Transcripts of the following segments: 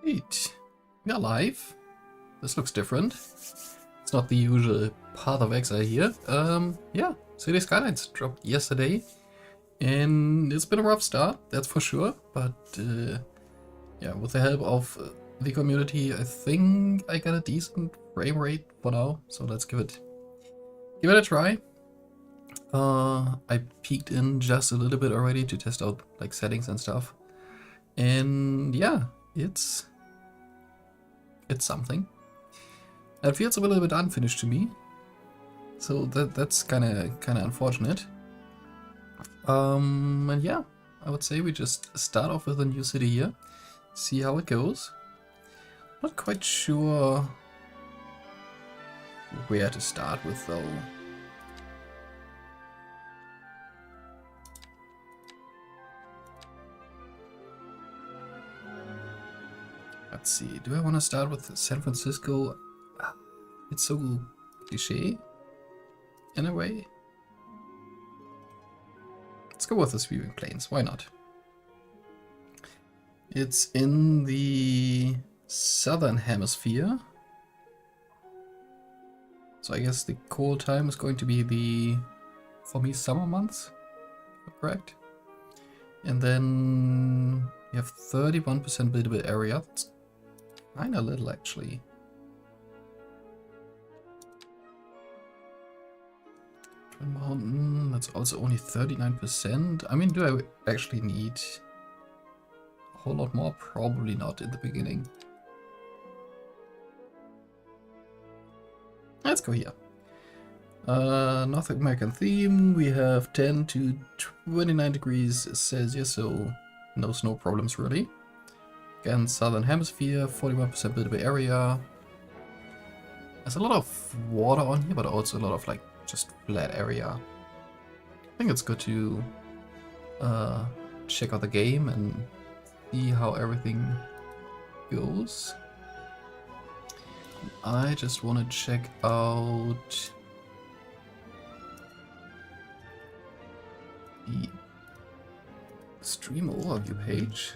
Alright, we are live. This looks different. It's not the usual Path of Exile here. Yeah, City Skylines dropped yesterday, and it's been a rough start, that's for sure. But yeah, with the help of the community, I think I got a decent frame rate for now. So let's give it a try. I peeked in just a little bit already to test out like settings and stuff, and yeah, it's something. It feels a little bit unfinished to me, so that's kind of unfortunate. And yeah, I would say we just start off with a new city here, see how it goes. Not quite sure where to start with though. Let's see, do I want to start with San Francisco? It's so cliche, in a way. Let's go with the sweeping plains, why not? It's in the southern hemisphere. So I guess the cold time is going to be the, for me, summer months, correct? And then you have 31% buildable area. That's kinda little actually. Twin Mountain, that's also only 39%. I mean, do I actually need a whole lot more? Probably not in the beginning. Let's go here. North American theme, we have 10 to 29 degrees Celsius, so no snow problems really. Again, southern hemisphere, 41% buildable area. There's a lot of water on here, but also a lot of like just flat area. I think it's good to check out the game and see how everything goes. I just want to check out the stream overview page.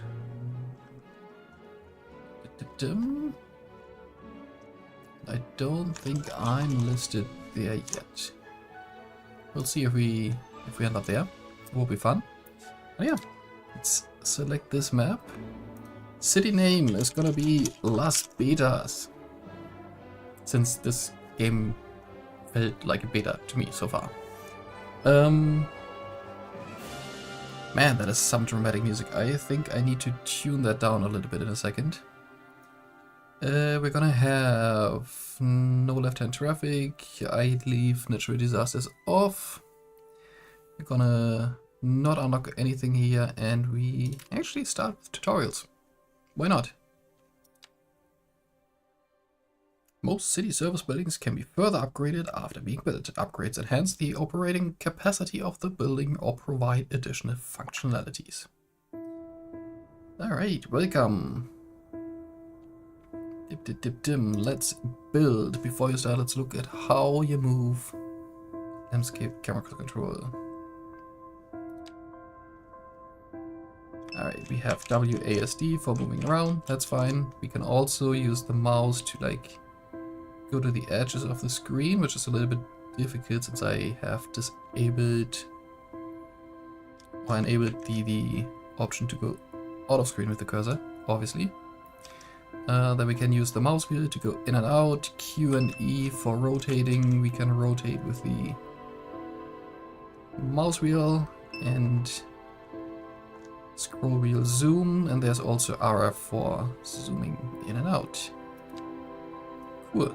I don't think I'm listed there yet. We'll see if we end up there. It will be fun. Oh yeah, let's select this map. City name is gonna be Las Betas, since this game felt like a beta to me so far. Man, that is some dramatic music. I think I need to tune that down a little bit in a second. We're gonna have no left-hand traffic. I leave natural disasters off. We're gonna not unlock anything here, and we actually start with tutorials. Why not? Most city service buildings can be further upgraded after being built. Upgrades enhance the operating capacity of the building or provide additional functionalities. Alright, welcome. Let's build. Before you start, let's look at how you move. Landscape camera control. Alright, we have WASD for moving around, that's fine. We can also use the mouse to like go to the edges of the screen, which is a little bit difficult since I have disabled or enabled the option to go out of screen with the cursor, obviously. Then we can use the mouse wheel to go in and out, Q and E for rotating. We can rotate with the mouse wheel, and scroll wheel zoom, and there's also RF for zooming in and out. Cool.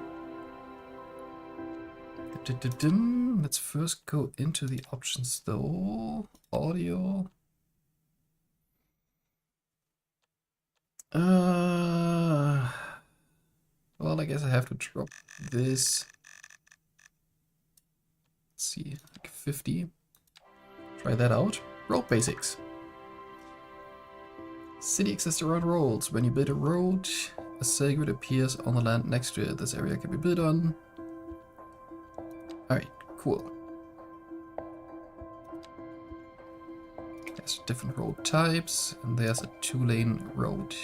Let's first go into the options though. Audio. Well, I guess I have to drop this. Let's see, like 50. Try that out. Road basics. City exists around roads. When you build a road, a cell grid appears on the land next to it. This area can be built on. Alright, cool. There's different road types, and there's a 2-lane road.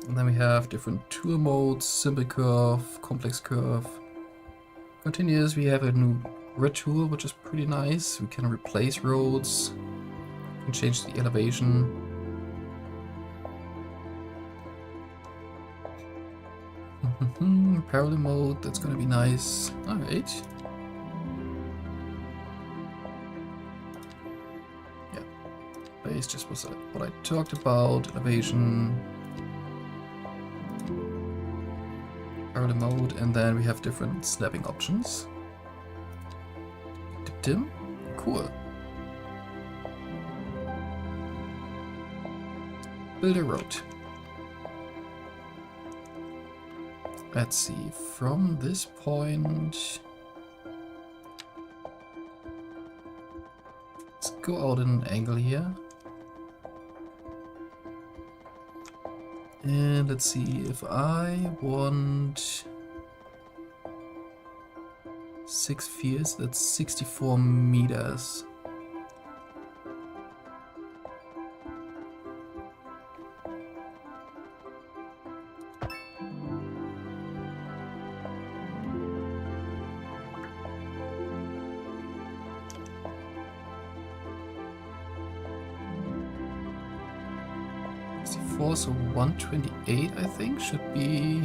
And then we have different tour modes, simple curve, complex curve. Continuous, we have a new grid tool, which is pretty nice. We can replace roads, we can change the elevation. Parallel mode, that's gonna be nice. Alright. Yeah, base just was what I talked about, elevation. Parallel mode, and then we have different snapping options. Dim, cool. Build a road. Let's see, from this point, let's go out at an angle here. And let's see, if I want 6 spheres, that's 64 meters. So 128, I think, should be...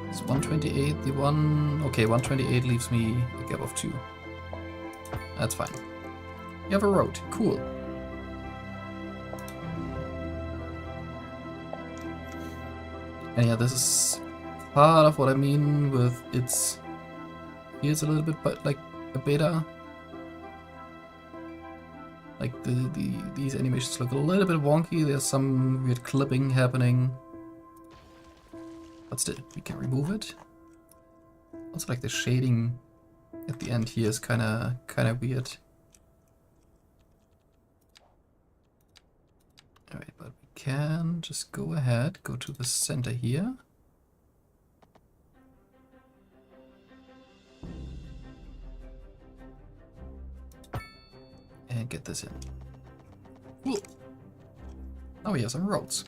Is 128 the one? Okay, 128 leaves me a gap of 2. That's fine. You have a road. Cool. And yeah, this is part of what I mean with it's... Here's a little bit but like a beta. Like these animations look a little bit wonky, there's some weird clipping happening. But still, we can remove it. Also like the shading at the end here is kinda weird. Alright, but we can just go ahead, go to the center here. And get this in. Cool. Now we have some roads.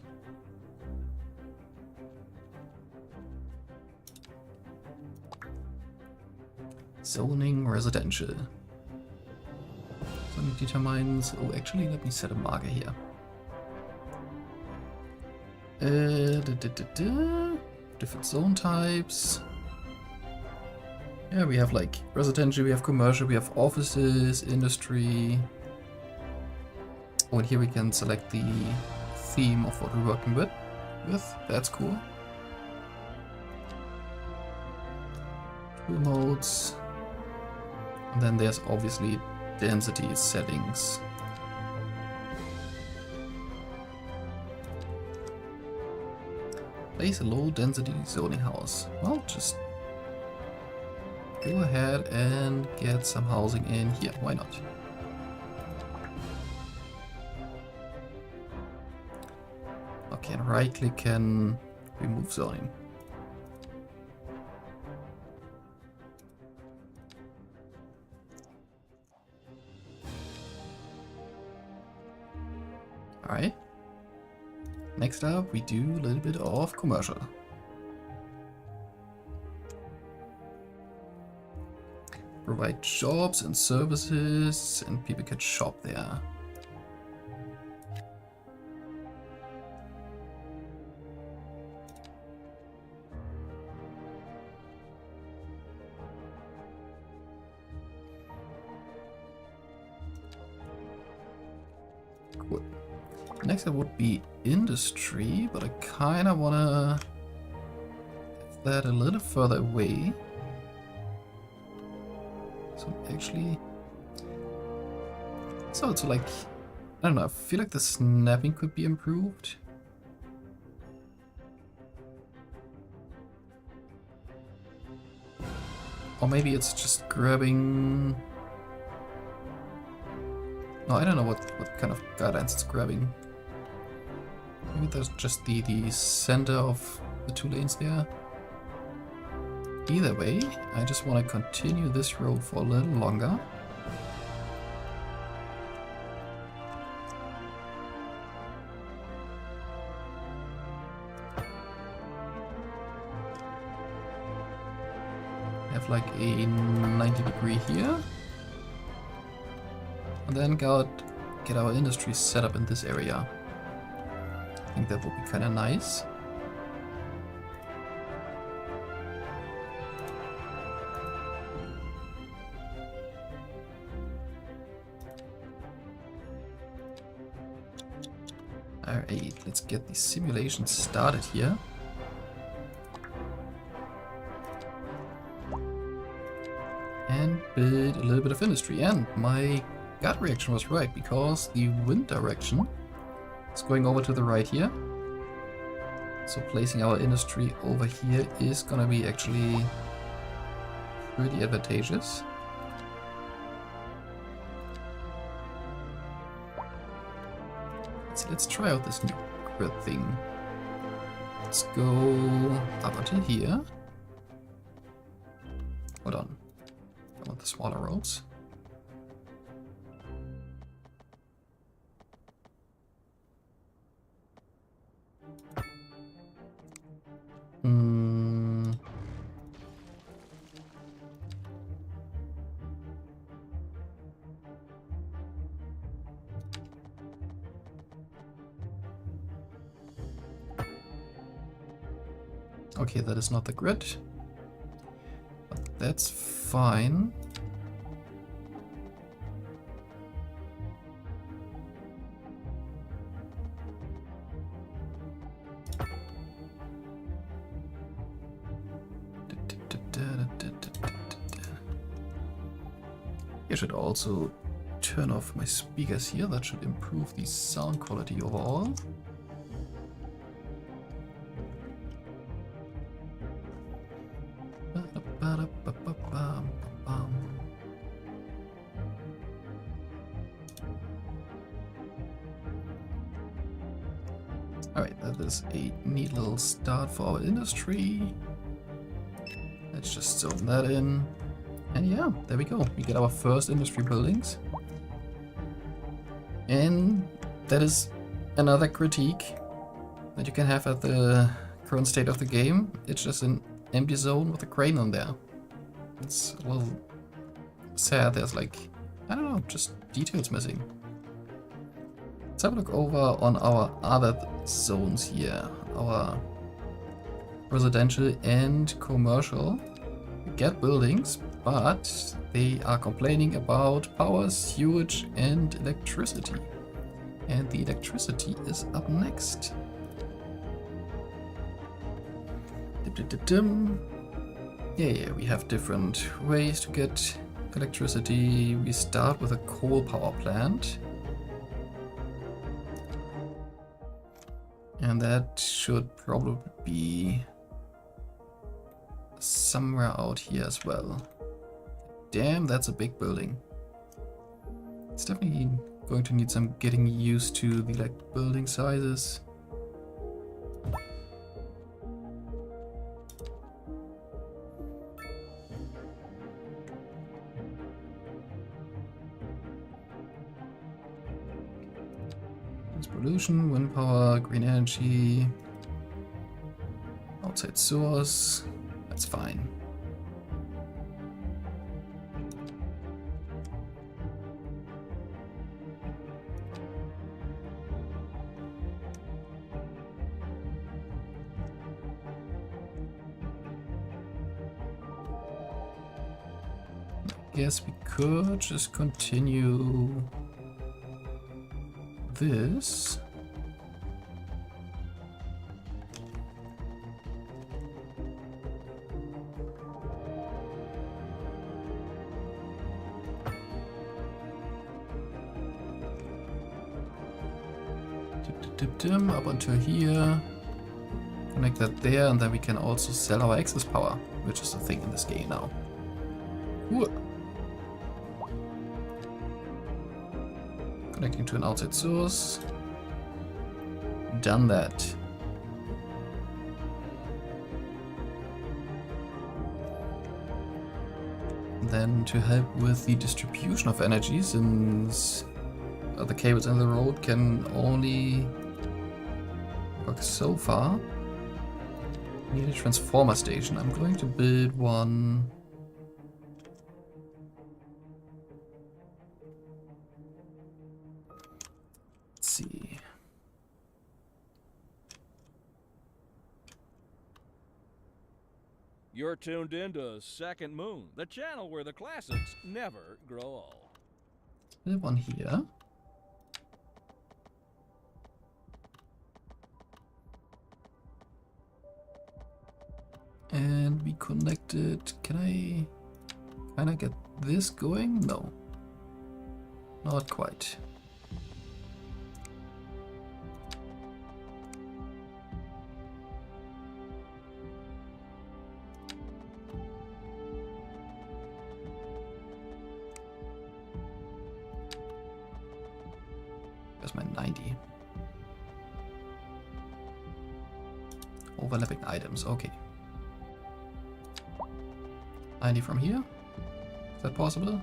Zoning residential. Zoning determines... Oh, actually, let me set a marker here. Different zone types. Yeah, we have like residential, we have commercial, we have offices, industry. Oh, and here we can select the theme of what we're working with. That's cool. Tool modes. And then there's obviously density settings. Place a low density zoning house. Well, just go ahead and get some housing in here. Why not? Okay, and right click and remove zoning. Alright. Next up, we do a little bit of commercial. Provide jobs and services, and people can shop there. Cool. Next up would be industry, but I kind of want to have that a little further away. So actually, so it's like, I don't know, I feel like the snapping could be improved. Or maybe it's just grabbing... No, I don't know what kind of guidelines it's grabbing. Maybe there's just the center of the 2 lanes there. Either way, I just want to continue this road for a little longer. Have like a 90-degree here. And then get our industry set up in this area. I think that would be kind of nice. Alright, let's get the simulation started here. And build a little bit of industry. And my gut reaction was right, because the wind direction is going over to the right here. So placing our industry over here is gonna be actually pretty advantageous. So let's try out this new grid thing. Let's go up until here. Hold on. I want the smaller roads. Okay, that is not the grid, but that's fine. I should also turn off my speakers here. That should improve the sound quality overall. Alright, that is a neat little start for our industry. Let's just zone that in. And yeah, there we go. We get our first industry buildings. And that is another critique that you can have at the current state of the game. It's just an empty zone with a crane on there. It's a little sad. There's like, I don't know, just details missing. Let's have a look over on our other zones here. Our residential and commercial. We get buildings, but they are complaining about power, sewage, and electricity. And the electricity is up next. Yeah, we have different ways to get electricity. We start with a coal power plant. And that should probably be somewhere out here as well. Damn, that's a big building. It's definitely going to need some getting used to the building sizes. Pollution, wind power, green energy, outside source, that's fine. I guess we could just continue this. Up until here. Connect that there, and then we can also sell our excess power, which is the thing in this game now. Ooh. Connecting to an outside source. Done that. Then to help with the distribution of energy, since the cables in the road can only work so far, we need a transformer station. I'm going to build one You're tuned into Second Moon, the channel where the classics never grow old. The one here. And we connected. Can I get this going? No. Not quite. There's my 90. Overlapping items, okay. 90 from here? Is that possible?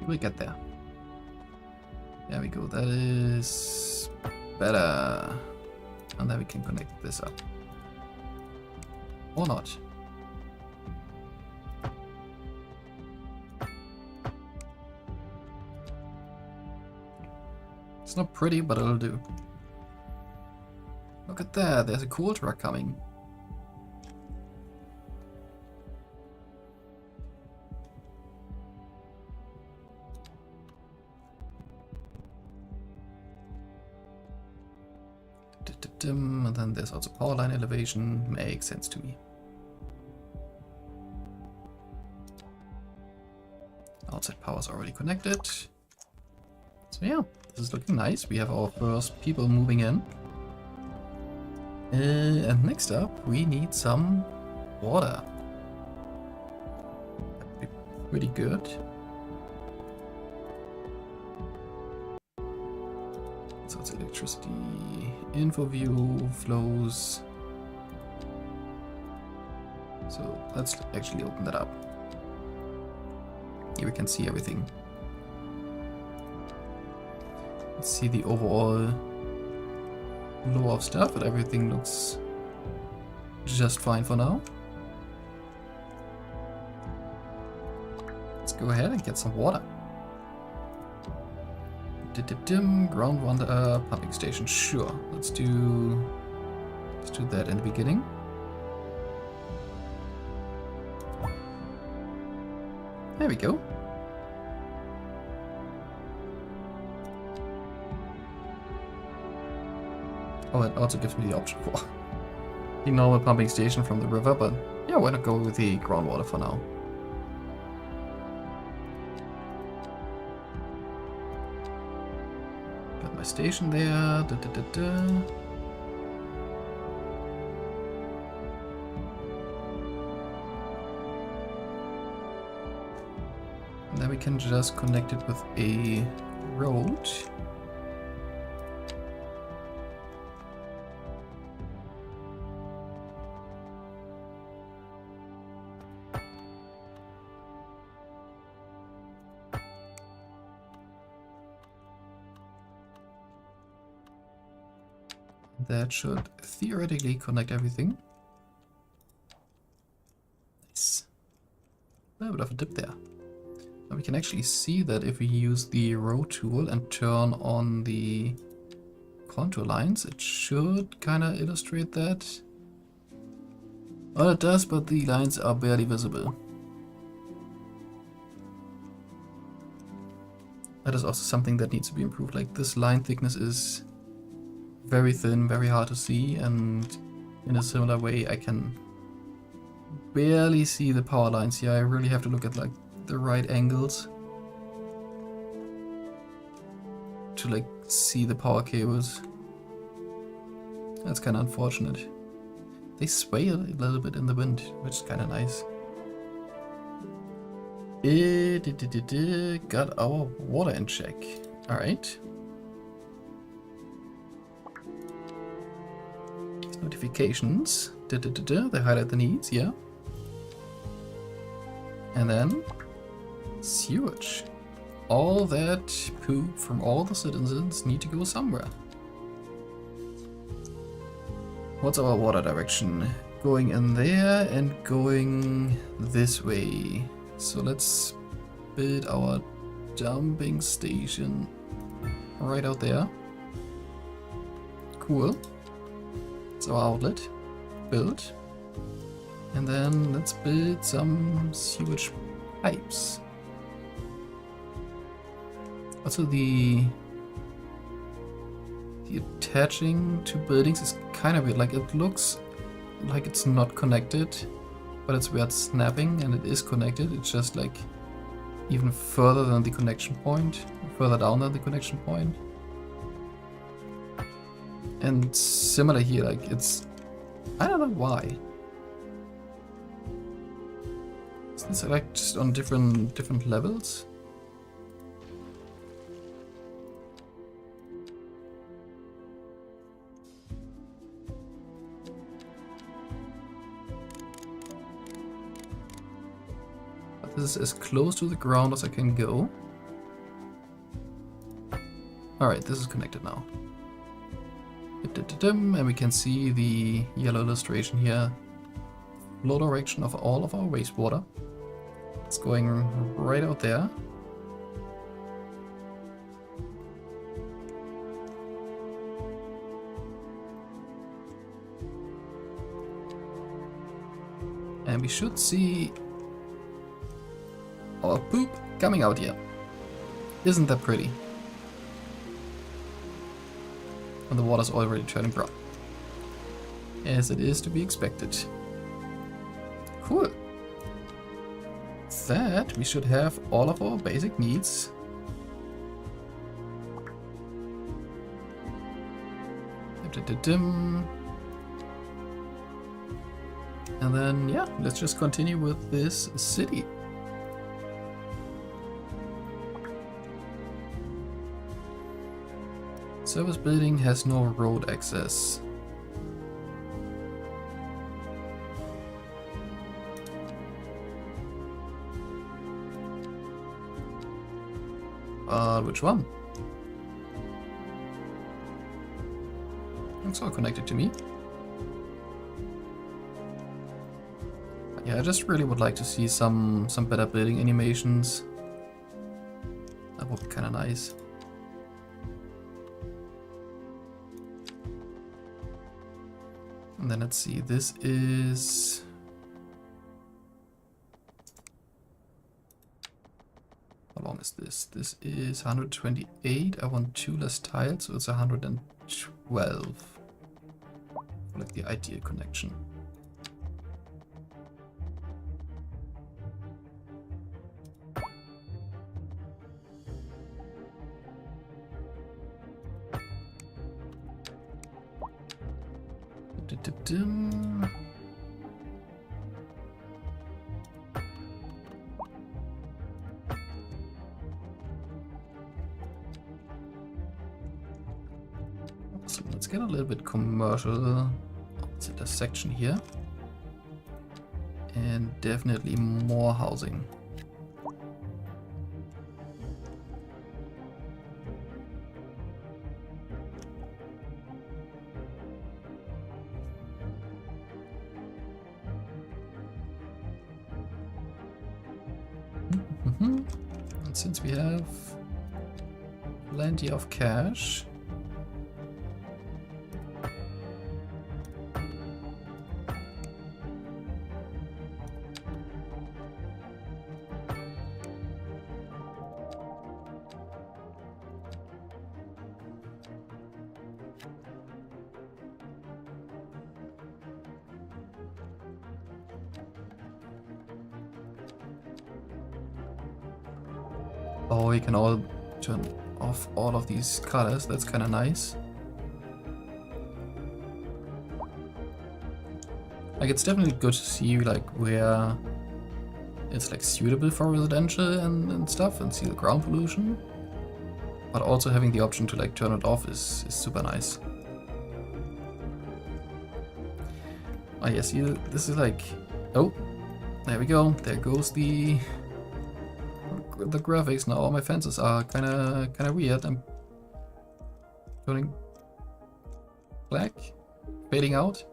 We get there. There we go. That is better. And then we can connect this up. Or not. It's not pretty, but it'll do. Look at that. There's a cool truck coming. And then there's also power line elevation. Makes sense to me. Outside power is already connected. So yeah, this is looking nice. We have our first people moving in. And next up, we need some water. That'd be pretty good. So it's electricity, info view, flows. So let's actually open that up. Here we can see everything. Let's see the overall flow of stuff, but everything looks just fine for now. Let's go ahead and get some water. Groundwater pumping station, sure. Let's do that in the beginning. There we go. Oh, it also gives me the option for the normal pumping station from the river, but yeah, why not go with the groundwater for now? Got my station there. And then we can just connect it with a road. That should theoretically connect everything. Nice. A little bit of a dip there. Now we can actually see that if we use the row tool and turn on the contour lines, it should kind of illustrate that. Well, it does, but the lines are barely visible. That is also something that needs to be improved. Like, this line thickness is very thin, very hard to see, and in a similar way I can barely see the power lines here. I really have to look at like the right angles to like see the power cables. That's kind of unfortunate. They sway a little bit in the wind, which is kind of nice. Got our water in check. Alright. Notifications. They highlight the needs, yeah. And then sewage. All that poop from all the citizens need to go somewhere. What's our water direction? Going in there and going this way. So let's build our dumping station right out there. Cool. It's our outlet. Built. And then let's build some sewage pipes. Also the attaching to buildings is kind of weird. Like it looks like it's not connected, but it's where it's snapping and it is connected. It's just like even further than the connection point, further down than the connection point. And similar here, like it's, I don't know why. It's like just on different levels. But this is as close to the ground as I can go. Alright, this is connected now. And we can see the yellow illustration here. Flow direction of all of our wastewater. It's going right out there. And we should see our poop coming out here. Isn't that pretty? And the water's already turning brown. As it is to be expected. Cool. That we should have all of our basic needs. And then, yeah, let's just continue with this city. Service building has no road access. Which one? It's all connected to me. Yeah, I just really would like to see some better building animations. That would be kind of nice. And then let's see, this is... How long is this? This is 128. I want 2 less tiles, so it's 112. Like the ideal connection. So let's get a little bit commercial. Let's hit a section here. And definitely more housing. And since we have plenty of cash, oh, we can all turn off all of these colors. That's kind of nice. Like, it's definitely good to see like where it's like suitable for residential and stuff, and see the ground pollution. But also having the option to like turn it off is super nice. Oh yeah, see, this is like... Oh, there we go. There goes the graphics. Now all my fences are kinda weird. I'm turning black, fading out.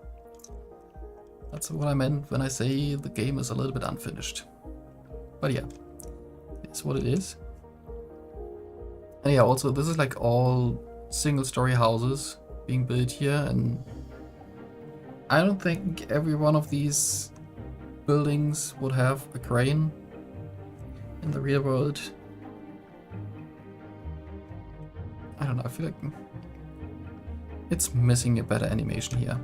That's what I meant when I say the game is a little bit unfinished. But yeah, it's what it is. And yeah, also this is like all single story houses being built here, and I don't think every one of these buildings would have a crane in the real world. I don't know, I feel like it's missing a better animation here.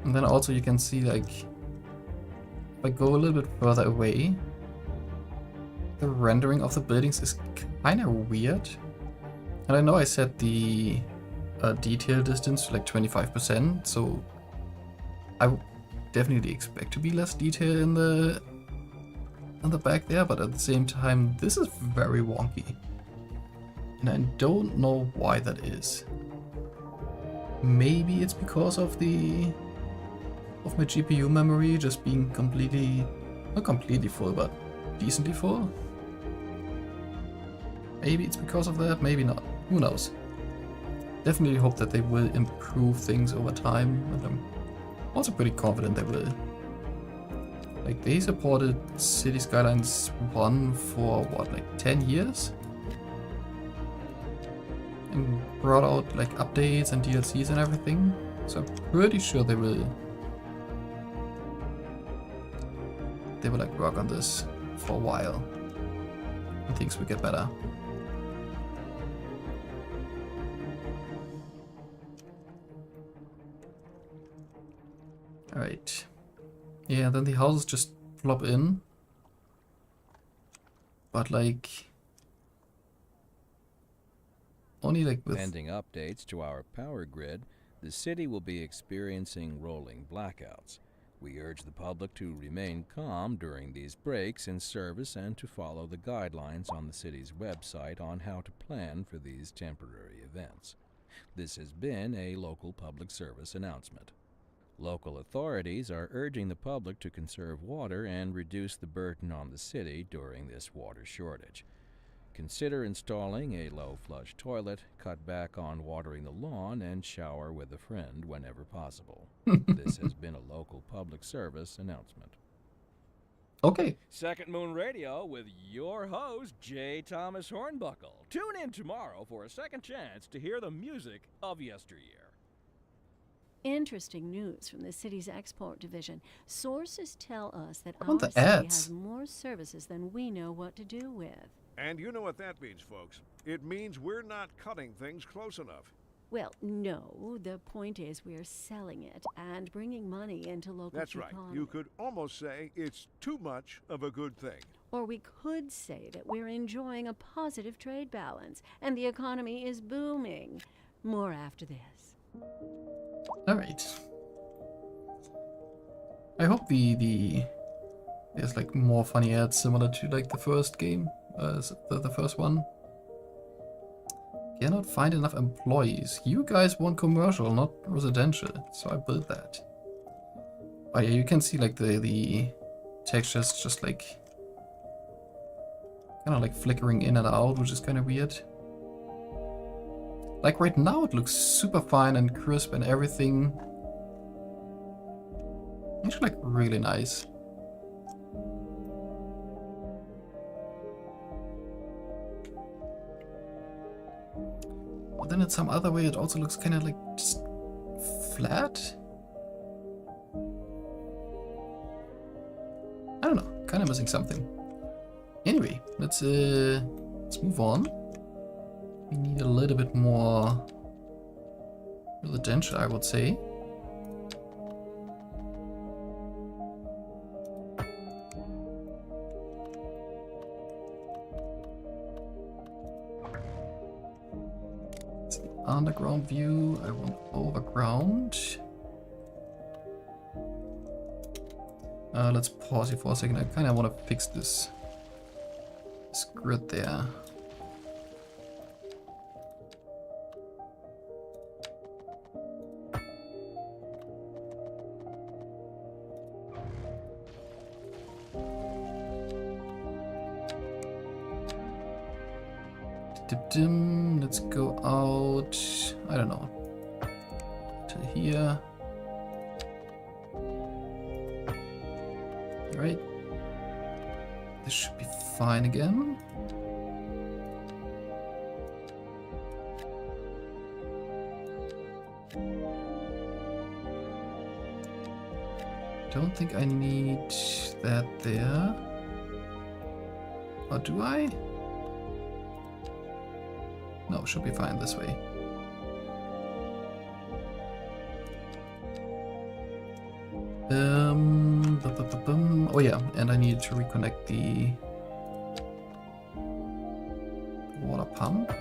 And then also you can see, like, if I go a little bit further away, the rendering of the buildings is kind of weird. And I know I set the detail distance to like 25%, so I would definitely expect to be less detail in the back there, but at the same time this is very wonky. And I don't know why that is. Maybe it's because of my GPU memory just being completely, not completely full, but decently full. Maybe it's because of that, maybe not. Who knows? Definitely hope that they will improve things over time, and I'm also pretty confident they will. Like, they supported City Skylines 1 for what, like 10 years? And brought out like updates and DLCs and everything. So I'm pretty sure they will like work on this for a while, and things will get better. Alright. Yeah, then the houses just flop in. But like only like with... Pending updates to our power grid, the city will be experiencing rolling blackouts. We urge the public to remain calm during these breaks in service and to follow the guidelines on the city's website on how to plan for these temporary events. This has been a local public service announcement. Local authorities are urging the public to conserve water and reduce the burden on the city during this water shortage. Consider installing a low-flush toilet, cut back on watering the lawn, and shower with a friend whenever possible. This has been a local public service announcement. Okay. Second Moon Radio with your host, J. Thomas Hornbuckle. Tune in tomorrow for a second chance to hear the music of yesteryear. Interesting news from the city's export division. Sources tell us that I want our the city ads. has more services than we know what to do with. And you know what that means, folks. It means we're not cutting things close enough. Well, no. The point is we're selling it and bringing money into local That's right. economy. You could almost say it's too much of a good thing. Or we could say that we're enjoying a positive trade balance and the economy is booming. More after this. Alright. I hope there's like more funny ads similar to like the first game, the first one. Cannot find enough employees. You guys want commercial, not residential, so I built that. Oh yeah, you can see like the textures just like kind of like flickering in and out, which is kind of weird. Like right now it looks super fine and crisp and everything. Actually like really nice. But then in some other way it also looks kind of like just flat. I don't know, kind of missing something. Anyway, let's move on. We need a little bit more residential, I would say. It's the underground view. I want overground. Let's pause here for a second. I kind of want to fix this grid there. Let's go out. I don't know. To here. Alright. This should be fine again. Don't think I need that there. Or do I? No, should be fine this way. Oh yeah, and I need to reconnect the water pump.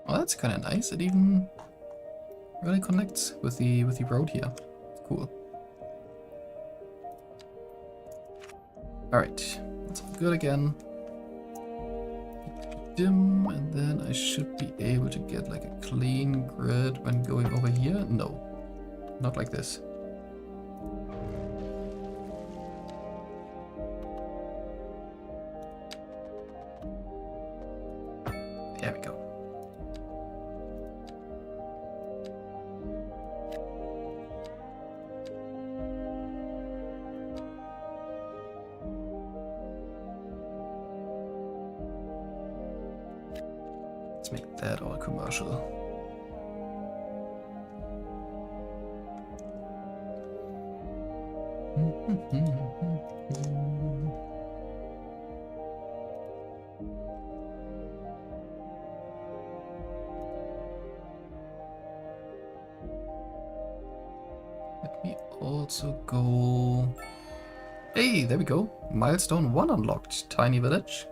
Oh, that's kind of nice. It even really connects with the road here. Cool. All right, that's all good again. Dim, and then I should be able to get like a clean grid when going over here. No, not like this. There we go. Let's make that all commercial. Let me also go... Hey, there we go. Milestone 1 unlocked. Tiny village.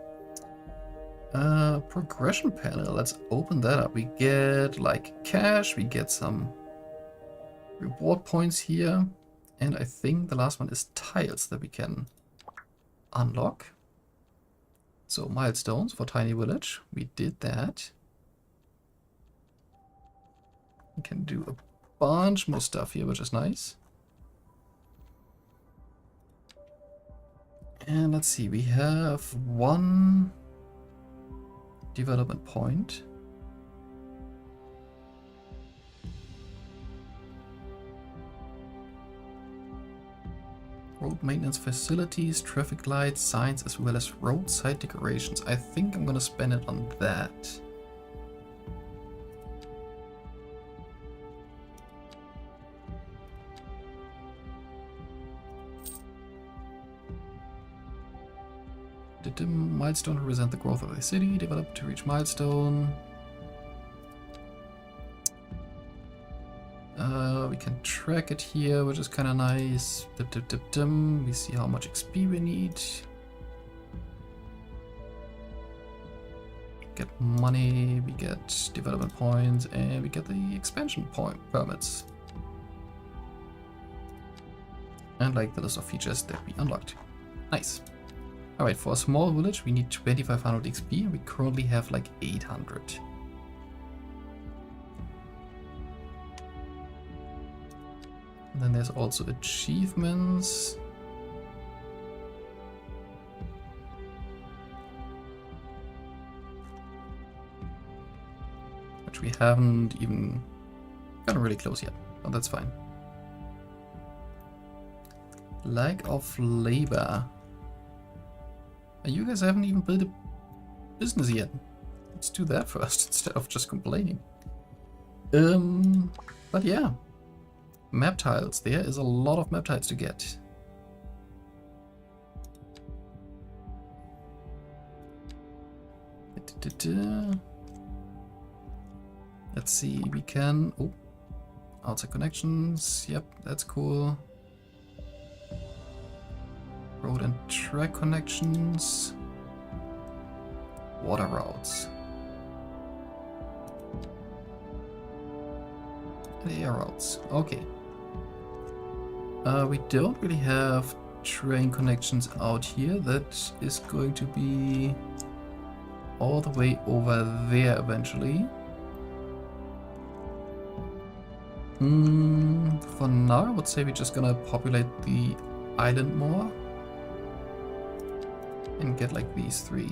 Progression panel. Let's open that up. We get like cash. We get some reward points here. And I think the last one is tiles that we can unlock. So milestones for Tiny Village. We did that. We can do a bunch more stuff here, which is nice. And let's see, we have one development point. Road maintenance facilities, traffic lights, signs, as well as roadside decorations. I think I'm gonna spend it on that. The milestone represent the growth of the city, developed to reach milestone. We can track it here, which is kind of nice. We see how much XP we need. Get money, we get development points, and we get the expansion point permits. And like the list of features that we unlocked. Nice. Alright, for a small village we need 2500 XP and we currently have like 800. And then there's also achievements. Which we haven't even gotten really close yet, but that's fine. Lack of labor. You guys haven't even built a business yet. Let's do that first instead of just complaining. But yeah. Map tiles. There is a lot of map tiles to get. Let's see, we can... Oh, outside connections. Yep, that's cool. Road and track connections. Water routes. And air routes. Okay. We don't really have train connections out here. That is going to be all the way over there eventually. For now, I would say we're just gonna populate the island more. And get like these 3.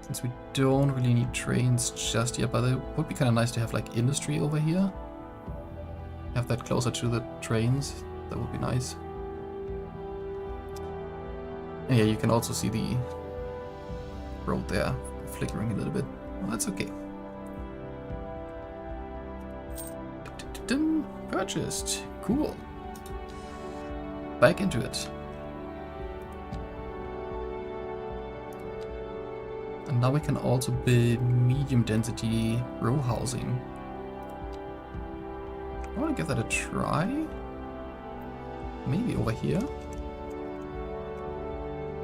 Since we don't really need trains just yet, but it would be kind of nice to have like industry over here. Have that closer to the trains. That would be nice. And yeah, you can also see the road there flickering a little bit. Well, that's okay. Purchased. Cool. Back into it. And now we can also build medium density row housing. I want to give that a try. Maybe over here.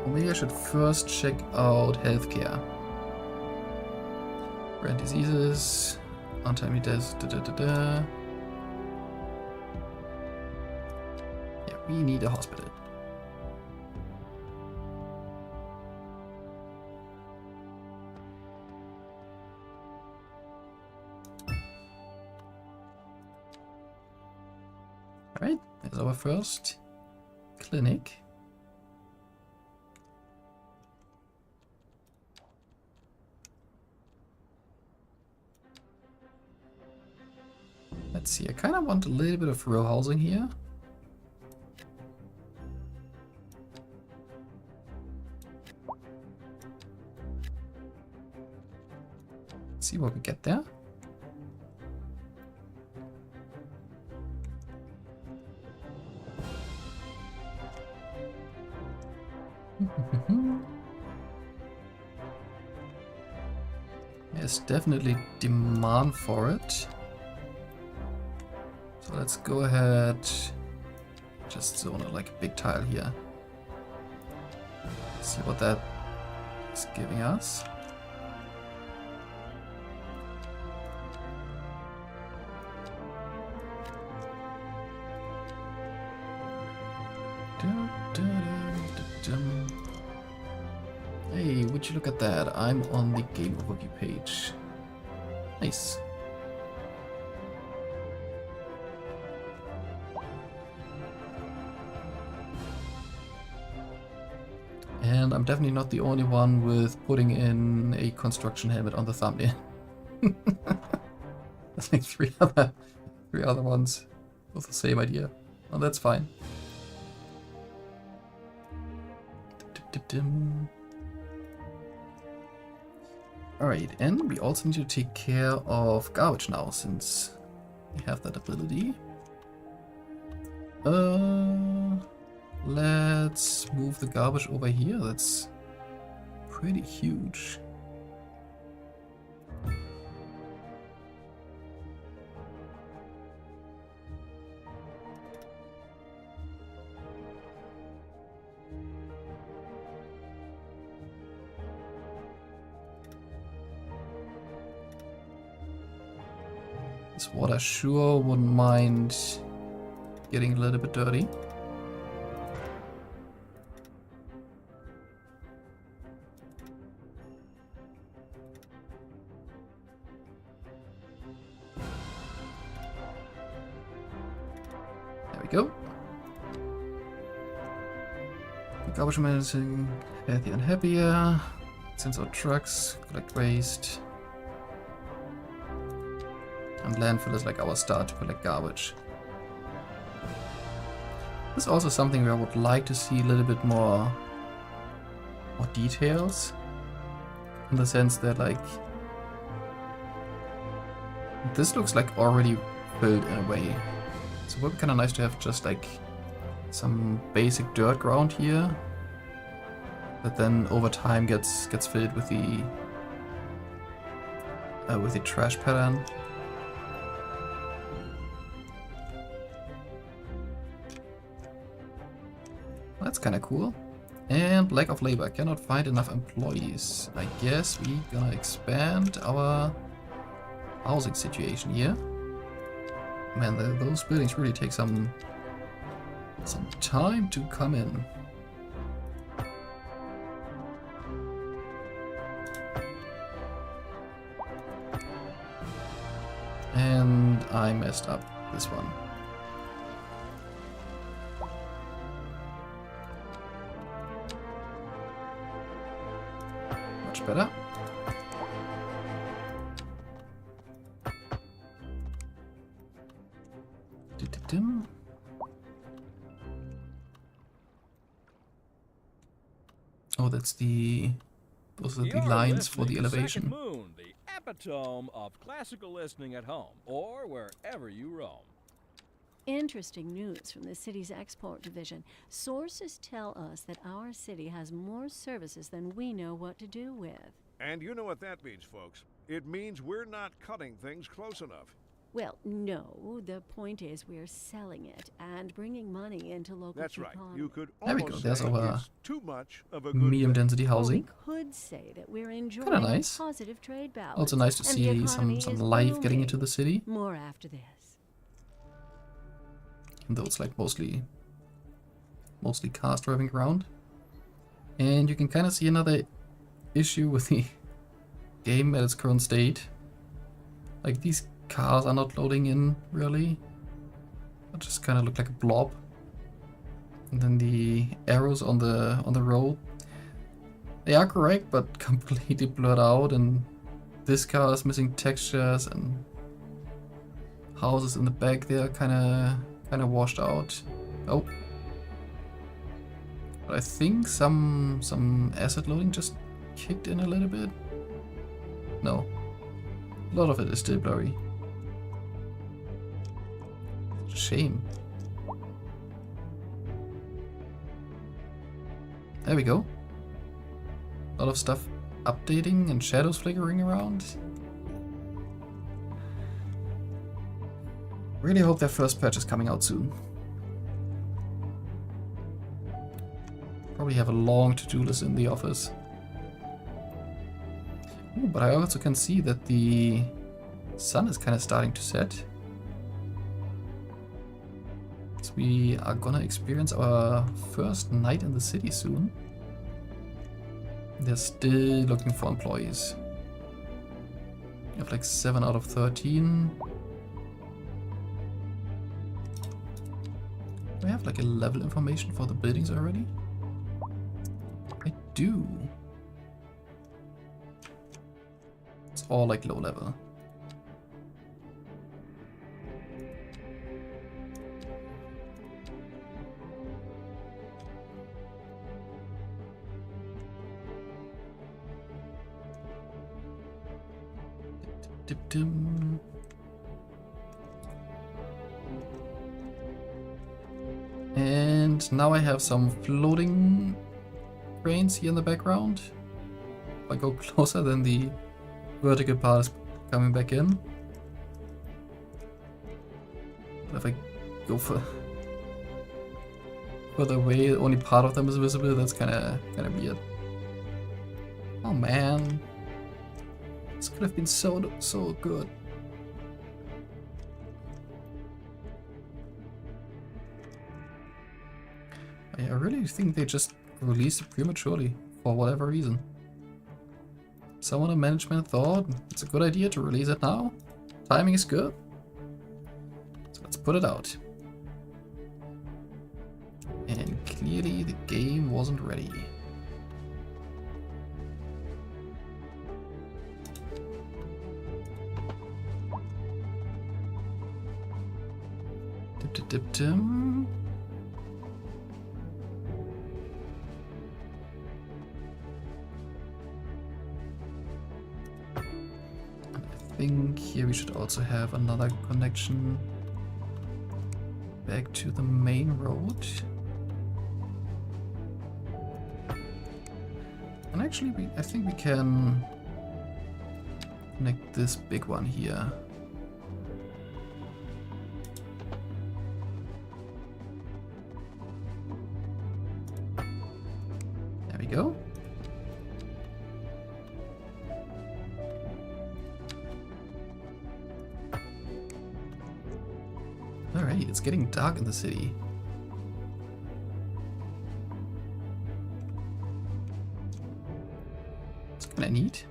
Or maybe I should first check out healthcare. Rare diseases, untimely deaths, Yeah, we need a hospital. Alright, there's our first clinic. Let's see, I kind of want a little bit of row housing here. Let's see what we get there. There's definitely demand for it. So let's go ahead, just zone it like a big tile here. See what that is giving us. Hey, would you look at that? I'm on the game overview page. Nice. And I'm definitely not the only one with putting in a construction helmet on the thumbnail. I think three other ones with the same idea. Well, that's fine. Alright, and we also need to take care of garbage now, since we have that ability. Let's move the garbage over here. That's pretty huge. This water sure wouldn't mind getting a little bit dirty. There we go. The garbage managing healthier and happier. Since our trucks collect waste. And landfill is like our start to collect garbage. This is also something where I would like to see a little bit more details. In the sense that, like, this looks like already filled in a way. So it would be kind of nice to have just like some basic dirt ground here. That then over time gets filled with the trash pattern. That's kind of cool. And lack of labor. Cannot find enough employees. I guess we're gonna expand our housing situation here. Man, those buildings really take some time to come in. And I messed up this one. Much better. Dum-dum-dum. Oh, that's the... Those are the You're lines for listening the to Second elevation. Moon, the epitome of classical listening at home or wherever you roam. Interesting news from the city's export division. Sources tell us that our city has more services than we know what to do with. And you know what that means, folks. It means we're not cutting things close enough. Well, no. The point is we're selling it and bringing money into local That's right. economy. You could There we almost go. There's say our it's too much of a good medium thing. density Or we housing. could say that we're enjoying nice. a positive trade balance. Also nice to and the see economy some is life getting booming. into the city. More after this. And though it's like mostly cars driving around. And you can kind of see another issue with the game at its current state. Like these cars are not loading in really. They just kind of look like a blob. And then the arrows on the road, they are correct but completely blurred out, and this car is missing textures, and houses in the back they are kind of washed out. Oh, but I think some asset loading just kicked in a little bit. No, a lot of it is still blurry. Shame. There we go. A lot of stuff updating and shadows flickering around. Really hope their first patch is coming out soon. Probably have a long to-do list in the office. Ooh, but I also can see that the sun is kind of starting to set. So we are gonna experience our first night in the city soon. They're still looking for employees. We have like 7 out of 13. Do I have like a level information for the buildings already? I do. It's all like low level. Dip-dim. And now I have some floating cranes here in the background. If I go closer, then the vertical part is coming back in. But if I go further away, only part of them is visible. That's kind of weird. Oh man, this could have been so good. I really think they just released it prematurely for whatever reason. Someone in management thought it's a good idea to release it now. Timing is good. So let's put it out. And clearly the game wasn't ready. Dip-dip-dip-dim. I think here we should also have another connection back to the main road. And actually, I think we can connect this big one here. There we go. Alright, it's getting dark in the city. It's kinda neat.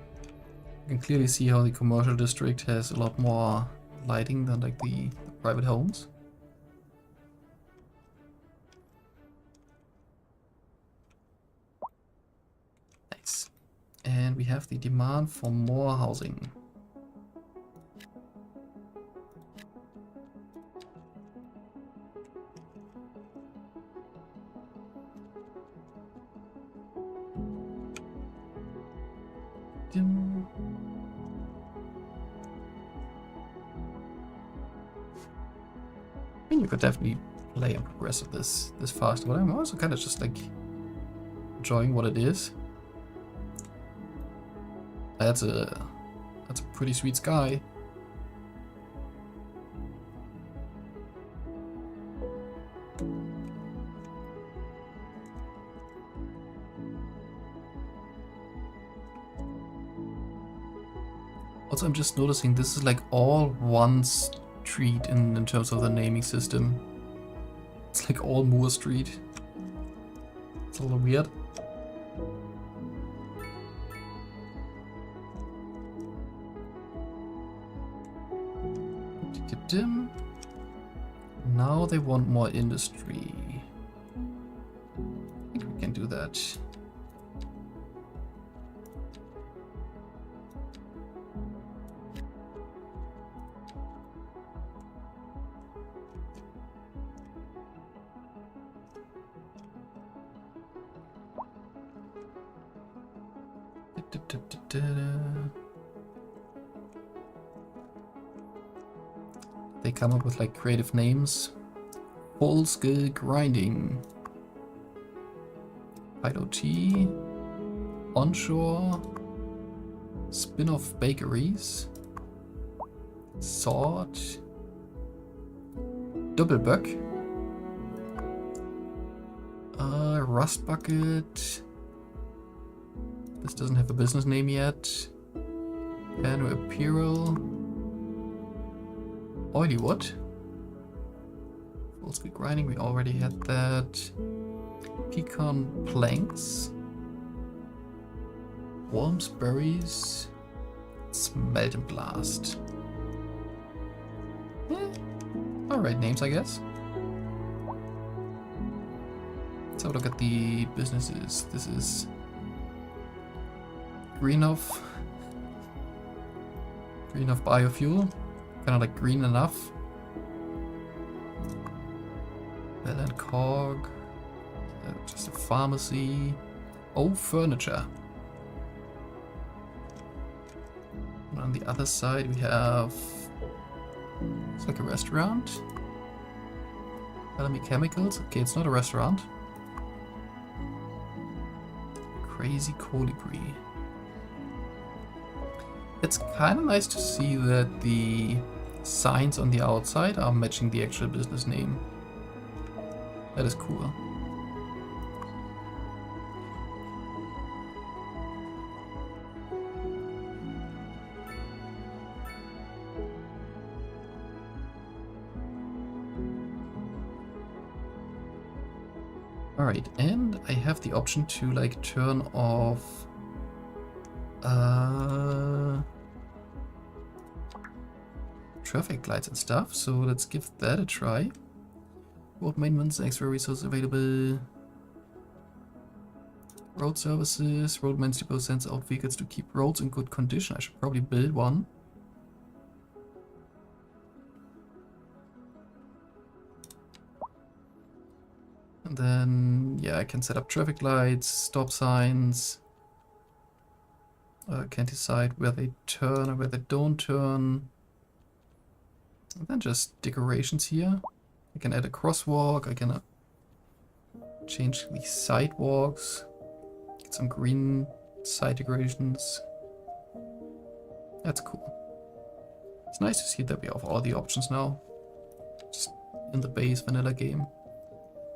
You can clearly see how the commercial district has a lot more lighting than like the private homes. Nice. And we have the demand for more housing. Dim. I mean, you could definitely play and progress at this fast, but I'm also kind of just like enjoying what it is. That's a pretty sweet sky. Also, I'm just noticing this is like all one street in terms of the naming system. It's like all Moore Street. It's a little weird. Now they want more industry. I think we can do that. They come up with like creative names. Full skill grinding. IoT. Onshore. Spin-off bakeries. Sword. Double buck. Rust bucket. This doesn't have a business name yet. Piano Apparel. Oily wood. Full skill grinding, we already had that. Pecan planks. Worms, berries. Smelt and blast. Alright names, I guess. Let's have a look at the businesses. This is Greenhoff biofuel. Kind of like green enough. Bell and Cog. Just a pharmacy. Oh, furniture. And on the other side we have... It's like a restaurant. Bellamy Chemicals. Okay, it's not a restaurant. Crazy Colibri. It's kind of nice to see that the signs on the outside are matching the actual business name. That is cool. Alright, and I have the option to like turn off traffic lights and stuff, so let's give that a try. Road maintenance, extra resources available. Road services, road maintenance depot sends out vehicles to keep roads in good condition. I should probably build one. And then, yeah, I can set up traffic lights, stop signs. Can decide where they turn or where they don't turn. And then just decorations here. I can add a crosswalk, I can change the sidewalks. Get some green side decorations. That's cool. It's nice to see that we have all the options now. Just in the base vanilla game.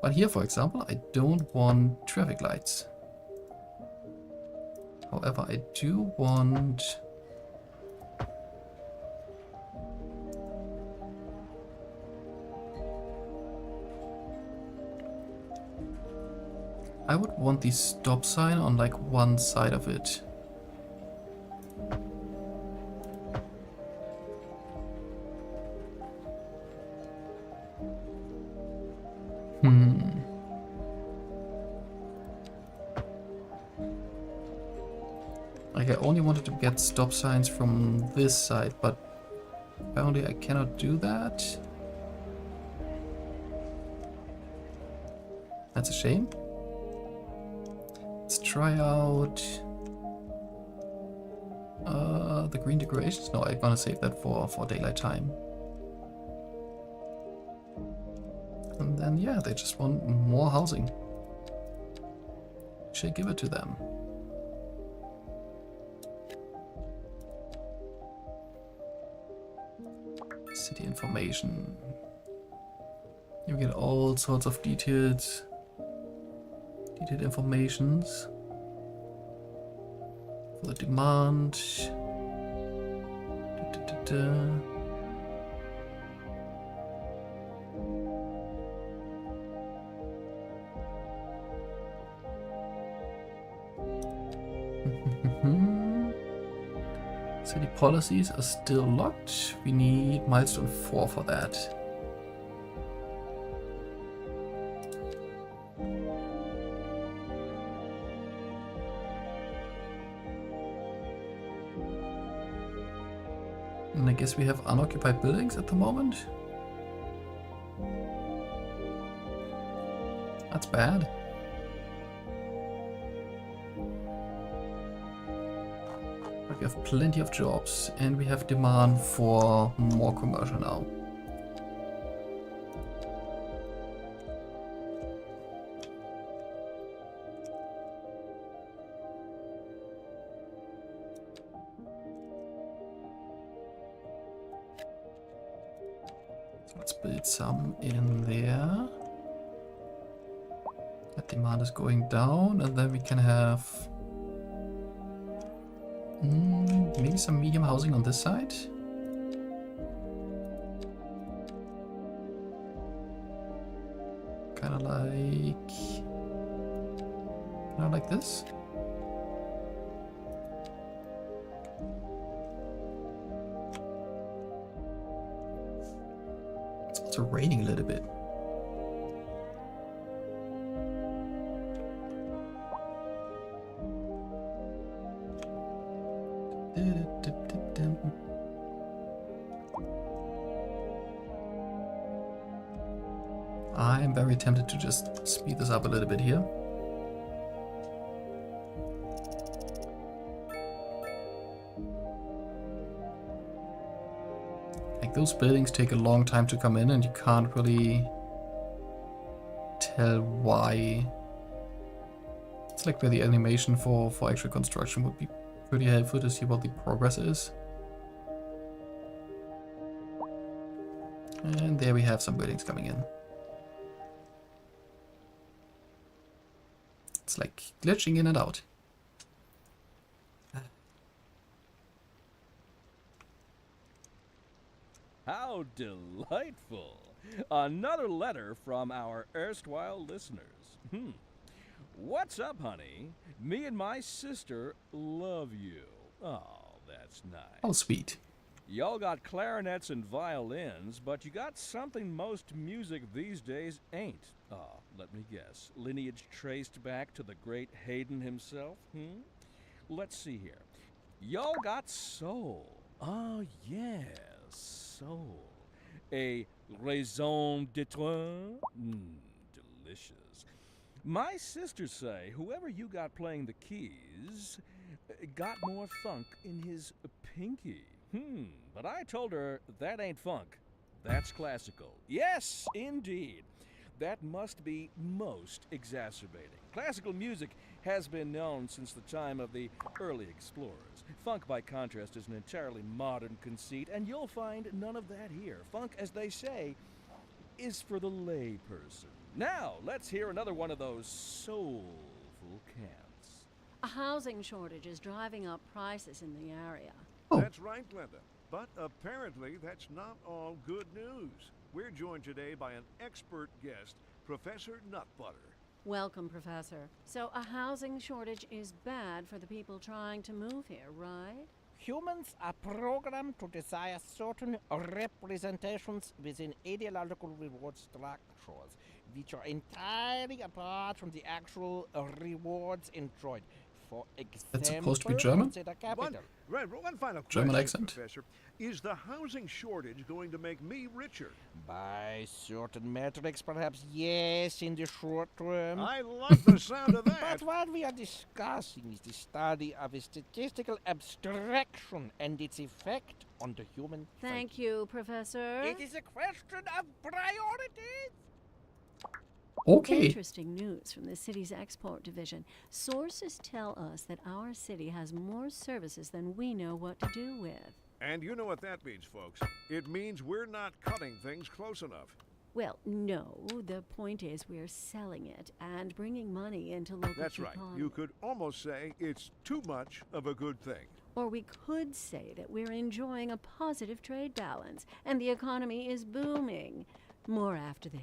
But here, for example, I don't want traffic lights. However, I do want... I would want the stop sign on like one side of it. Like, I only wanted to get stop signs from this side, but apparently I cannot do that. That's a shame. Let's try out the green decorations. No, I'm gonna save that for daylight time. And then, yeah, they just want more housing. Should give it to them. City information. You get all sorts of detailed informations for the demand. City policies are still locked. We need milestone 4 for that. And I guess we have unoccupied buildings at the moment. That's bad. But we have plenty of jobs and we have demand for more commercial now. Let's build some in there. That demand is going down, and then we can have maybe some medium housing on this side. Kind of like this. It's also raining a little bit. I'm very tempted to just speed this up a little bit here. Like, those buildings take a long time to come in and you can't really tell why. It's like where the animation for actual construction would be pretty helpful to see what the progress is. And there we have some buildings coming in. It's like glitching in and out. How delightful! Another letter from our erstwhile listeners. What's up, honey? Me and my sister love you. Oh, that's nice. Oh, sweet. Y'all got clarinets and violins, but you got something most music these days ain't. Let me guess. Lineage traced back to the great Haydn himself? Let's see here. Y'all got soul. Oh, yes, soul. A raison d'etre? Delicious. My sisters say whoever you got playing the keys got more funk in his pinky. But I told her that ain't funk. That's classical. Yes, indeed. That must be most exacerbating. Classical music has been known since the time of the early explorers. Funk, by contrast, is an entirely modern conceit, and you'll find none of that here. Funk, as they say, is for the lay person. Now, let's hear another one of those soulful cants. A housing shortage is driving up prices in the area. Oh. That's right, Glenda. But apparently that's not all good news. We're joined today by an expert guest, Professor Nutbutter. Welcome, Professor. So a housing shortage is bad for the people trying to move here, right? Humans are programmed to desire certain representations within ideological reward structures, which are entirely apart from the actual rewards enjoyed. For example, That's supposed to be German? consider capital. One final German question, accent. Professor. Is the housing shortage going to make me richer? By certain metrics, perhaps yes, in the short term. I like the sound of that. But what we are discussing is the study of a statistical abstraction and its effect on the human Thank psyche. you, Professor. It is a question of priorities. Okay. Interesting news from the city's export division. Sources tell us that our city has more services than we know what to do with. And you know what that means, folks. It means we're not cutting things close enough. Well, no. The point is we're selling it and bringing money into local That's right. economy. You could almost say it's too much of a good thing. Or we could say that we're enjoying a positive trade balance and the economy is booming. More after this.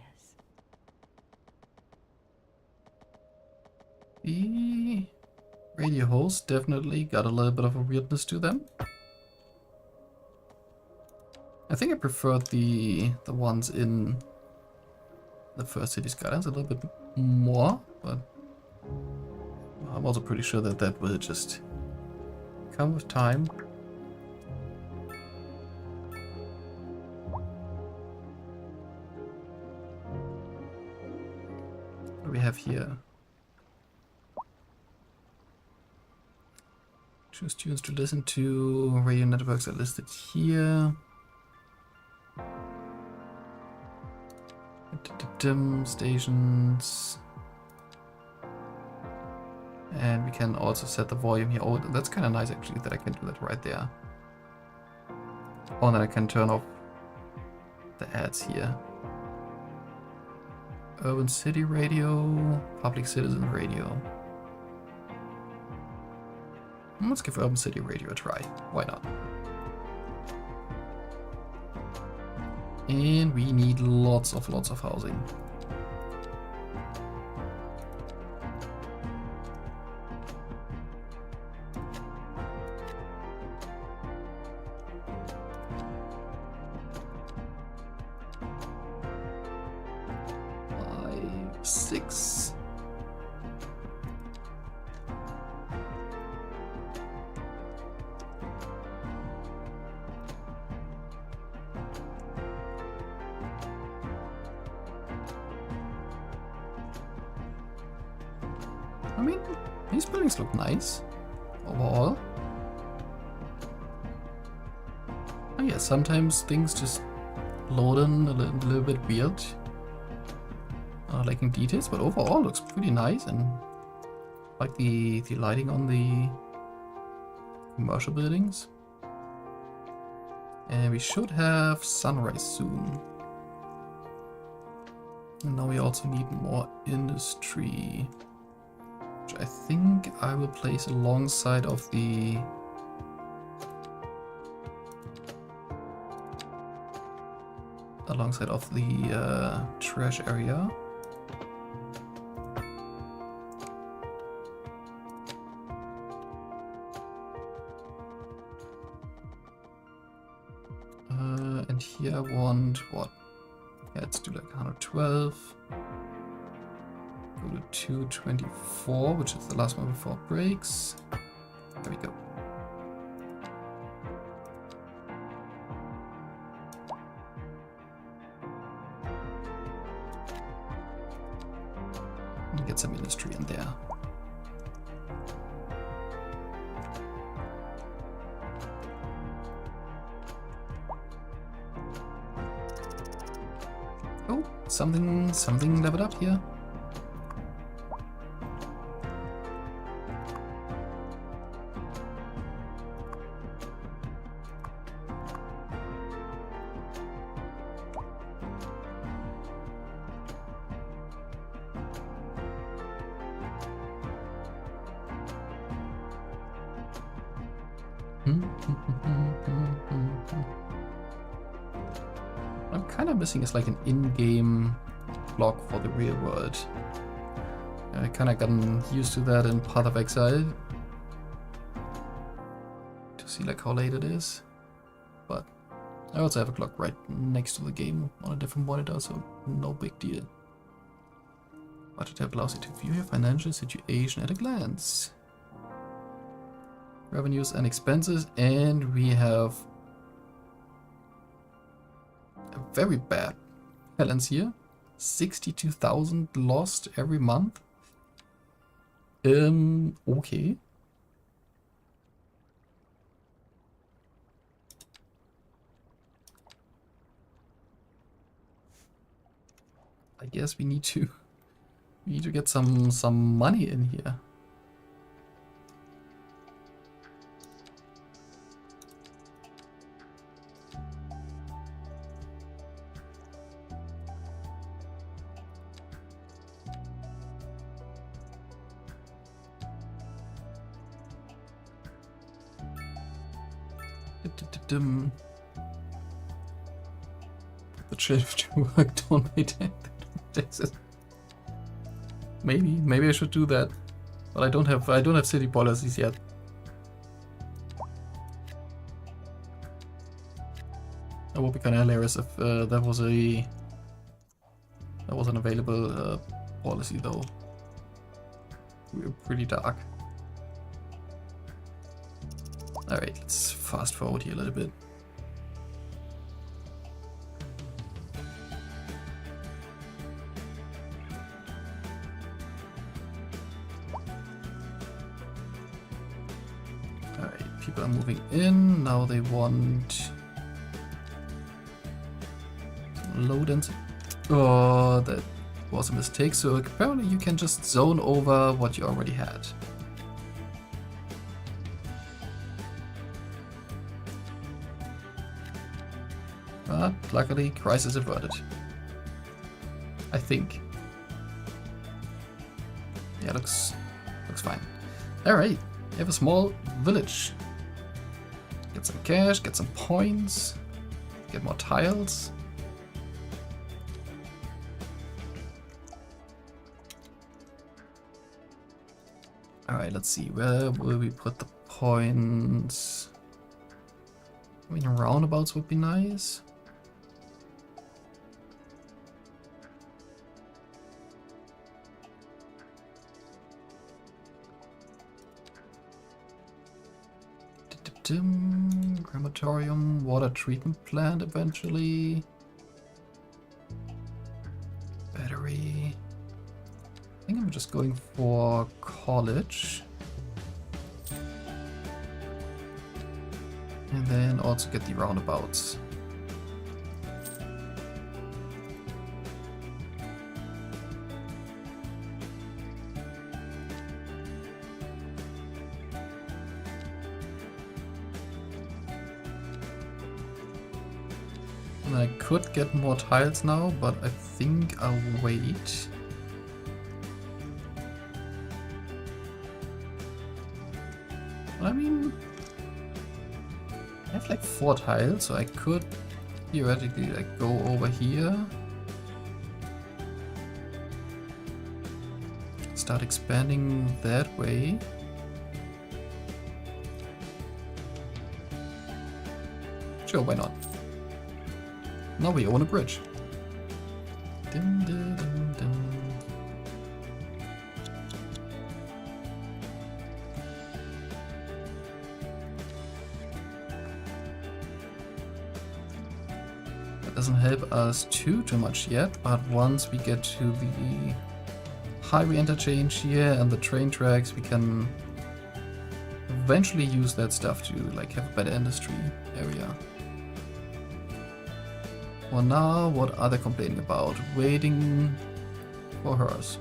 The radio hosts definitely got a little bit of a weirdness to them. I think I preferred the ones in the first City Skylines a little bit more, but I'm also pretty sure that that will just come with time. What do we have here? Choose tunes to listen to. Radio networks are listed here. Stations. And we can also set the volume here. Oh, that's kind of nice actually that I can do that right there. Oh, and then I can turn off the ads here. Urban City Radio, Public Citizen Radio. Let's give Urban City Radio a try. Why not? And we need lots of housing. Five, six. I mean, these buildings look nice overall. Oh yeah, sometimes things just load in a little bit weird, lacking details, but overall looks pretty nice, and like the lighting on the commercial buildings. And we should have sunrise soon. And now we also need more industry, which I think I will place alongside of the trash area. And here I want what? Yeah, let's do like 112. Go to 224, which is the last one before it breaks. There we go. And get some industry in there. Oh, something leveled up here. I'm kind of missing is like an in-game block for the real world. I kind of gotten used to that in Path of Exile to see like how late it is, but I also have a clock right next to the game on a different monitor, so no big deal. Budget tab allows you to view your financial situation at a glance. revenues and expenses, and we have a very bad balance here. 62,000 lost every month. Okay. I guess we need to get some money in here. The shift to work, don't pay taxes. Maybe I should do that, but I don't have city policies yet. That would be kind of hilarious if that was an available policy though. We're pretty dark. Alright, let's fast forward here a little bit. Alright, people are moving in. Now they want low density. Oh, that was a mistake. So apparently you can just zone over what you already had. But luckily, crisis averted. I think. Yeah, looks fine. Alright, you have a small village. Get some cash, get some points, get more tiles. Alright, let's see, where will we put the points? I mean, roundabouts would be nice. Crematorium, water treatment plant eventually. Battery. I think I'm just going for college. And then also get the roundabouts. I could get more tiles now, but I think I'll wait. I mean, I have like 4 tiles, so I could theoretically like go over here. Start expanding that way. Sure, why not? Now we own a bridge. Dun, dun, dun, dun. That doesn't help us too much yet, but once we get to the highway interchange here and the train tracks, we can eventually use that stuff to like have a better industry area. Well, now what are they complaining about? Waiting for hers.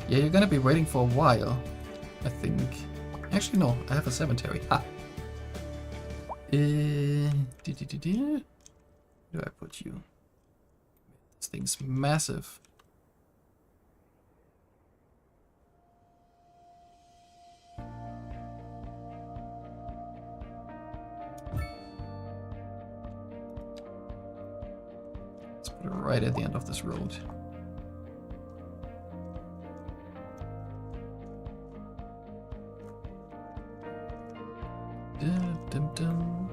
Yeah, you're gonna be waiting for a while, I think. Actually, no, I have a cemetery. Ah. Where do I put you? This thing's massive. Put it right at the end of this road. Dun, dun, dun.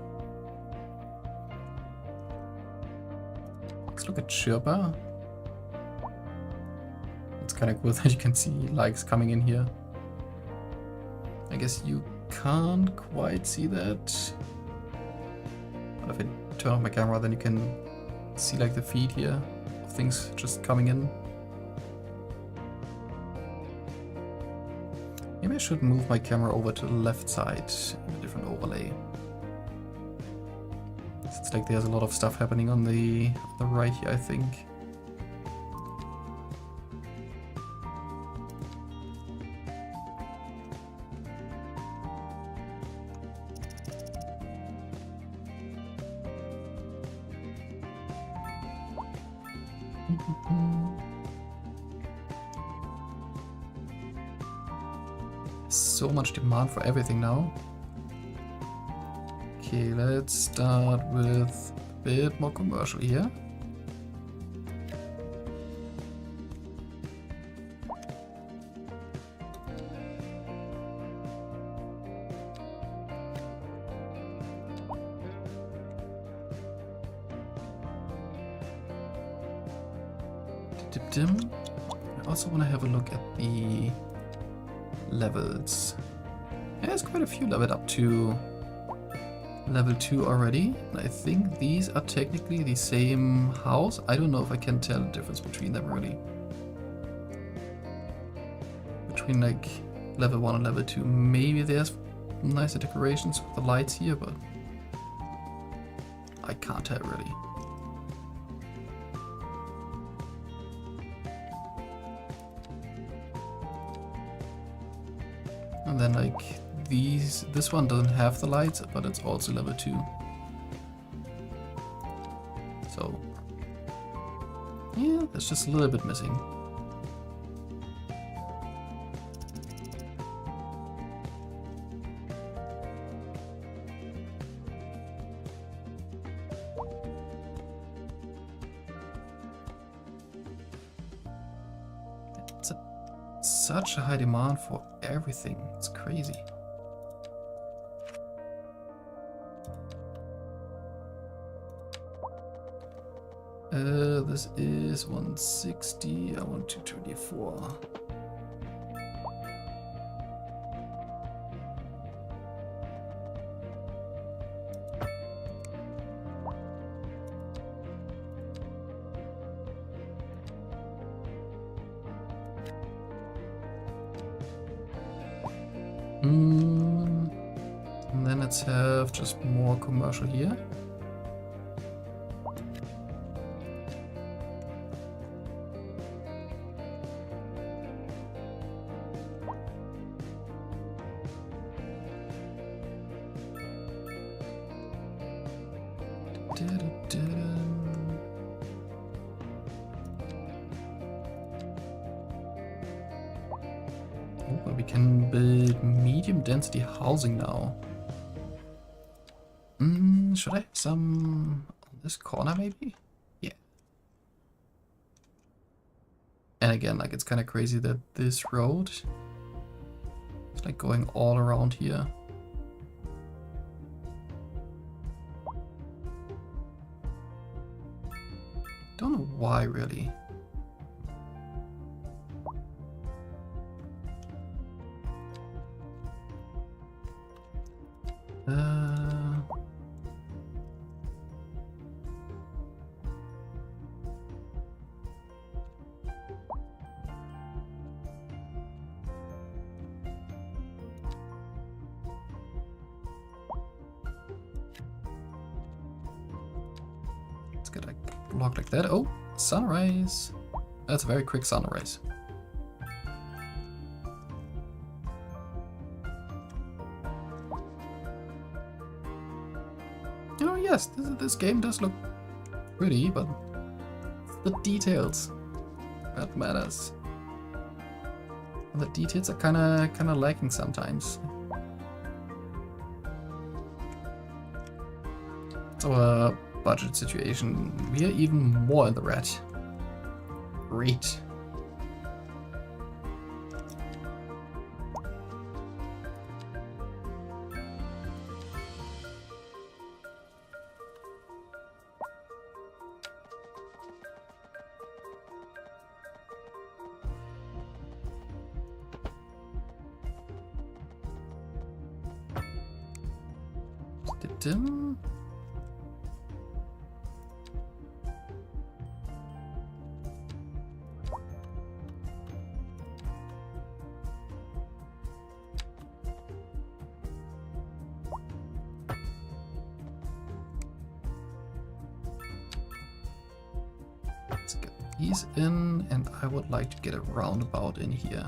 Let's look at Sherpa. It's kind of cool that you can see likes coming in here. I guess you can't quite see that. But if I turn off my camera, then you can see like the feed here of things just coming in. Maybe I should move my camera over to the left side in a different overlay. It's like there's a lot of stuff happening on the right here, I think. So much demand for everything now. Okay, let's start with a bit more commercial here. I also want to have a look at the levels. Yeah, there's quite a few leveled up to level 2 already. And I think these are technically the same house. I don't know if I can tell the difference between them really. Between like level 1 and level 2. Maybe there's nicer decorations with the lights here, but I can't tell really. And then like this one doesn't have the lights, but it's also level 2. So yeah, that's just a little bit missing. Such a high demand for everything. It's crazy. This is 160. I want 224. And then let's have just more commercial here. But we can build medium density housing now. Should I have some on this corner maybe? Yeah. And again, like it's kind of crazy that this road is like going all around here. Don't know why really. Let's get like blocked like that. Oh, sunrise. That's a very quick sunrise. You know, yes, this game does look pretty, but it's the details that matters. And the details are kind of lacking sometimes. So budget situation, we are even more in the red. Great. Dim. Let's get these in, and I would like to get a roundabout in here.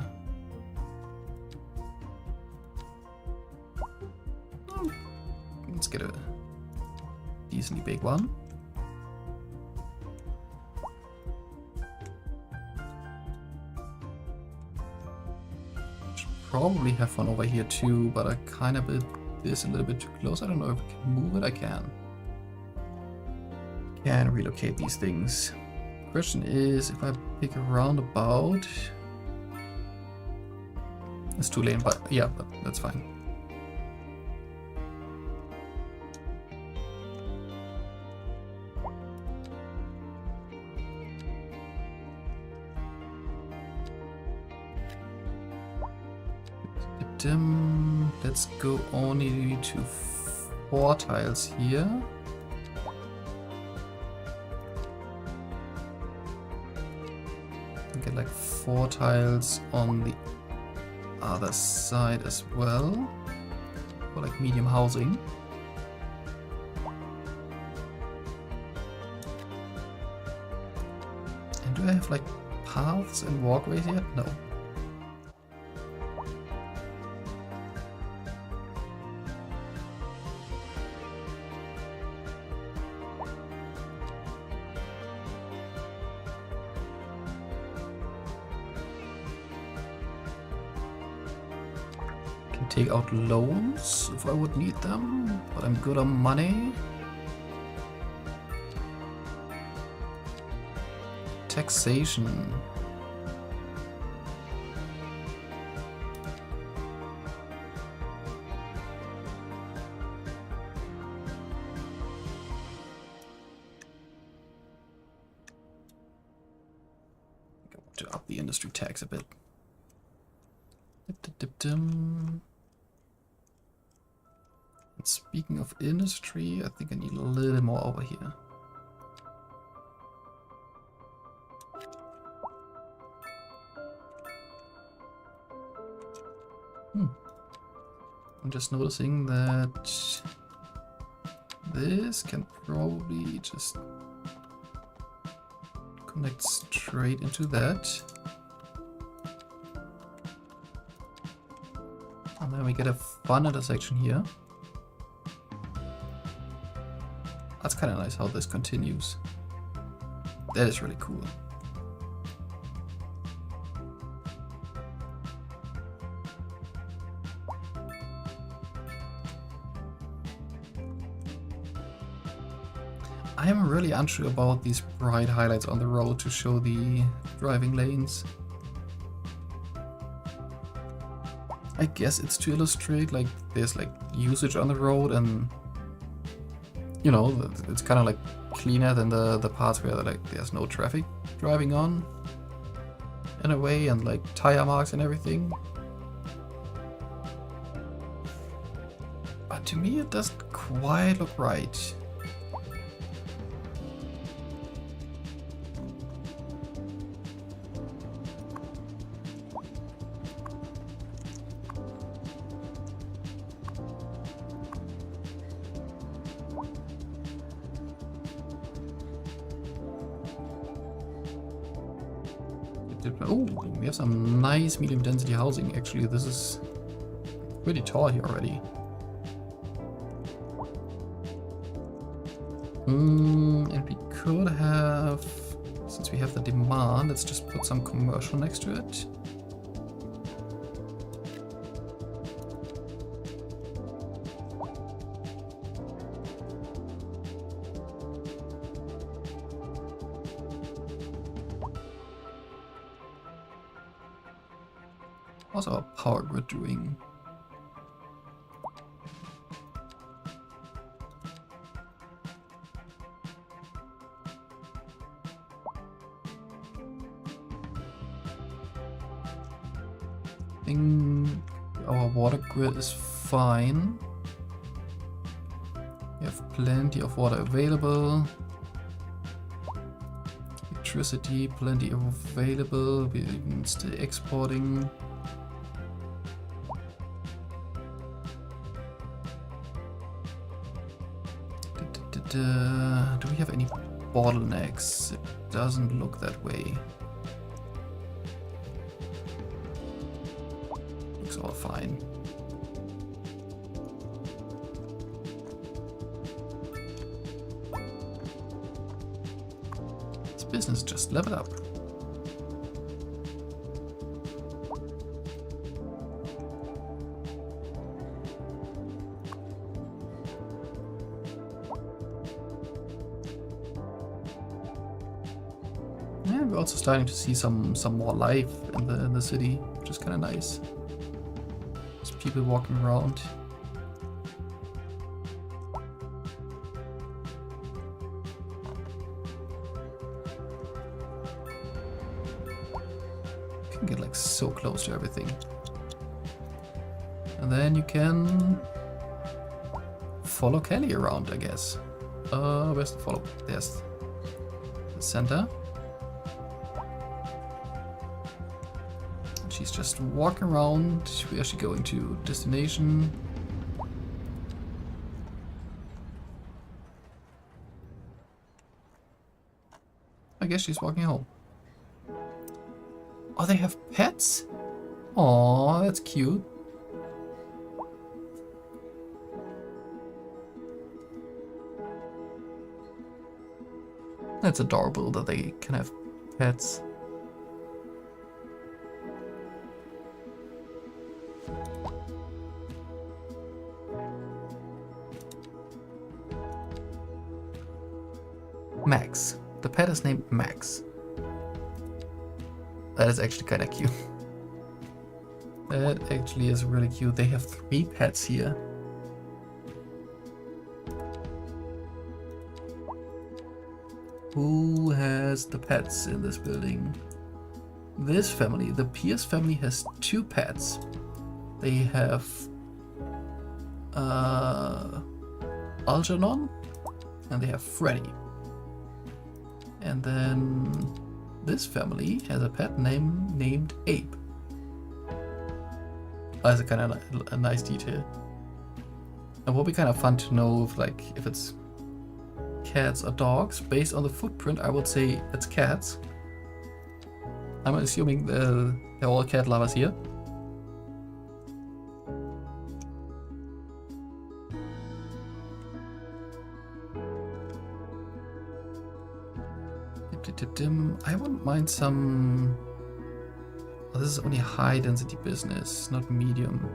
Let's get a decently big one. Should probably have one over here too, but I kind of did this a little bit too close. I don't know if I can move it. I can. Can relocate these things. Question is, if I pick a roundabout, it's 2 lane, but yeah, but that's fine. Let's go only to 4 tiles here. Get like 4 tiles on the other side as well, for like medium housing. And do I have like paths and walkways yet? No. Take out loans if I would need them, but I'm good on money. Taxation. I want to up the industry tax a bit. And speaking of industry, I think I need a little more over here. I'm just noticing that this can probably just connect straight into that. And then we get a fun intersection here. That's kind of nice how this continues. That is really cool. I am really unsure about these bright highlights on the road to show the driving lanes. I guess it's to illustrate like there's like usage on the road, and you know, it's kind of like cleaner than the parts where like there's no traffic driving on in a way, and like tire marks and everything. But to me it doesn't quite look right. Oh, we have some nice medium density housing. Actually, this is pretty tall here already. And we could have, since we have the demand, let's just put some commercial next to it. How's our power grid doing? I think our water grid is fine. We have plenty of water available. Electricity, plenty available. We're even still exporting. Do we have any bottlenecks? It doesn't look that way. Looks all fine. This business just leveled up. Yeah, we're also starting to see some more life in the city, which is kind of nice. There's people walking around. You can get like so close to everything, and then you can follow Kelly around, I guess. Where's the follow? There's the center. She's just walking around. Where is she going to? Destination. I guess she's walking home. Oh, they have pets? Aw, that's cute. That's adorable that they can have pets. Max. The pet is named Max. That is actually kind of cute. That actually is really cute. They have 3 pets here. Who has the pets in this building? This family, the Pierce family, has 2 pets. They have Algernon and they have Freddy. And then this family has a pet named Abe. That's a kind of a nice detail. It will be kind of fun to know if it's cats or dogs. Based on the footprint, I would say it's cats. I'm assuming they're all cat lovers here. I wouldn't mind some... Oh, this is only high density business, not medium.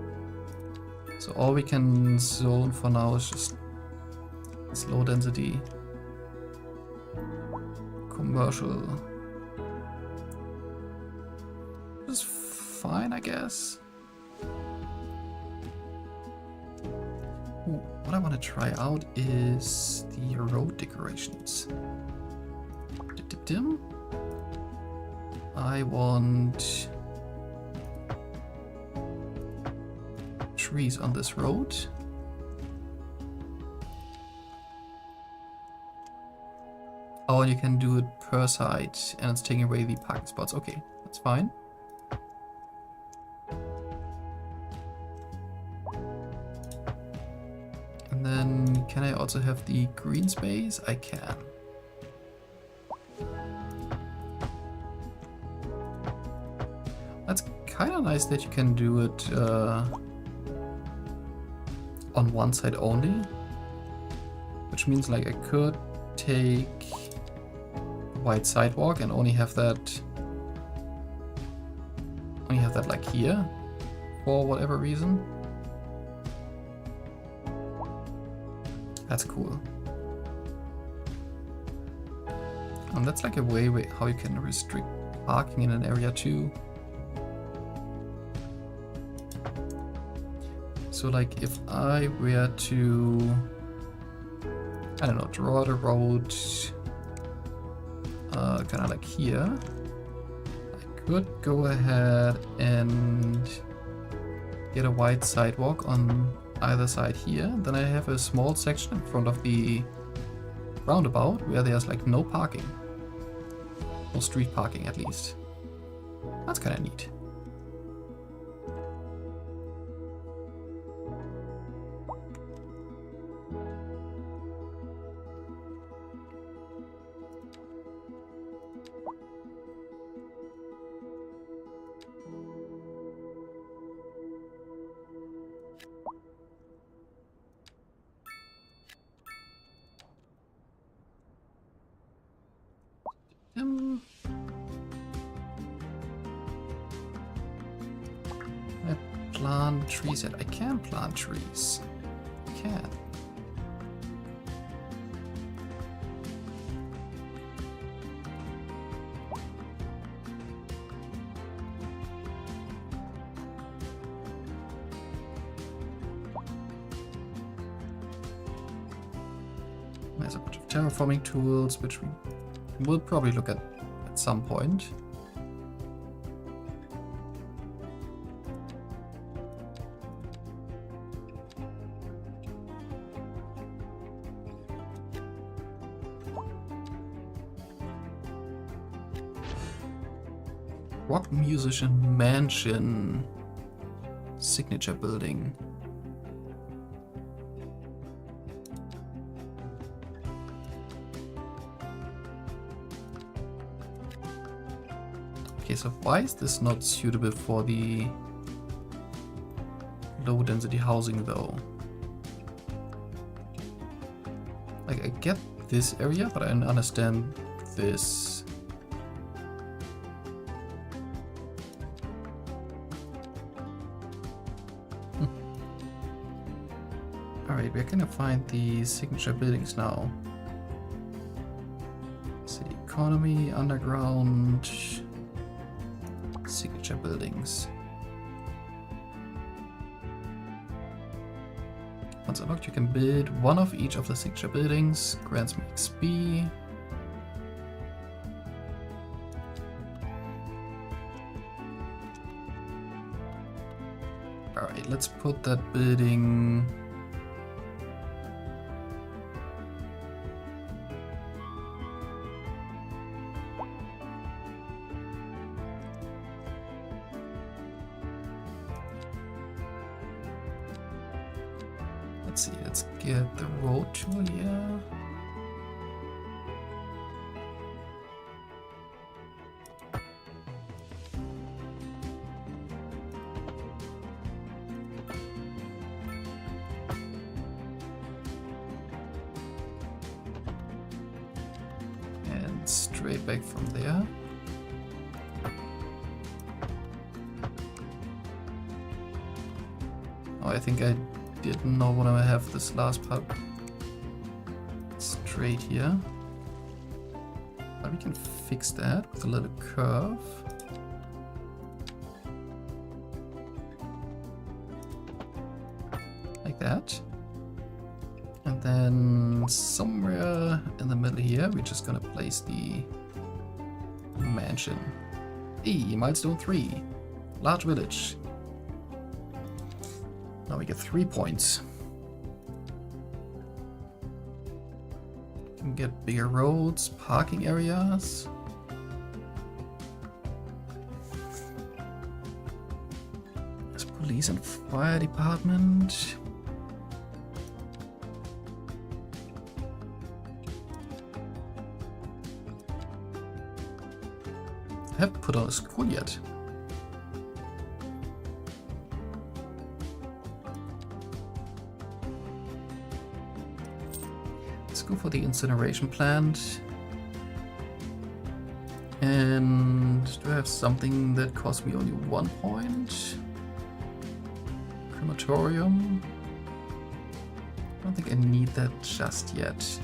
So all we can zone for now is just low density. Commercial. Which is fine, I guess. Ooh, what I want to try out is the road decorations. I want trees on this road. Oh, you can do it per side and it's taking away the parking spots. Okay, that's fine. And then can I also have the green space? I can. That's kind of nice that you can do it on one side only, which means like I could take a white sidewalk and only have that like here for whatever reason. That's cool. And that's like a way how you can restrict parking in an area too. So like if I were to, I don't know, draw the road kind of like here, I could go ahead and get a wide sidewalk on either side here. Then I have a small section in front of the roundabout where there's like no parking. No street parking at least. That's kind of neat. I plant trees yet? I can plant trees. I can. There's a bunch of terraforming tools, which we will probably look at some point. Rock Musician Mansion. Signature building. Okay, so why is this not suitable for the low density housing though? Like, I get this area, but I don't understand this. Alright, where can I find the signature buildings now? City economy, underground, signature buildings. Once unlocked, you can build one of each of the signature buildings, grants me XP. Alright, let's put that building. Let's see, let's get the road tool here. And straight back from there. Oh, I think I didn't know when I have this last part straight here. But we can fix that with a little curve. Like that. And then somewhere in the middle here, we're just gonna place the mansion. Hey, milestone 3. Large village. Now we get 3 points. Can get bigger roads, parking areas. There's police and fire department. I haven't put on a school yet. Go for the incineration plant. And do I have something that costs me only 1 point? Crematorium. I don't think I need that just yet.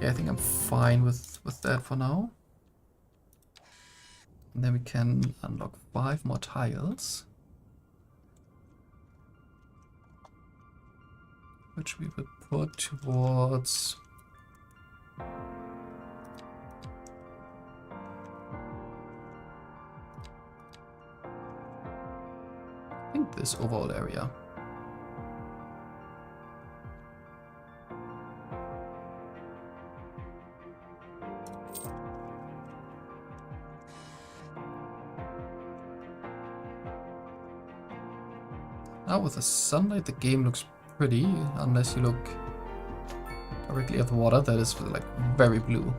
Yeah, I think I'm fine with that for now. And then we can unlock 5 more tiles. Which we would put towards this overall area. Now with the sunlight the game looks pretty, unless you look directly at the water that is like very blue.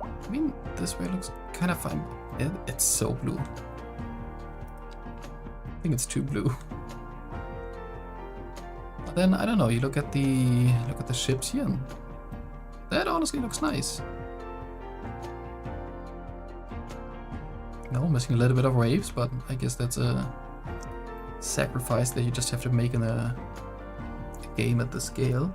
I mean, this way looks kind of fine. It's so blue. I think it's too blue. But then I don't know. You look at the ships here, and that honestly looks nice. No, missing a little bit of waves, but I guess that's a sacrifice that you just have to make in a game at this scale.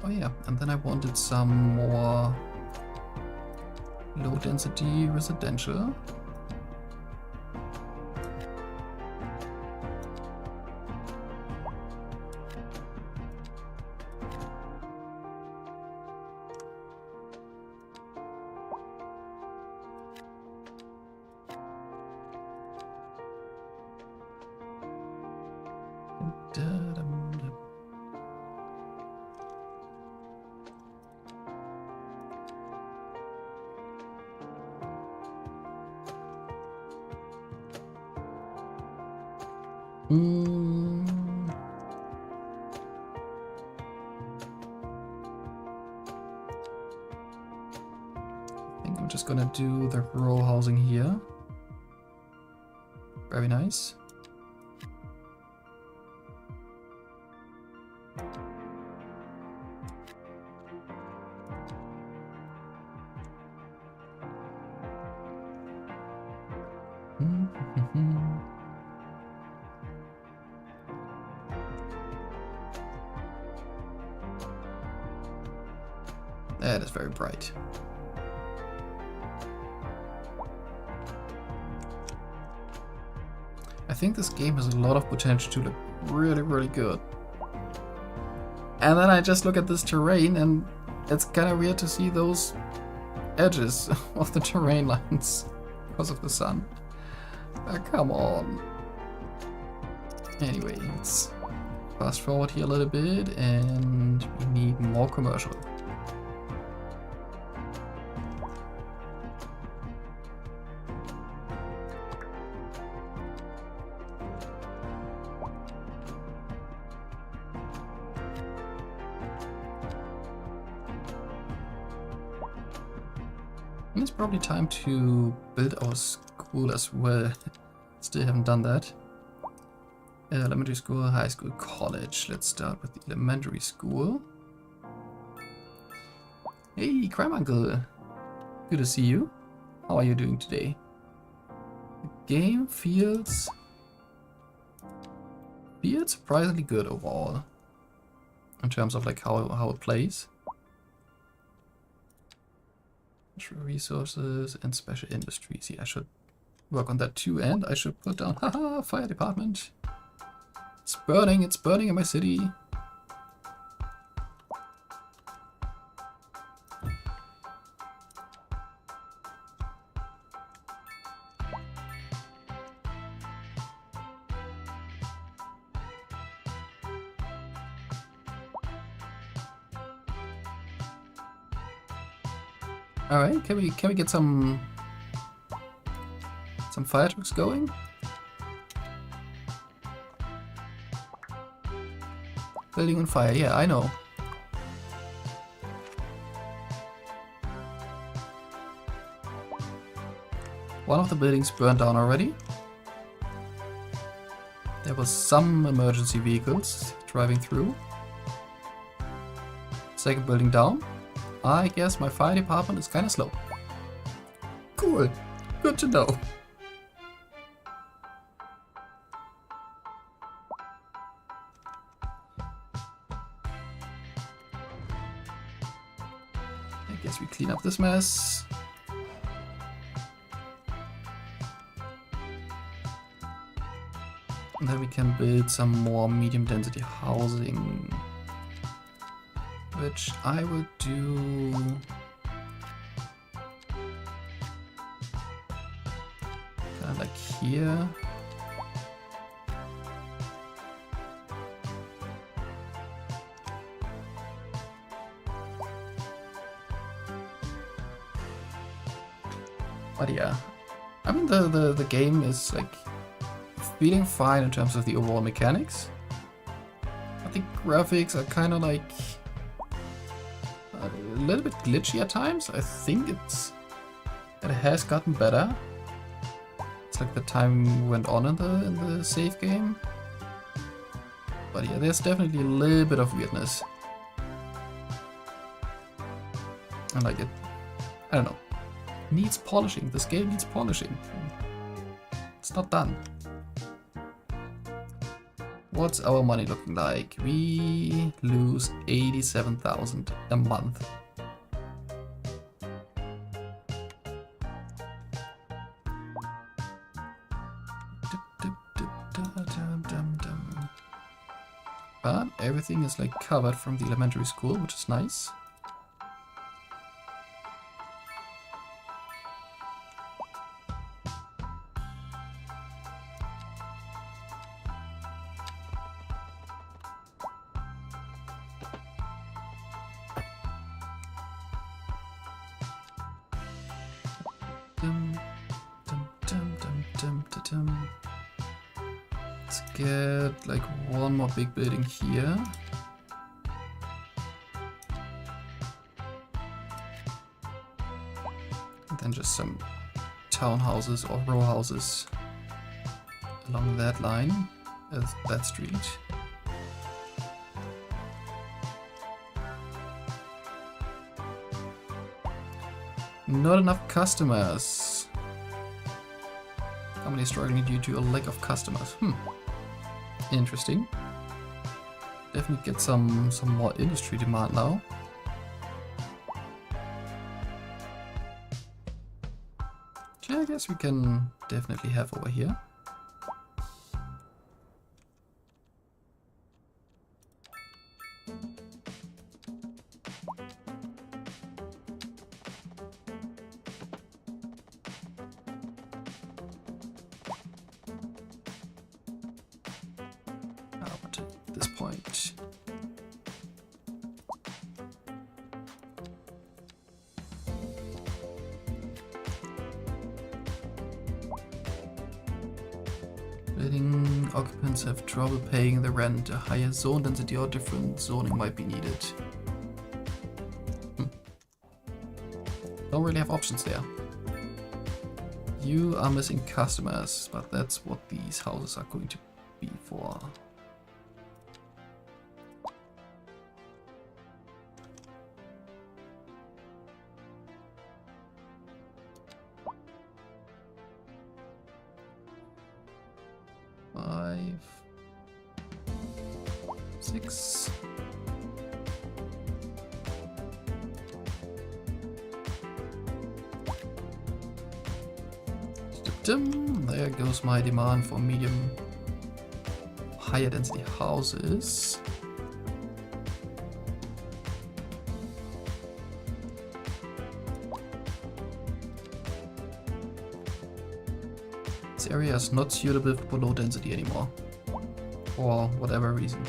Oh yeah, and then I wanted some more low density residential. I think I'm just gonna do the row housing here. Very nice. That is very bright. I think this game has a lot of potential to look really, really good. And then I just look at this terrain and it's kind of weird to see those edges of the terrain lines because of the sun. Come on. Anyway, let's fast forward here a little bit and we need more commercial. And it's probably time to build our school as well. Still haven't done that. Elementary school, high school, college. Let's start with the elementary school. Hey, Crime Uncle. Good to see you. How are you doing today? The game feels surprisingly good overall. In terms of like how it plays. Natural resources and special industries. Yeah, I should work on that too, and I should put down haha fire department. It's burning in my city. All right, can we get some fire trucks going? Building on fire, yeah, I know. One of the buildings burned down already. There was some emergency vehicles driving through. Second building down. I guess my fire department is kind of slow. Cool. Good to know. I guess we clean up this mess. And then we can build some more medium density housing. Which I would do Like here. But yeah, I mean the game is like feeling fine in terms of the overall mechanics. But the graphics are kind of like a little bit glitchy at times. I think it has gotten better. It's like the time went on in the save game. But yeah, there's definitely a little bit of weirdness. I like it. I don't know. Needs polishing. This game needs polishing. It's not done. What's our money looking like? We lose 87,000 a month. But everything is like covered from the elementary school, which is nice. Let's get like one more big building here. And then just some townhouses or row houses along that line, that street. Not enough customers. Company struggling due to a lack of customers. Interesting. Definitely get some more industry demand now. Which I guess we can definitely have over here. At this point. Building occupants have trouble paying the rent. A higher zone density or different zoning might be needed. Don't really have options there. You are missing customers, but that's what these houses are going to be for. Five, 6. There goes my demand for medium, higher density houses. This area is not suitable for low density anymore, for whatever reason.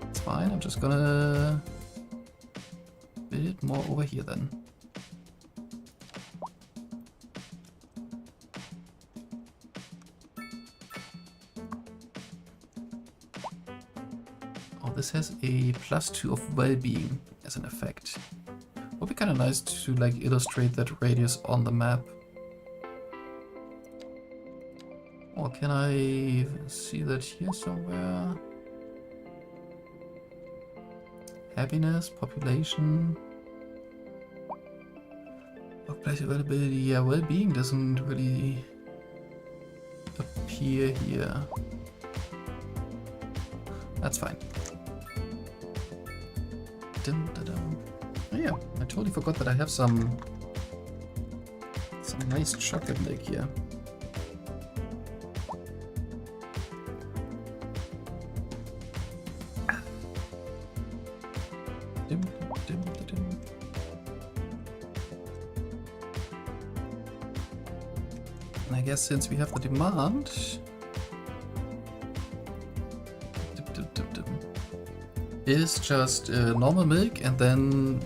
It's fine, I'm just gonna build more over here then. Oh, this has a +2 of well-being as an effect. Would be kind of nice to like illustrate that radius on the map. Or can I see that here somewhere? Happiness, population, workplace availability. Yeah, well-being doesn't really appear here. That's fine. Dum, da, dum. Oh yeah, I totally forgot that I have some nice chocolate milk here. I guess since we have the demand, is just normal milk, and then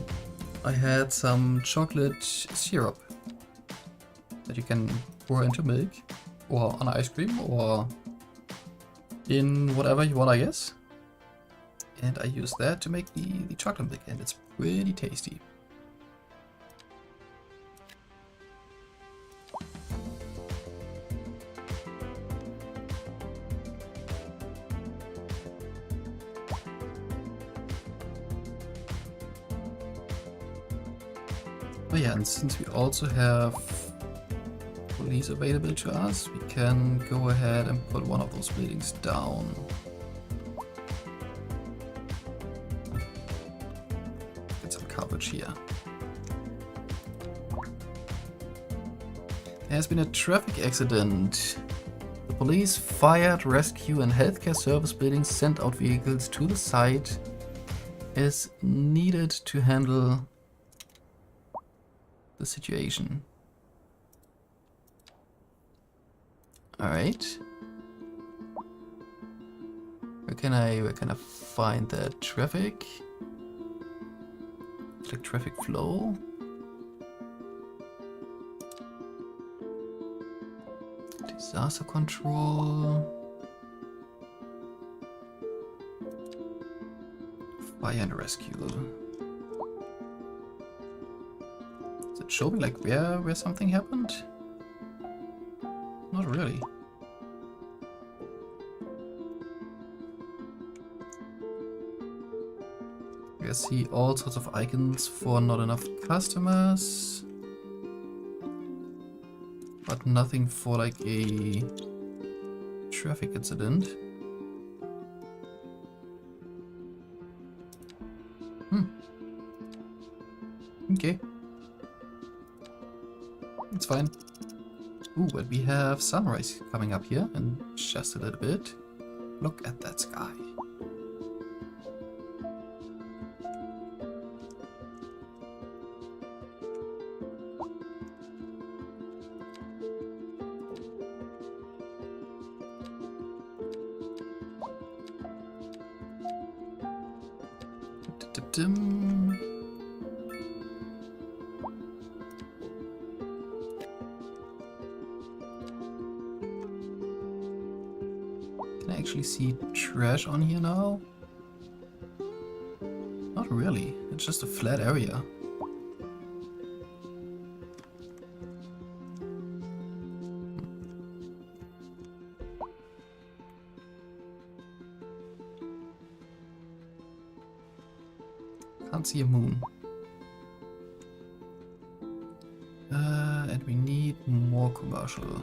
I had some chocolate syrup that you can pour into milk or on ice cream or in whatever you want, I guess. And I use that to make the chocolate milk, and it's pretty tasty. Oh yeah, and since we also have police available to us, we can go ahead and put one of those buildings down. Get some coverage here. There has been a traffic accident. The police, fire, rescue and healthcare service buildings sent out vehicles to the site as needed to handle the situation. Alright. Where can I find that traffic? Click traffic flow. Disaster control. Fire and rescue. Does it show me like where something happened? Not really. I see all sorts of icons for not enough customers, but nothing for like a traffic incident. Okay. It's fine. Ooh, but we have sunrise coming up here in just a little bit. Look at that sky. Dum-dum-dum. Can I actually see trash on here now? Not really, it's just a flat area. Can't see a moon. And we need more commercial.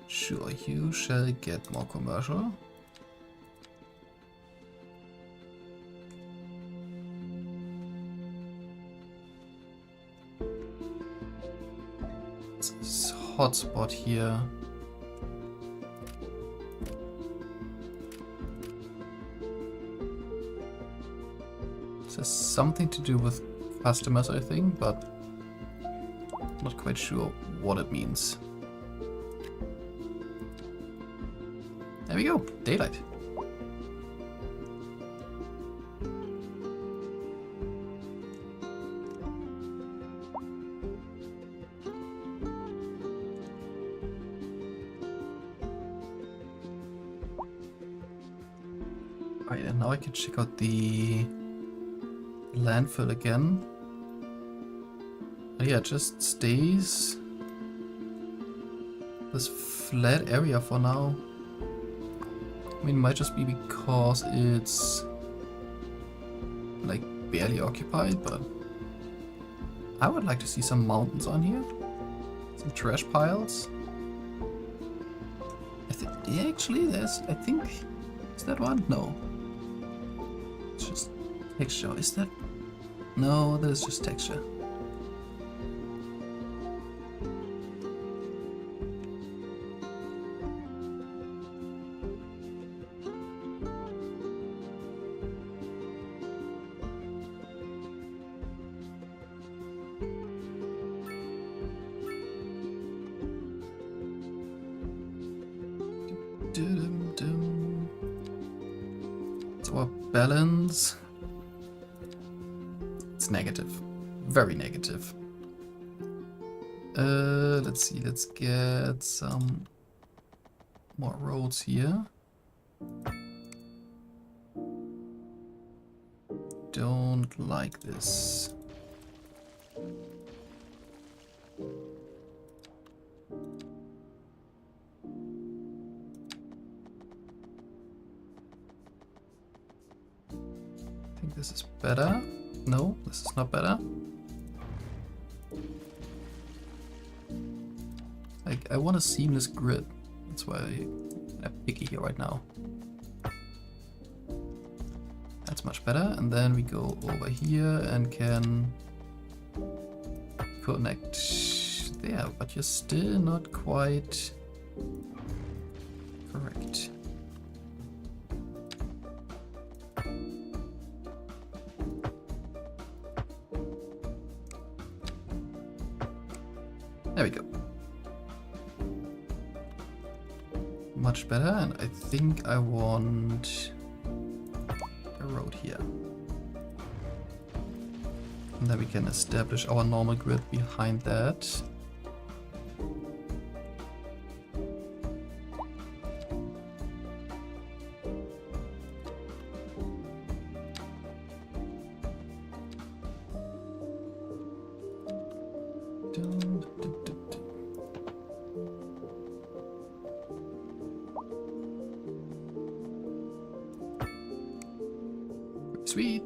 Sure, you shall get more commercial. It's this hotspot here. This has something to do with customers, I think, but I'm not quite sure what it means. There we go, daylight. Alright, and now I can check out the landfill again. Oh yeah, it just stays this flat area for now. I mean, it might just be because it's like barely occupied, but I would like to see some mountains on here. Some trash piles. Actually, I think, is that one? No. It's just texture. Is that? No, that is just texture. Dum-dum. So our balance, it's negative, very negative. Let's see, let's get some more roads here. Don't like this. I think this is better. No, this is not better. Like, I want a seamless grid. That's why I'm picky here right now. That's much better. And then we go over here and can connect there, but you're still not quite correct. There we go. Much better, and I think I want a road here. And then we can establish our normal grid behind that. Sweet.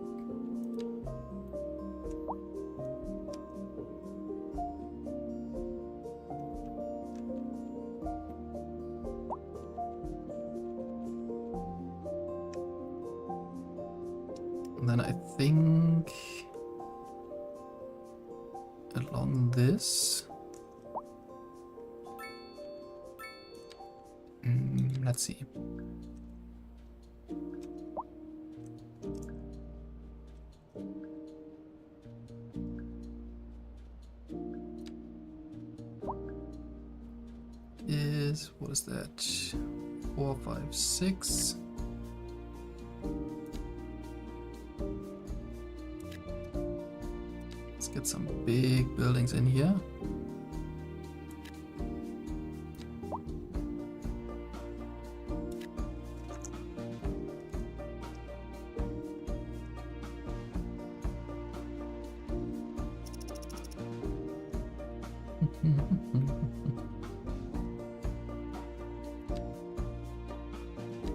And then I think along this. Let's see. What is that? 4, 5, 6. Let's get some big buildings in here.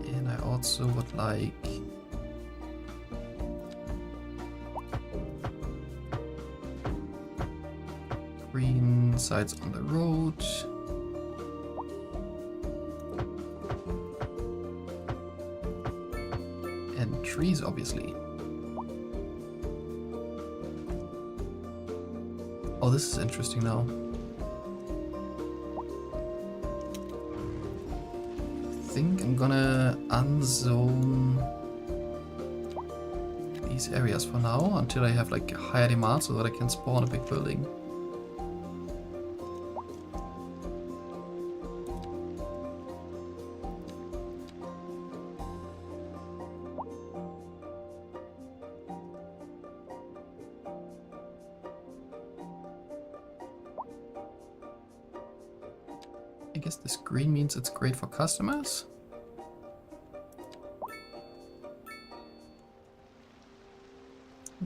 And I also would like green sides on the road. And trees, obviously. Oh, this is interesting now. I think I'm gonna unzone these areas for now until I have like a higher demand so that I can spawn a big building. I guess this green means it's great for customers.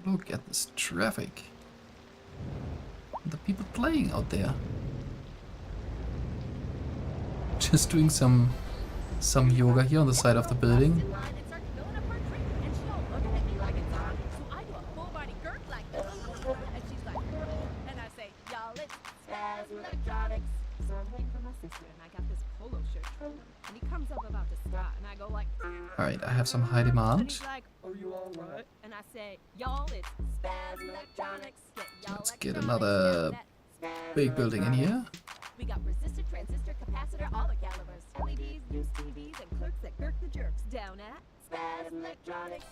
Look at this traffic. The people playing out there. Just doing some yoga here on the side of the building. Alright, I have some high demand. And I say, y'all, it's Spaz Electronics. Let's get another big building in here. We got resistor, transistor, capacitor, all the calibers. LEDs, used TVs, and clerks that Kirk the Jerks. Down at Spaz Electronics.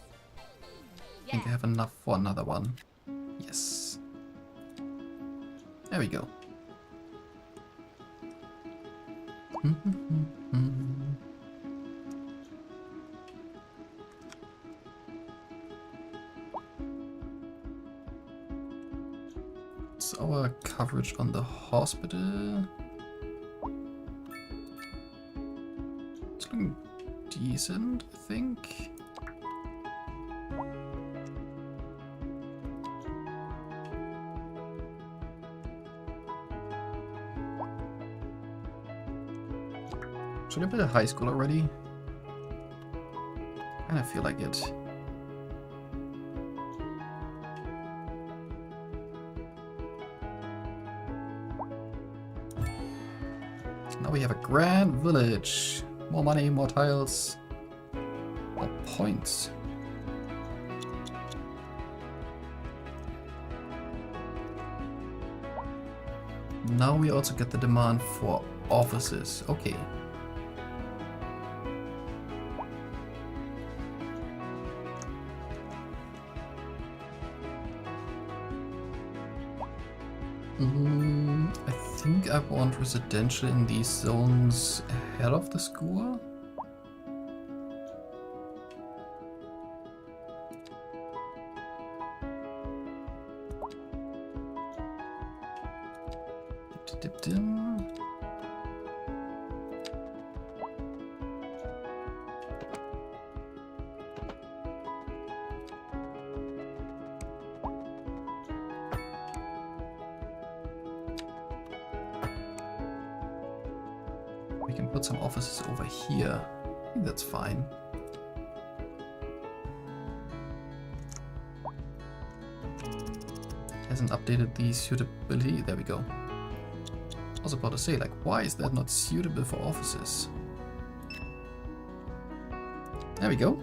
I think I have enough for another one. Yes. There we go. coverage on the hospital. It's looking decent, I think. Should I build a high school already? I kinda feel like it. Now we have a grand village. More money, more tiles, more points. Now we also get the demand for offices. Okay. I think I want residential in these zones ahead of the school. Dip-dip-dim. We can put some offices over here. I think that's fine. Hasn't updated the suitability. There we go. I was about to say, like, why is that not suitable for offices? There we go.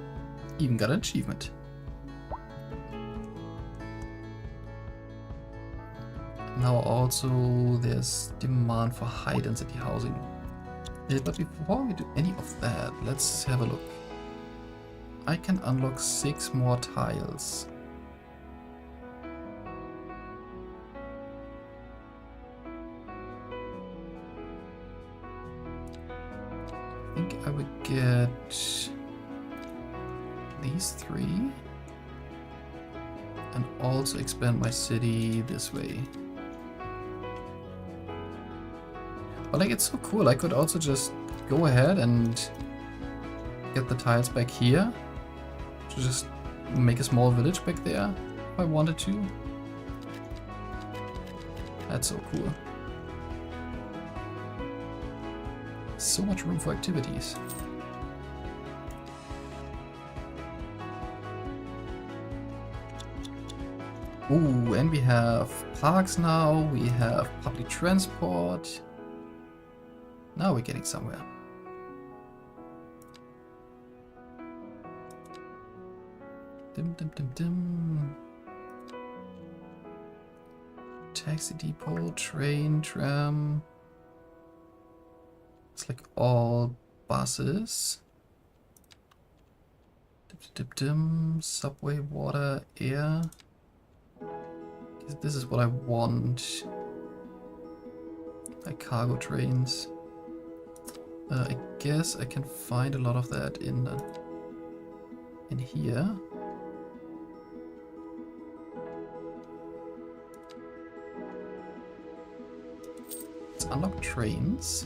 Even got an achievement. Now also there's demand for high density housing. But before we do any of that, let's have a look. I can unlock 6 more tiles. I think I would get these 3 and also expand my city this way. But like, it's so cool. I could also just go ahead and get the tiles back here to just make a small village back there if I wanted to. That's so cool. So much room for activities. Ooh, and we have parks now, we have public transport. Now we're getting somewhere. Dim dim dim dim. Taxi depot, train, tram. It's like all buses. Dip dip dim. Subway, water, air. This is what I want. Like cargo trains. I guess I can find a lot of that in here. Let's unlock trains.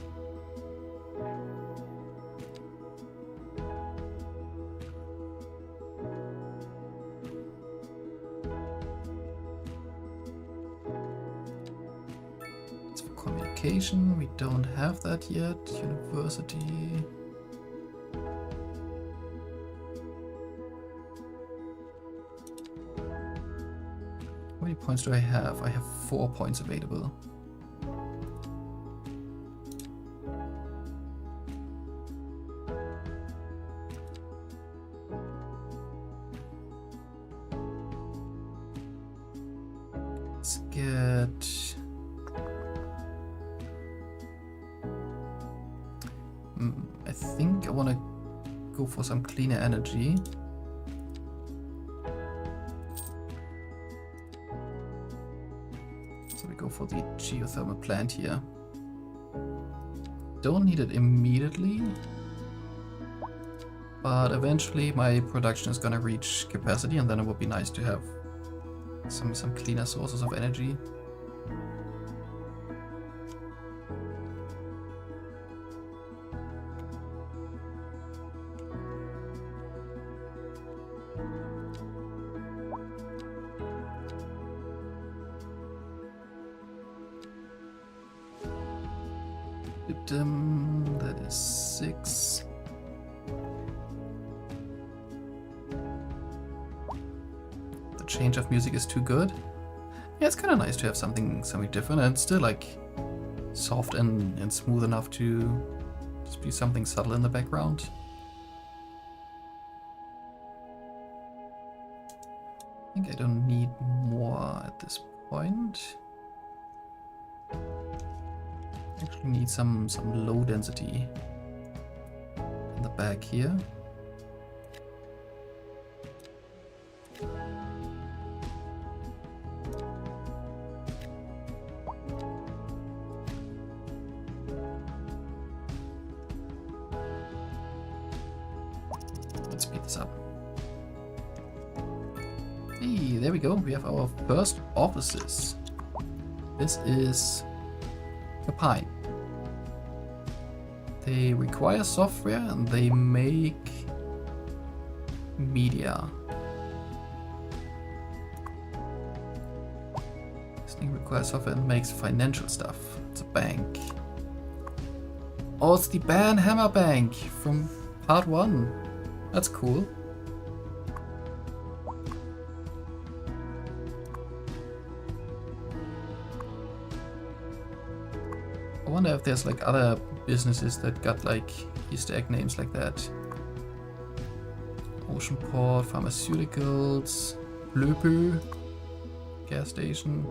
We don't have that yet. University. How many points do I have? I have 4 points available. Let's get... I think I want to go for some cleaner energy. So we go for the geothermal plant here. Don't need it immediately, but eventually my production is gonna reach capacity, and then it would be nice to have some cleaner sources of energy. That is 6. The change of music is too good. Yeah, it's kind of nice to have something different, and still like soft and smooth enough to just be something subtle in the background. I think I don't need more at this point. Actually need some low density in the back here. Let's speed this up. Hey, there we go. We have our first offices. This is a Pine. They require software and they make media. This thing requires software and makes financial stuff. It's a bank. Oh, it's the Ban Hammer Bank from part 1. That's cool. I wonder if there's like other businesses that got like Easter egg names like that. Ocean Port, Pharmaceuticals, Löpö, gas station,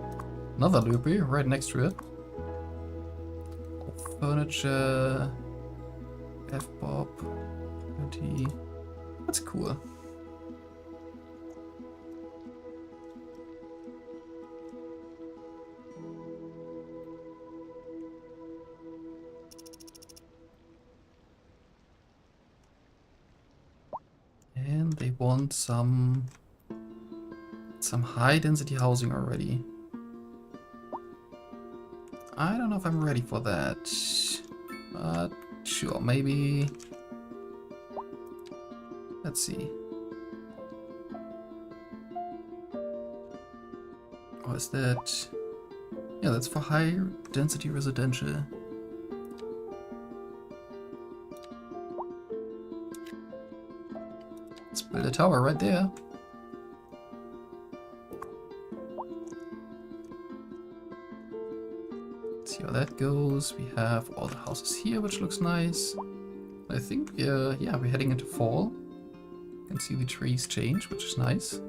another Löpö right next to it. Furniture, F-Bob, beauty. That's cool. And they want some high density housing already. I don't know if I'm ready for that, but sure, maybe. Let's see. Or is that? Yeah, that's for high density residential. Let's build a tower right there. See how that goes. We have all the houses here, which looks nice. I think, yeah, we're heading into fall. You can see the trees change, which is nice.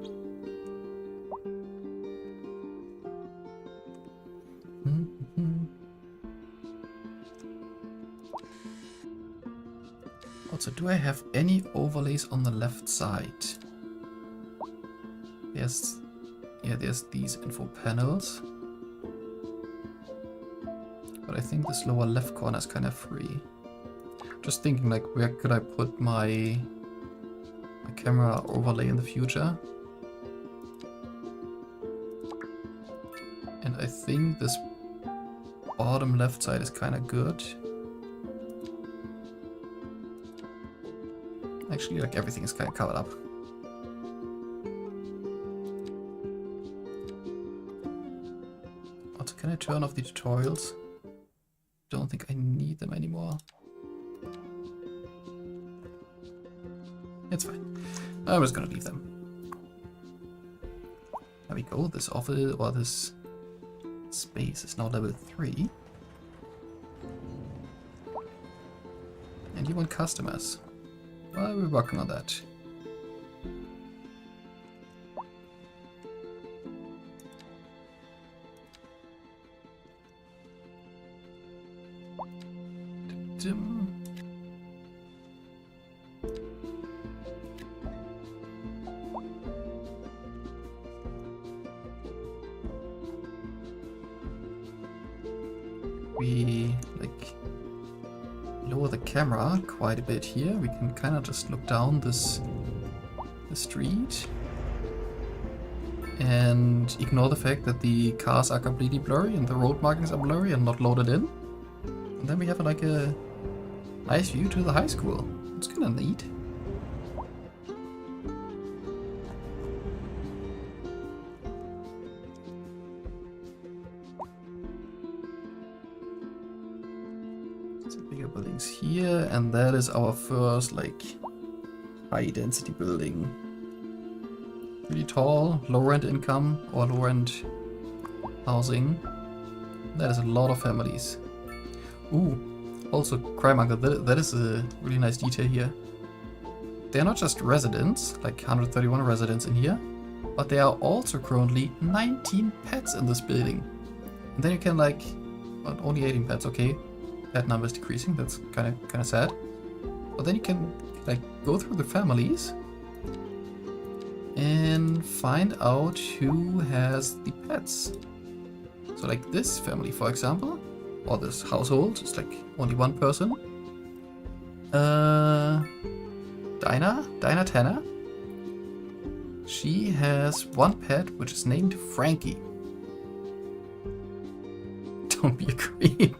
Also, do I have any overlays on the left side? Yes. Yeah, there's these info panels. But I think this lower left corner is kind of free. Just thinking, like, where could I put my camera overlay in the future? And I think this bottom left side is kind of good. Actually, like, everything is kind of covered up. Also, can I turn off the tutorials? Don't think I need them anymore. It's fine. I'm just gonna leave them. There we go. This office, or this space, is now level 3. And you want customers. Well, we're working on that. We like lower the camera quite a bit here. We can kind of just look down the street and ignore the fact that the cars are completely blurry and the road markings are blurry and not loaded in. And then we have like a nice view to the high school. It's kind of neat. Some bigger buildings here, and that is our first like high density building. Pretty tall, low rent income or low rent housing. That is a lot of families. Ooh, also crime angle. That is a really nice detail here. They are not just residents, like 131 residents in here, but there are also currently 19 pets in this building. And then you can like, well, only 18 pets, okay. Pet number is decreasing, that's kind of sad. But then you can like go through the families and find out who has the pets. So like this family, for example, or this household, it's like only one person. Dinah Tanner. She has one pet, which is named Frankie. Don't be a creep.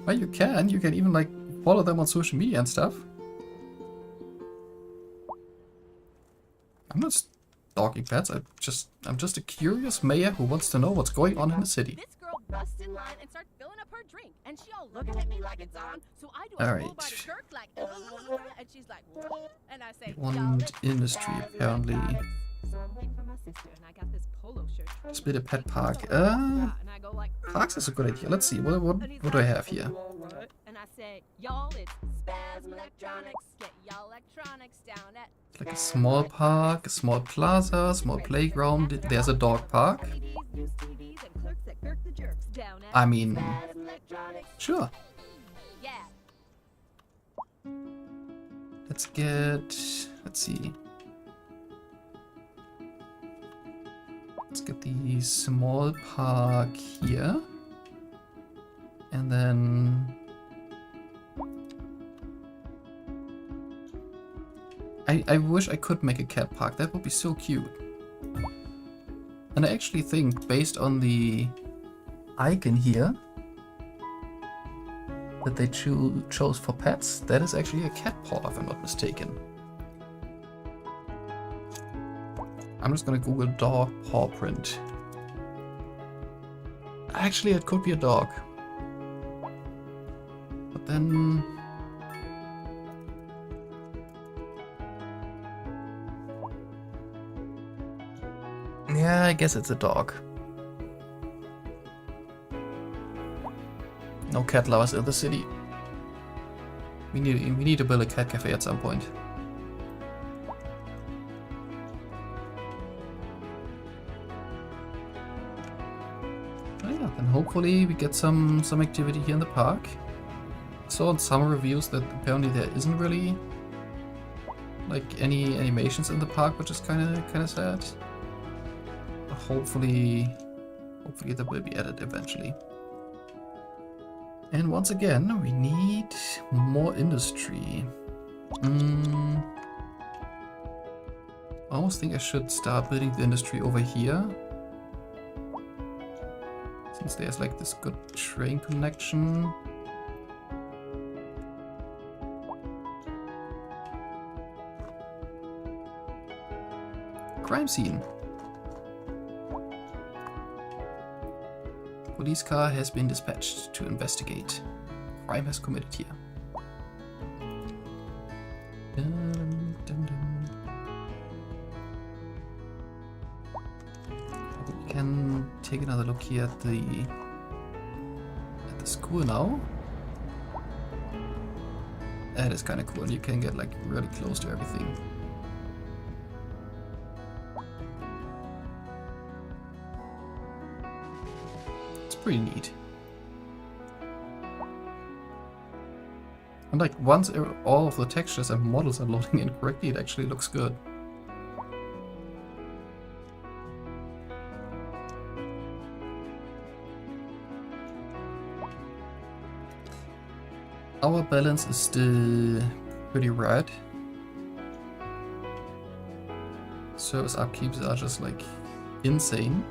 Well, you can even like follow them on social media and stuff. I'm not stalking pets. I'm just a curious mayor who wants to know what's going on in the city. This girl busts in line and starts filling up her drink, and she all looking at me like it's on. So I do a All roll right. by the jerk like, and she's like, and I say, One industry apparently. So I'm waiting for my sister, and I got this polo shirt. Split a pet park. And I go like, Parks is a good idea. Let's see. What do I have here? and I say, y'all, it's Spasm Electronics. Get y'all electronics down at. It's like a small park, a small plaza, small playground. There's a dog park. LEDs, news TVs, and clerks that Kirk the jerks down at. I mean, Spasm Electronics. sure. Yeah. Let's see. Let's get the small park here. And then I wish I could make a cat park. That would be so cute. And I actually think, based on the icon here that they chose for pets, that is actually a cat paw, if I'm not mistaken. I'm just gonna Google dog paw print. Actually, it could be a dog. But then... yeah, I guess it's a dog. No cat lovers in the city. We need to build a cat cafe at some point. Oh yeah, then hopefully we get some activity here in the park. I saw in some reviews that apparently there isn't really like any animations in the park, which is kind of sad. But hopefully that will be added eventually. And once again, we need more industry. I almost think I should start building the industry over here. Since there's like this good train connection. Crime scene. Police car has been dispatched to investigate. Crime has committed here. Dun, dun, dun. We can take another look here at the school now. That is kind of cool. You can get like really close to everything. Pretty neat. And like once all of the textures and models are loading in correctly, it actually looks good. Our balance is still pretty red. Service upkeeps are just like insane.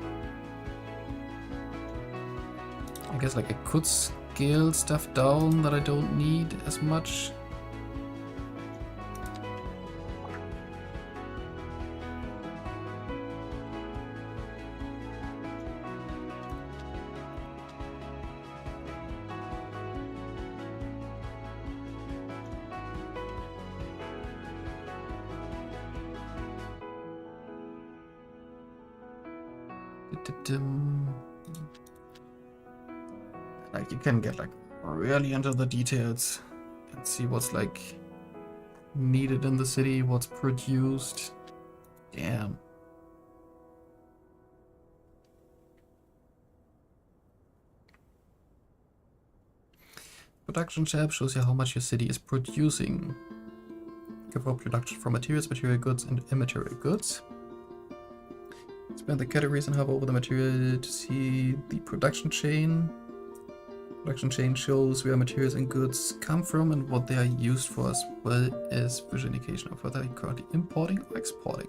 I guess like I could scale stuff down that I don't need as much. Like you can get like really into the details and see what's like needed in the city, what's produced. Damn. Production tab shows you how much your city is producing. Give for production from materials, material goods, and immaterial goods. Expand the categories and hover over the material to see the production chain. Production chain shows where materials and goods come from and what they are used for, as well as visual indication of whether you're currently importing or exporting.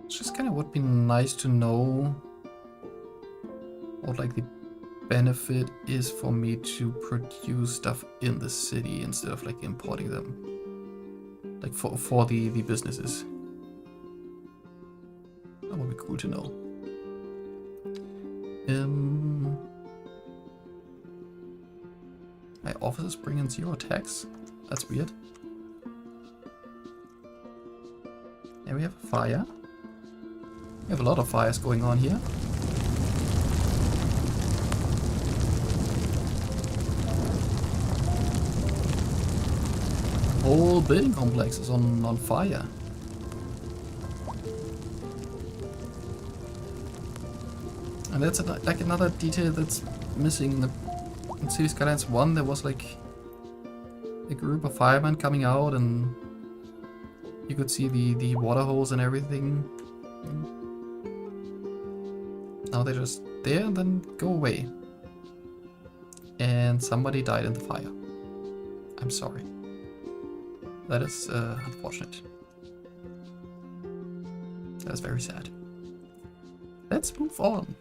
It's just kind of would be nice to know what like the benefit is for me to produce stuff in the city instead of like importing them. Like for the businesses. That would be cool to know. My offices bring in 0 tax. That's weird. Yeah, we have a fire. We have a lot of fires going on here. Whole building complex is on fire. And that's like another detail that's missing. In City Skylines 1 there was like a group of firemen coming out and you could see the water hose and everything. Now they're just there and then go away. And somebody died in the fire. I'm sorry. That is unfortunate. That is very sad. Let's move on.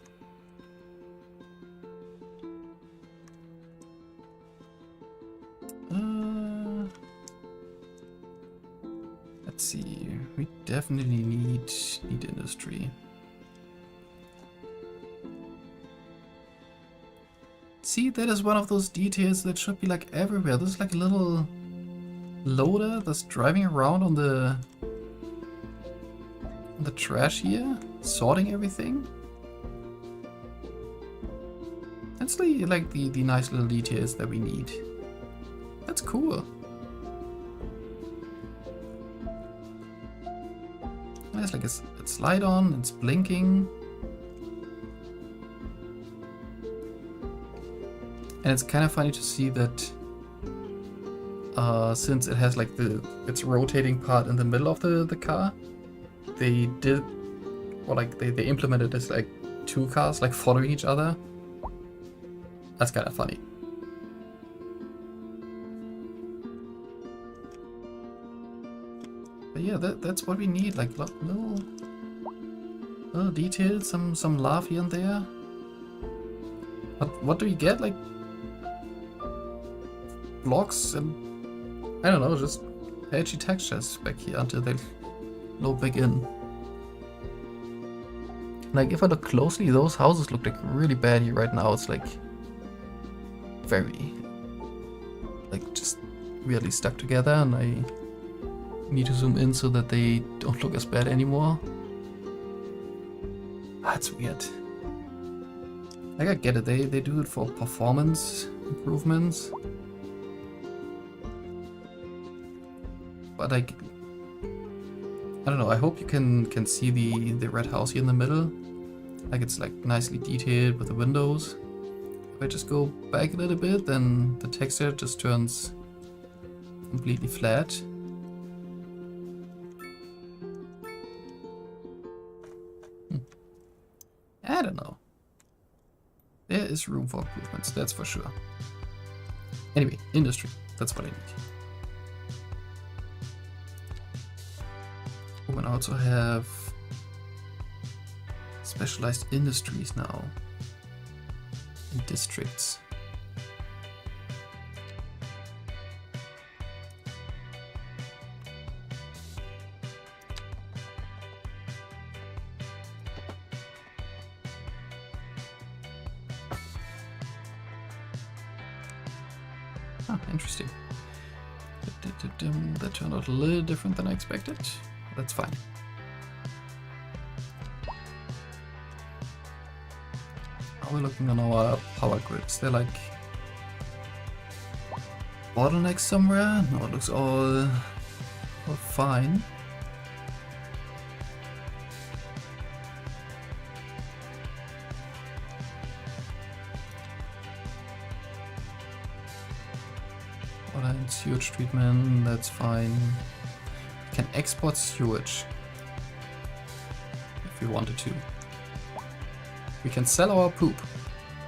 Let's see. We definitely need industry. See, that is one of those details that should be like everywhere. This is like a little loader that's driving around on the trash here, sorting everything. That's like the nice little details that we need. That's cool. There's like a light on, it's blinking. And it's kind of funny to see that since it has like its rotating part in the middle of the car, they implemented this like 2 cars like following each other. That's kind of funny. But yeah, that's what we need, like little details, some love here and there. But what do we get? Like blocks and I don't know, just patchy textures back here until they load back in. Like if I look closely, those houses look like really bad here right now. It's like very like just weirdly stuck together, and I need to zoom in so that they don't look as bad anymore. That's weird. Like I get it, they do it for performance improvements. But like, I don't know, I hope you can see the red house here in the middle. Like it's like nicely detailed with the windows. If I just go back a little bit, then the texture just turns completely flat. I don't know. There is room for improvements, that's for sure. Anyway, industry, that's what I need. We can also have specialized industries now in districts. Ah, interesting. That turned out a little different than I expected. That's fine. Are we looking on our power grids? They're like bottlenecks somewhere? No, it looks all fine. Water and sewage treatment, that's fine. We can export sewage if we wanted to. We can sell our poop.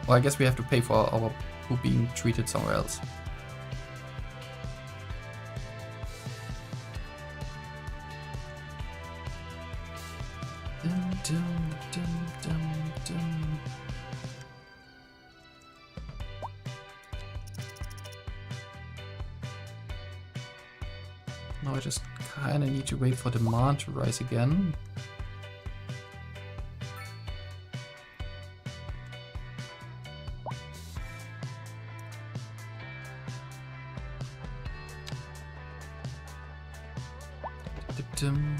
Well, I guess we have to pay for our poop being treated somewhere else. Dum, dum, dum, dum, dum. Now I just kind of need to wait for demand to rise again. Dum.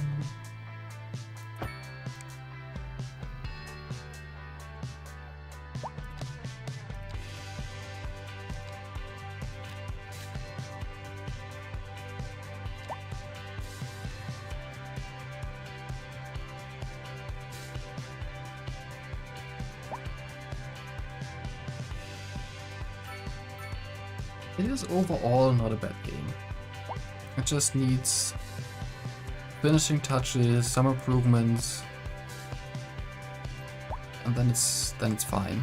It is overall not a bad game. It just needs finishing touches, some improvements, and then it's fine.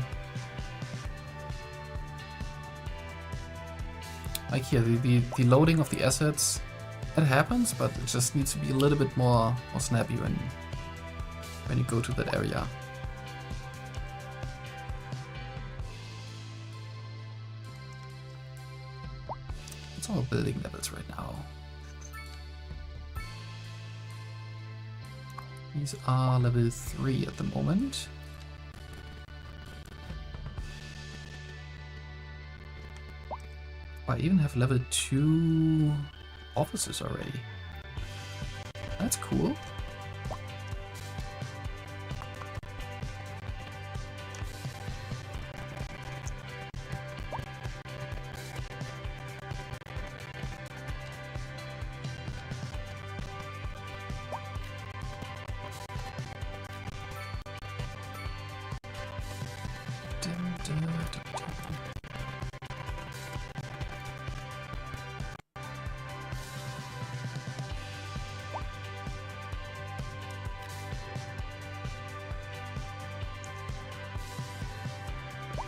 Like here, the loading of the assets, it happens, but it just needs to be a little bit more snappy when you go to that area. What's our building levels right now? These are level 3 at the moment. I even have level 2 offices already. That's cool.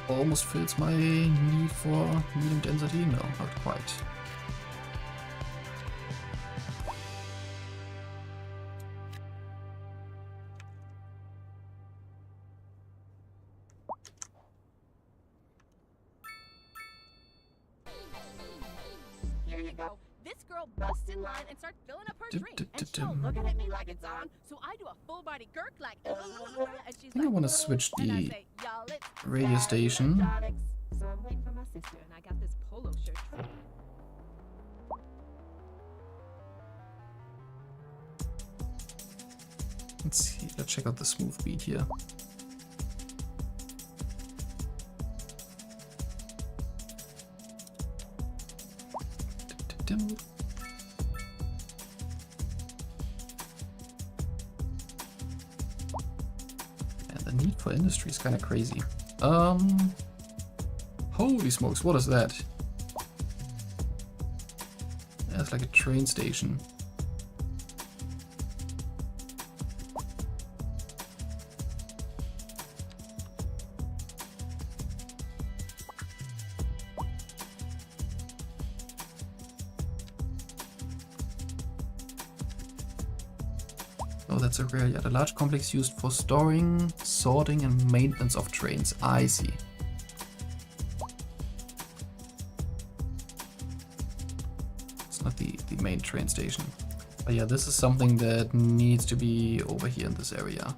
Almost fills my need for medium density. No, not quite. Here you go. This girl busts in line and starts filling up her drink. And she's all looking at me like it's on. So I do a full body gurk like, and she's I think I want to switch the radio station. So I'm waiting for my sister, and I got this polo shirt. Let's see. Let's check out the smooth beat here. And the need for industry is kind of crazy. Holy smokes, what is that? That's like a train station. Oh, that's a rare yard. A large complex used for storing, sorting, and maintenance of trains. I see. It's not the main train station. But yeah, this is something that needs to be over here in this area.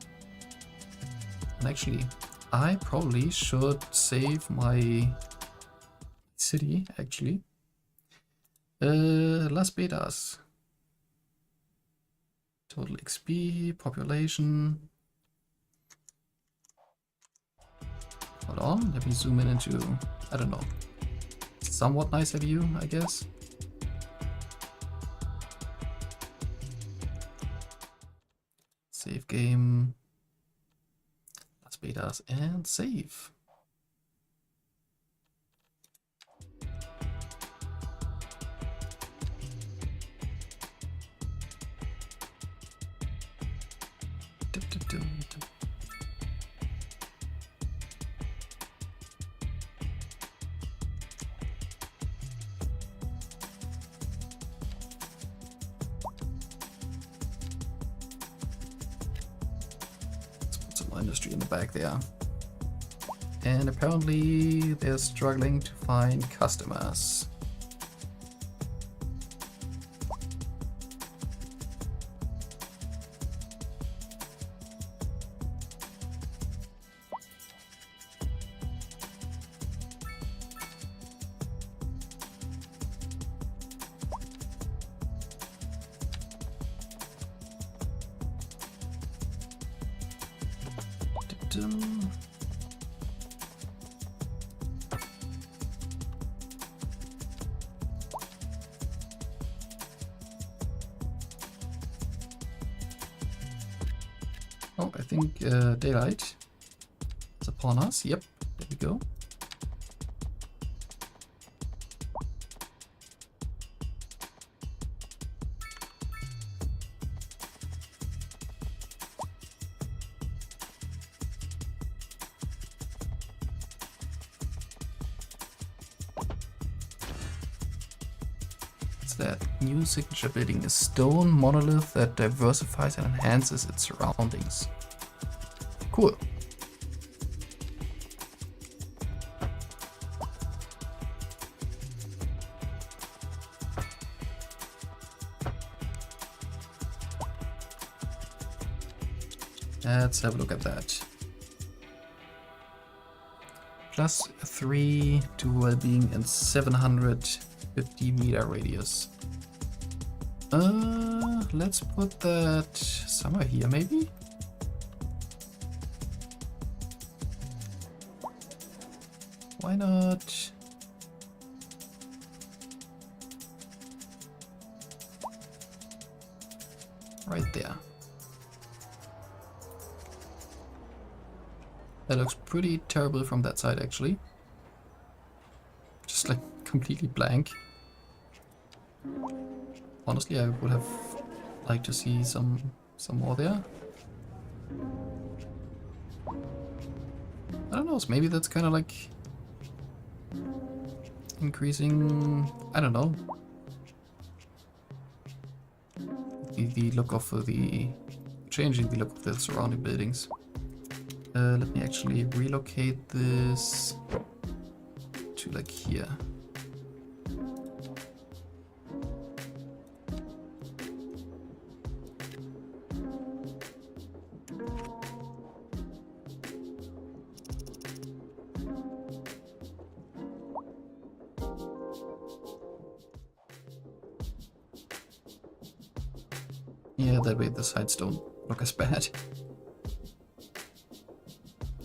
And actually, I probably should save my city, actually. Las betas. Total XP, population. Hold on, let me zoom in into, I don't know, somewhat nicer view, I guess. Save game. Las betas and save. Industry in the back there. And apparently they're struggling to find customers. Oh, I think daylight is upon us. Yep, there we go. That new signature building, a stone monolith that diversifies and enhances its surroundings. Cool. Let's have a look at that. Plus 3 to well-being and 750-meter radius. Let's put that somewhere here, maybe? Why not? Right there. That looks pretty terrible from that side, actually. Just like completely blank. Honestly, I would have liked to see some more there. I don't know, so maybe that's kind of like increasing, I don't know, the look of changing the look of the surrounding buildings. Let me actually relocate this to like here. Yeah, that way the sides don't look as bad.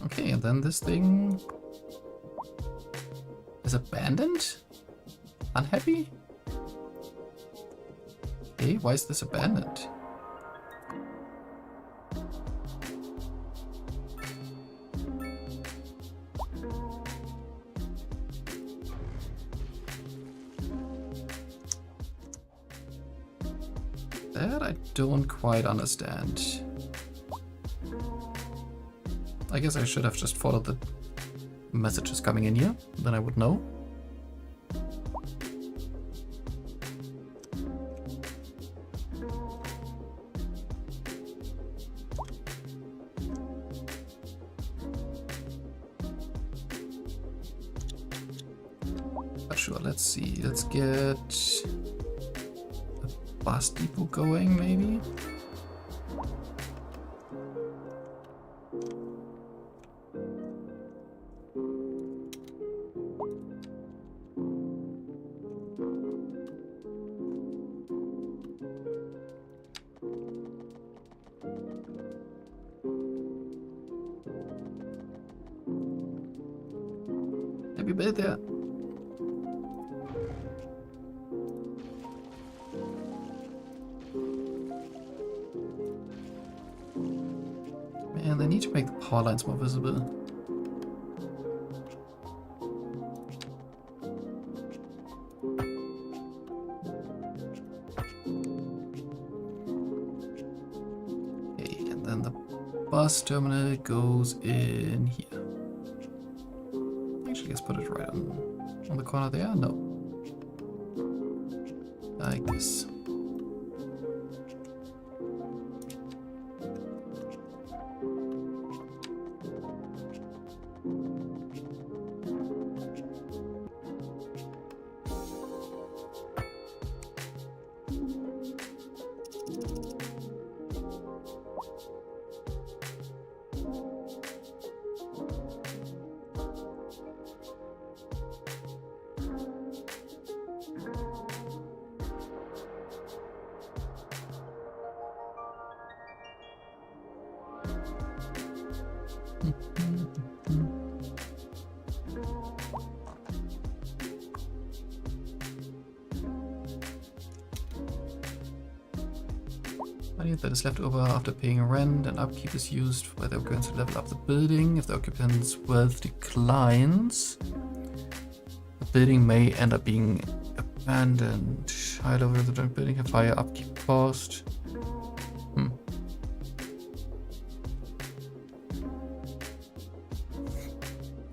Okay, and then this thing is abandoned? Unhappy? Okay, why is this abandoned? That I don't quite understand. I guess I should have just followed the messages coming in here, then I would know. But sure, let's see. Let's get a bus depot going, maybe? Happy birthday! Man, they need to make the power lines more visible. Okay, and then the bus terminal goes in here. Actually, let's put it right on the corner there. No. Like this. Money that is left over after paying rent and upkeep is used where they're going to level up the building. If the occupant's wealth declines, the building may end up being abandoned. High level of the joint building have higher upkeep cost.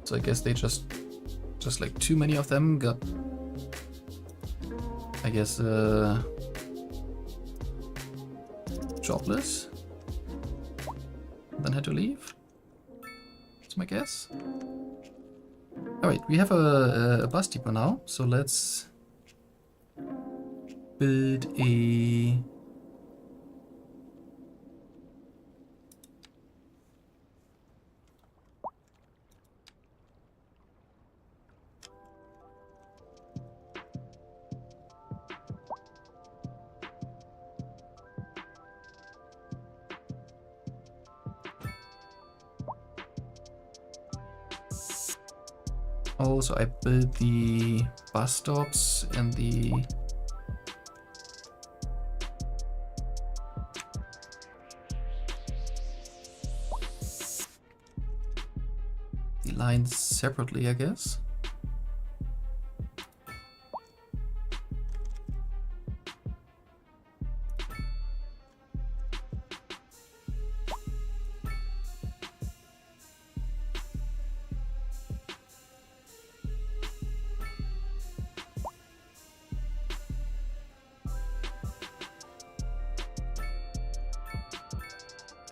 So I guess they just like too many of them got, I guess, jobless, then had to leave. That's my guess. Alright, we have a bus depot now, so let's build a so I built the bus stops and the lines separately, I guess.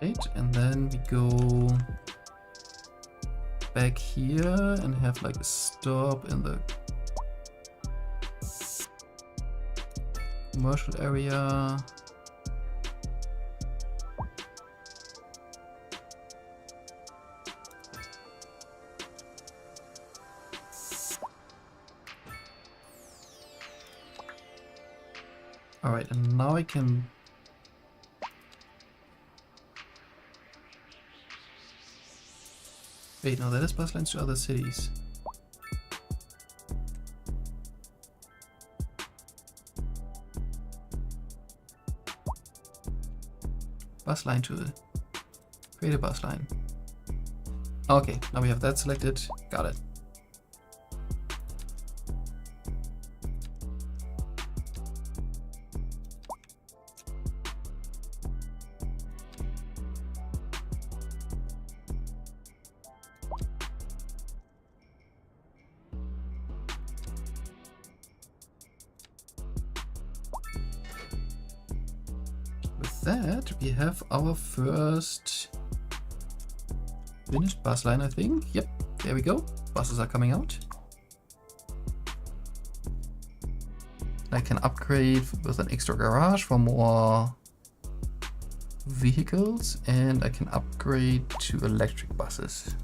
Right, and then we go back here and have like a stop in the commercial area. All right, and now I can wait, no, that is bus lines to other cities. Bus line to create a bus line. Okay, now we have that selected. Got it. That we have our first finished bus line, I think. Yep, there we go. Buses are coming out. I can upgrade with an extra garage for more vehicles, and I can upgrade to electric buses.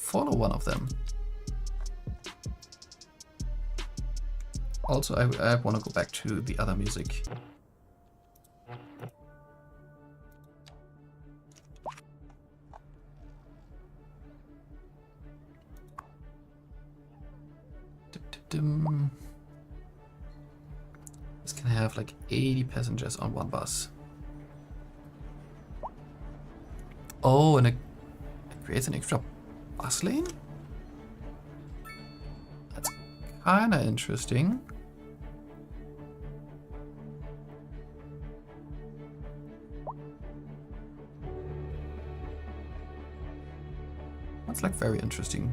follow one of them. Also, I want to go back to the other music. This can have like 80 passengers on one bus. Oh, and it creates an extra bus lane? That's kinda interesting. That's like very interesting.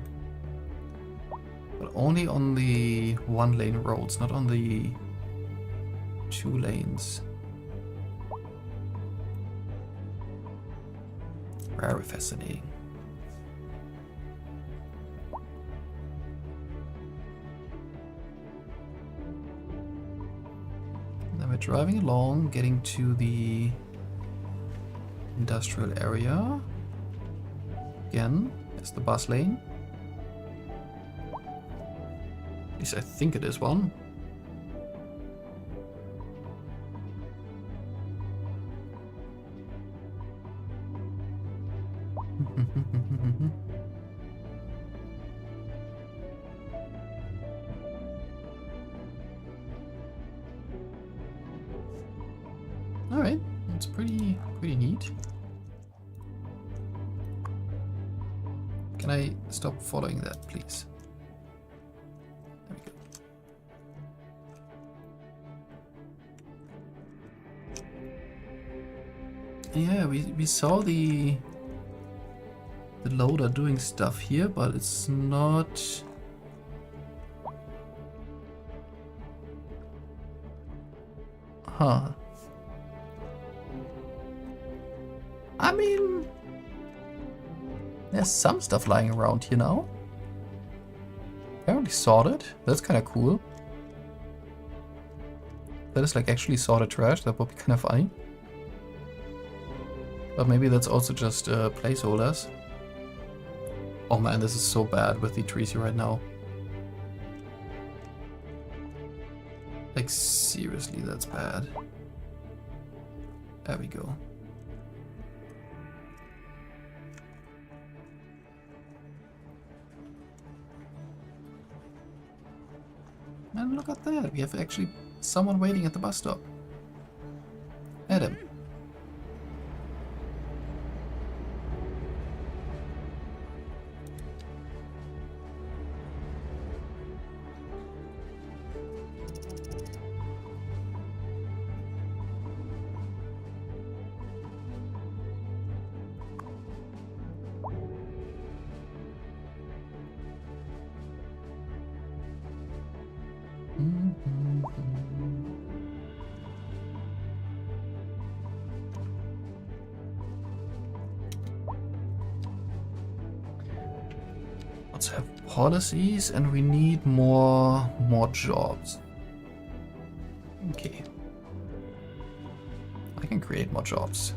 But only on the one lane roads, not on the 2 lanes. Very fascinating. Then we're driving along, getting to the industrial area. Again, it's the bus lane. At least I think it is one. All right, it's pretty neat. Can I stop following that, please? There we go. Yeah, we saw the loader doing stuff here, but it's not. Huh. I mean, there's some stuff lying around here now. Apparently sorted. That's kind of cool. That is like actually sorted trash. That would be kind of funny. But maybe that's also just placeholders. Oh man, this is so bad with the trees here right now. Like seriously, that's bad. There we go. And look at that, we have actually someone waiting at the bus stop. Adam. Let's have policies, and we need more jobs. Okay. I can create more jobs.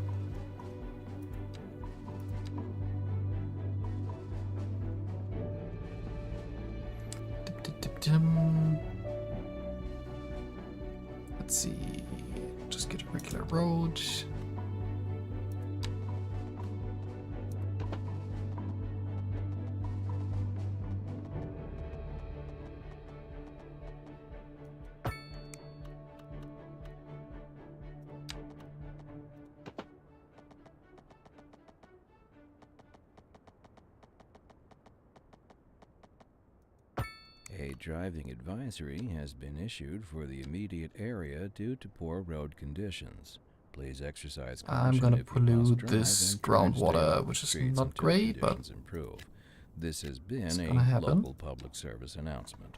Let's see. Just get a regular road. A driving advisory has been issued for the immediate area due to poor road conditions. Please exercise caution. I'm gonna if you must pollute drive this and try to stay groundwater, off which the is streets not until great, but conditions improve. This has it's been gonna a happen. local public service announcement.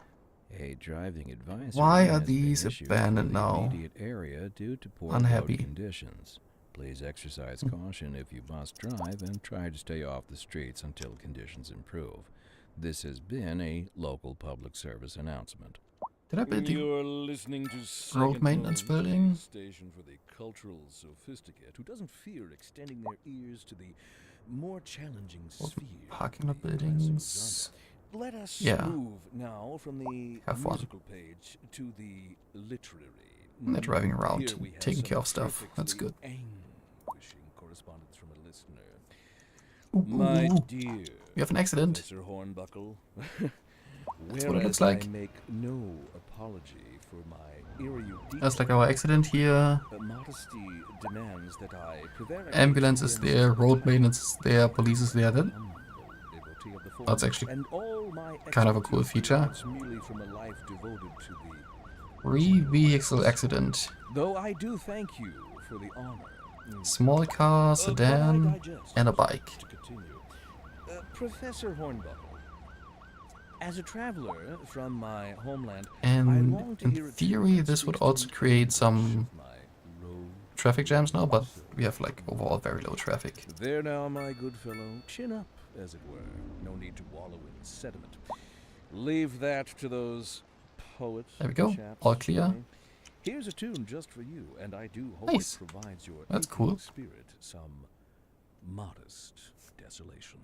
A driving advisory Why are has been these issued abandoned for the now? immediate area due to poor Unhappy. road conditions. Please exercise caution if you must drive and try to stay off the streets until conditions improve. This has been a local public service announcement. Did I build the You're listening to road Second maintenance Floor, building? station for the cultural sophisticate who doesn't fear extending their ears to the more challenging Or sphere. parking lot of the classic buildings. genre. Let us Yeah. move now from the Have fun. musical page to the literary. They're driving around, Here we have taking some care of stuff. That's perfectly good. Anguishing correspondence from a listener. Ooh, My ooh, ooh. dear We have an accident. Professor Hornbuckle, That's what it looks whereas I like. make no apology for my erudition, That's like our accident here. modesty demands that I prevaricate Ambulance is against there, road maintenance is there, police is there. Then humble devotee of the form, that's actually and all my kind of a cool expertise feature. derives merely from a life devoted to the 3-vehicle accident. Though I do thank you for the honor. Small car, But I sedan, digest. and a bike. To continue. Professor Hornbuckle, as a traveler from my homeland, I And long to in hear a theory, tune that this would speaks to also the create anguish some of my road. traffic jams now, but we have like overall very low traffic. There now, my good fellow. Chin up, as it were. No need to wallow in sediment. Leave that to those poets. There we go. chaps, All clear. eh? Here's a tune just for you, and I do hope Nice. it provides your That's aching cool. spirit some modest desolation.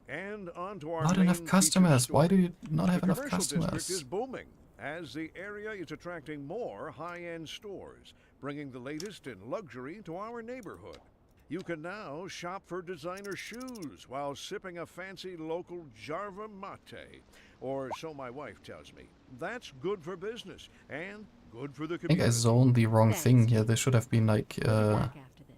And on to our Not main enough featured customers. Why do story. you not have The enough commercial district is customers? booming as the area is attracting more high-end stores, bringing the latest in luxury to our neighborhood. You can now shop for designer shoes while sipping a fancy local Jarva mate, or so my wife tells me. That's good for business and good for the I think community. I zoned the wrong thing Thanks. here. This should have been like We'll be back after this.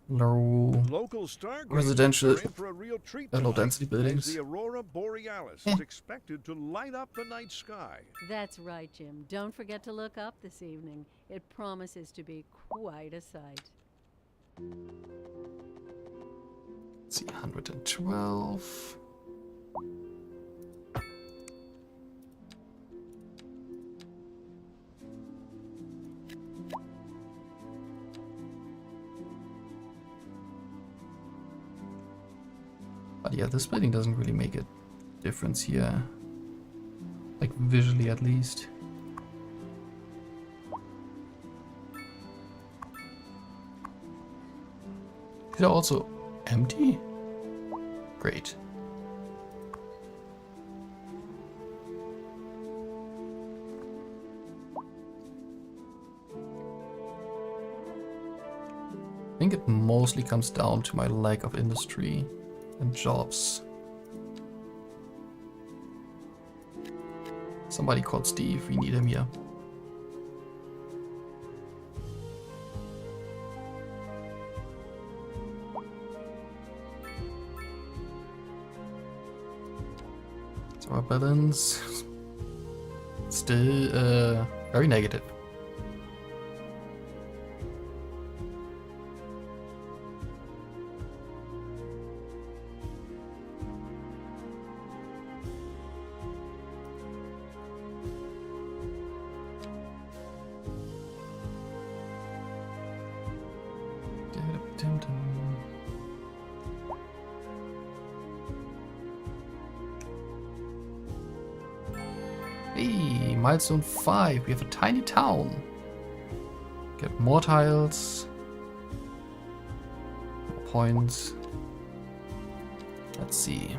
low. Local stargazers Residential- are in for a real treat low tonight, density as buildings. the aurora borealis Eh. is expected to light up the night sky. That's right, Jim. Don't forget to look up this evening. It promises to be quite a sight. Let's see, 112. But yeah, this building doesn't really make a difference here. Like visually at least. These are also empty? Great. I think it mostly comes down to my lack of industry and jobs. Somebody called Steve, we need him here. So our balance still very negative. Hey, milestone 5. We have a tiny town. Get more tiles. More points. Let's see.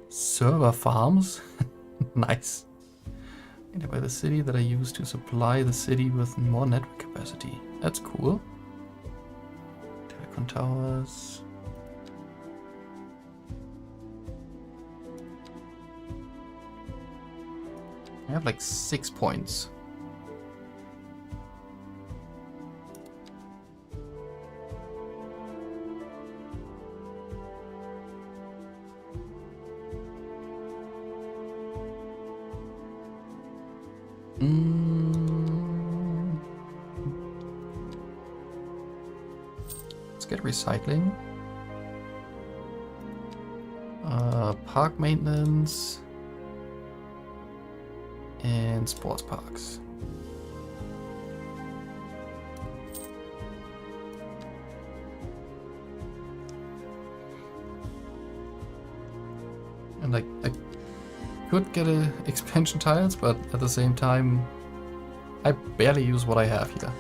Server farms. Nice. By the city that I use to supply the city with more network capacity. That's cool. Telecom towers. I have like 6 points. Let's get recycling. Park maintenance. And sports parks. And like, I could get expansion tiles, but at the same time, I barely use what I have here.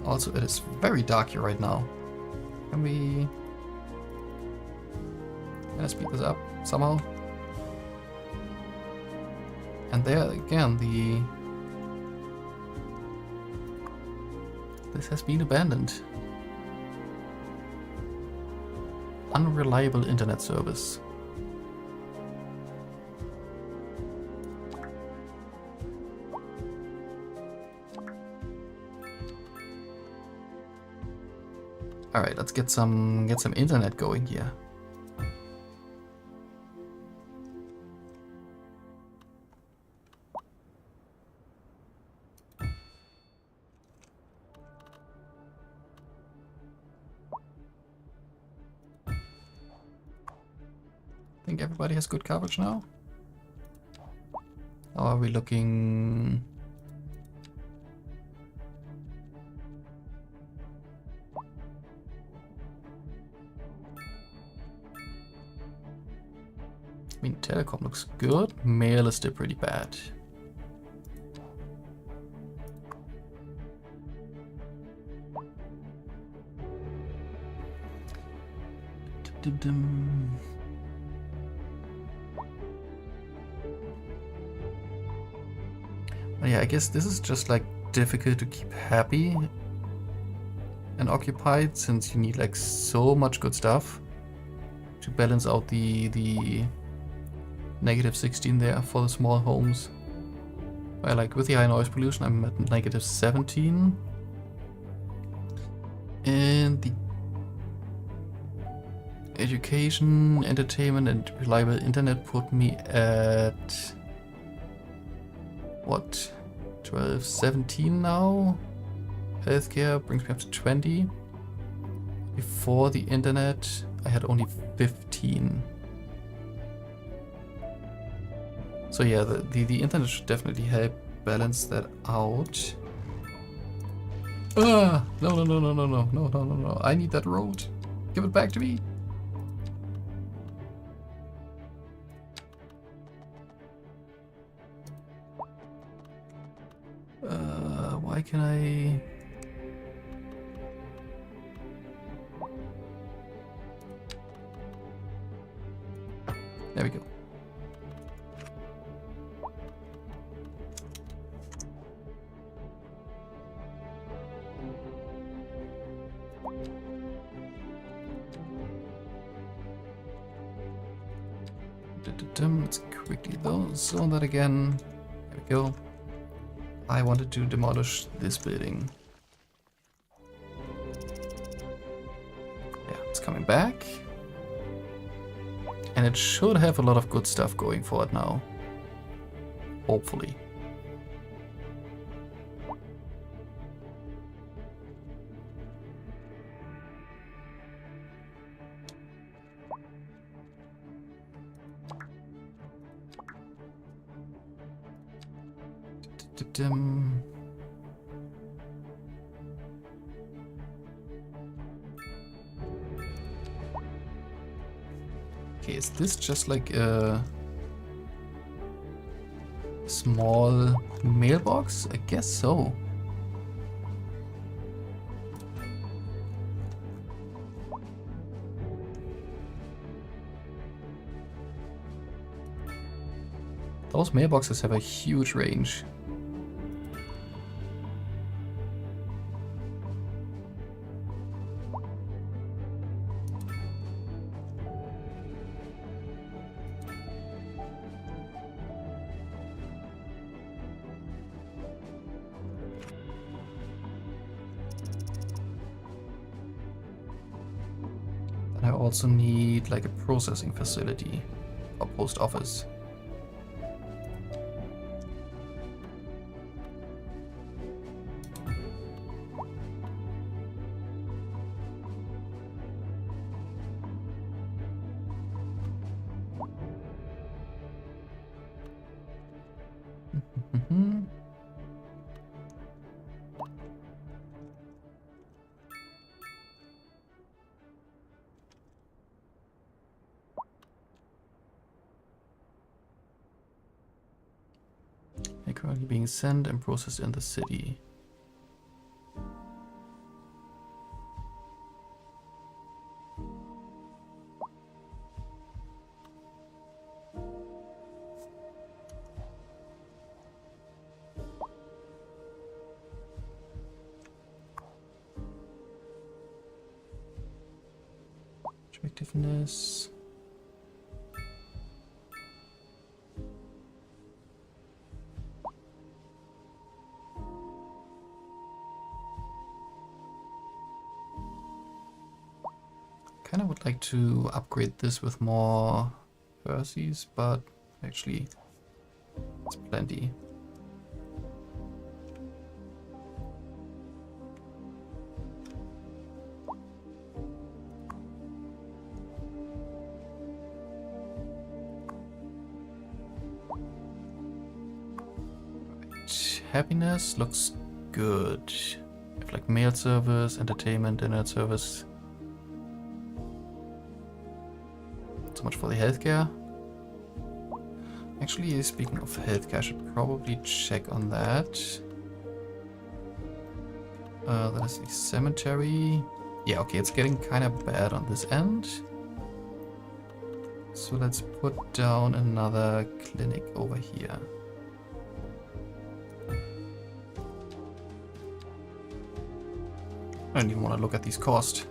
Also, it is very dark here right now. Can I speed this up somehow? And there again, this has been abandoned. Unreliable internet service. All right, let's get some internet going here. I think everybody has good coverage now. Or are we looking? I mean, telecom looks good. Mail is still pretty bad. But yeah, I guess this is just like difficult to keep happy and occupied, since you need like so much good stuff to balance out the negative 16 there for the small homes. Where like with the high noise pollution I'm at negative 17. And the education, entertainment and reliable internet put me at what? 12, 17 now? Healthcare brings me up to 20. Before the internet I had only 15. So yeah, the internet should definitely help balance that out. No, no, no, no, no, no, no, no, no, no. I need that road. Give it back to me. Why can I... There we go. Let's quickly zone that again. There we go. I wanted to demolish this building. Yeah, it's coming back. And it should have a lot of good stuff going for it now. Hopefully. Okay, is this just like a small mailbox? I guess so. Those mailboxes have a huge range. I also need like a processing facility or post office. Currently being sent and processed in the city. Attractiveness. Kind of would like to upgrade this with more Percies, but actually it's plenty. Happiness looks good. We have like mail service, entertainment, internet service. Not so much for the healthcare. Actually, speaking of healthcare, I should probably check on that. That is the cemetery. Yeah, okay, it's getting kind of bad on this end. So let's put down another clinic over here. I don't even want to look at these costs.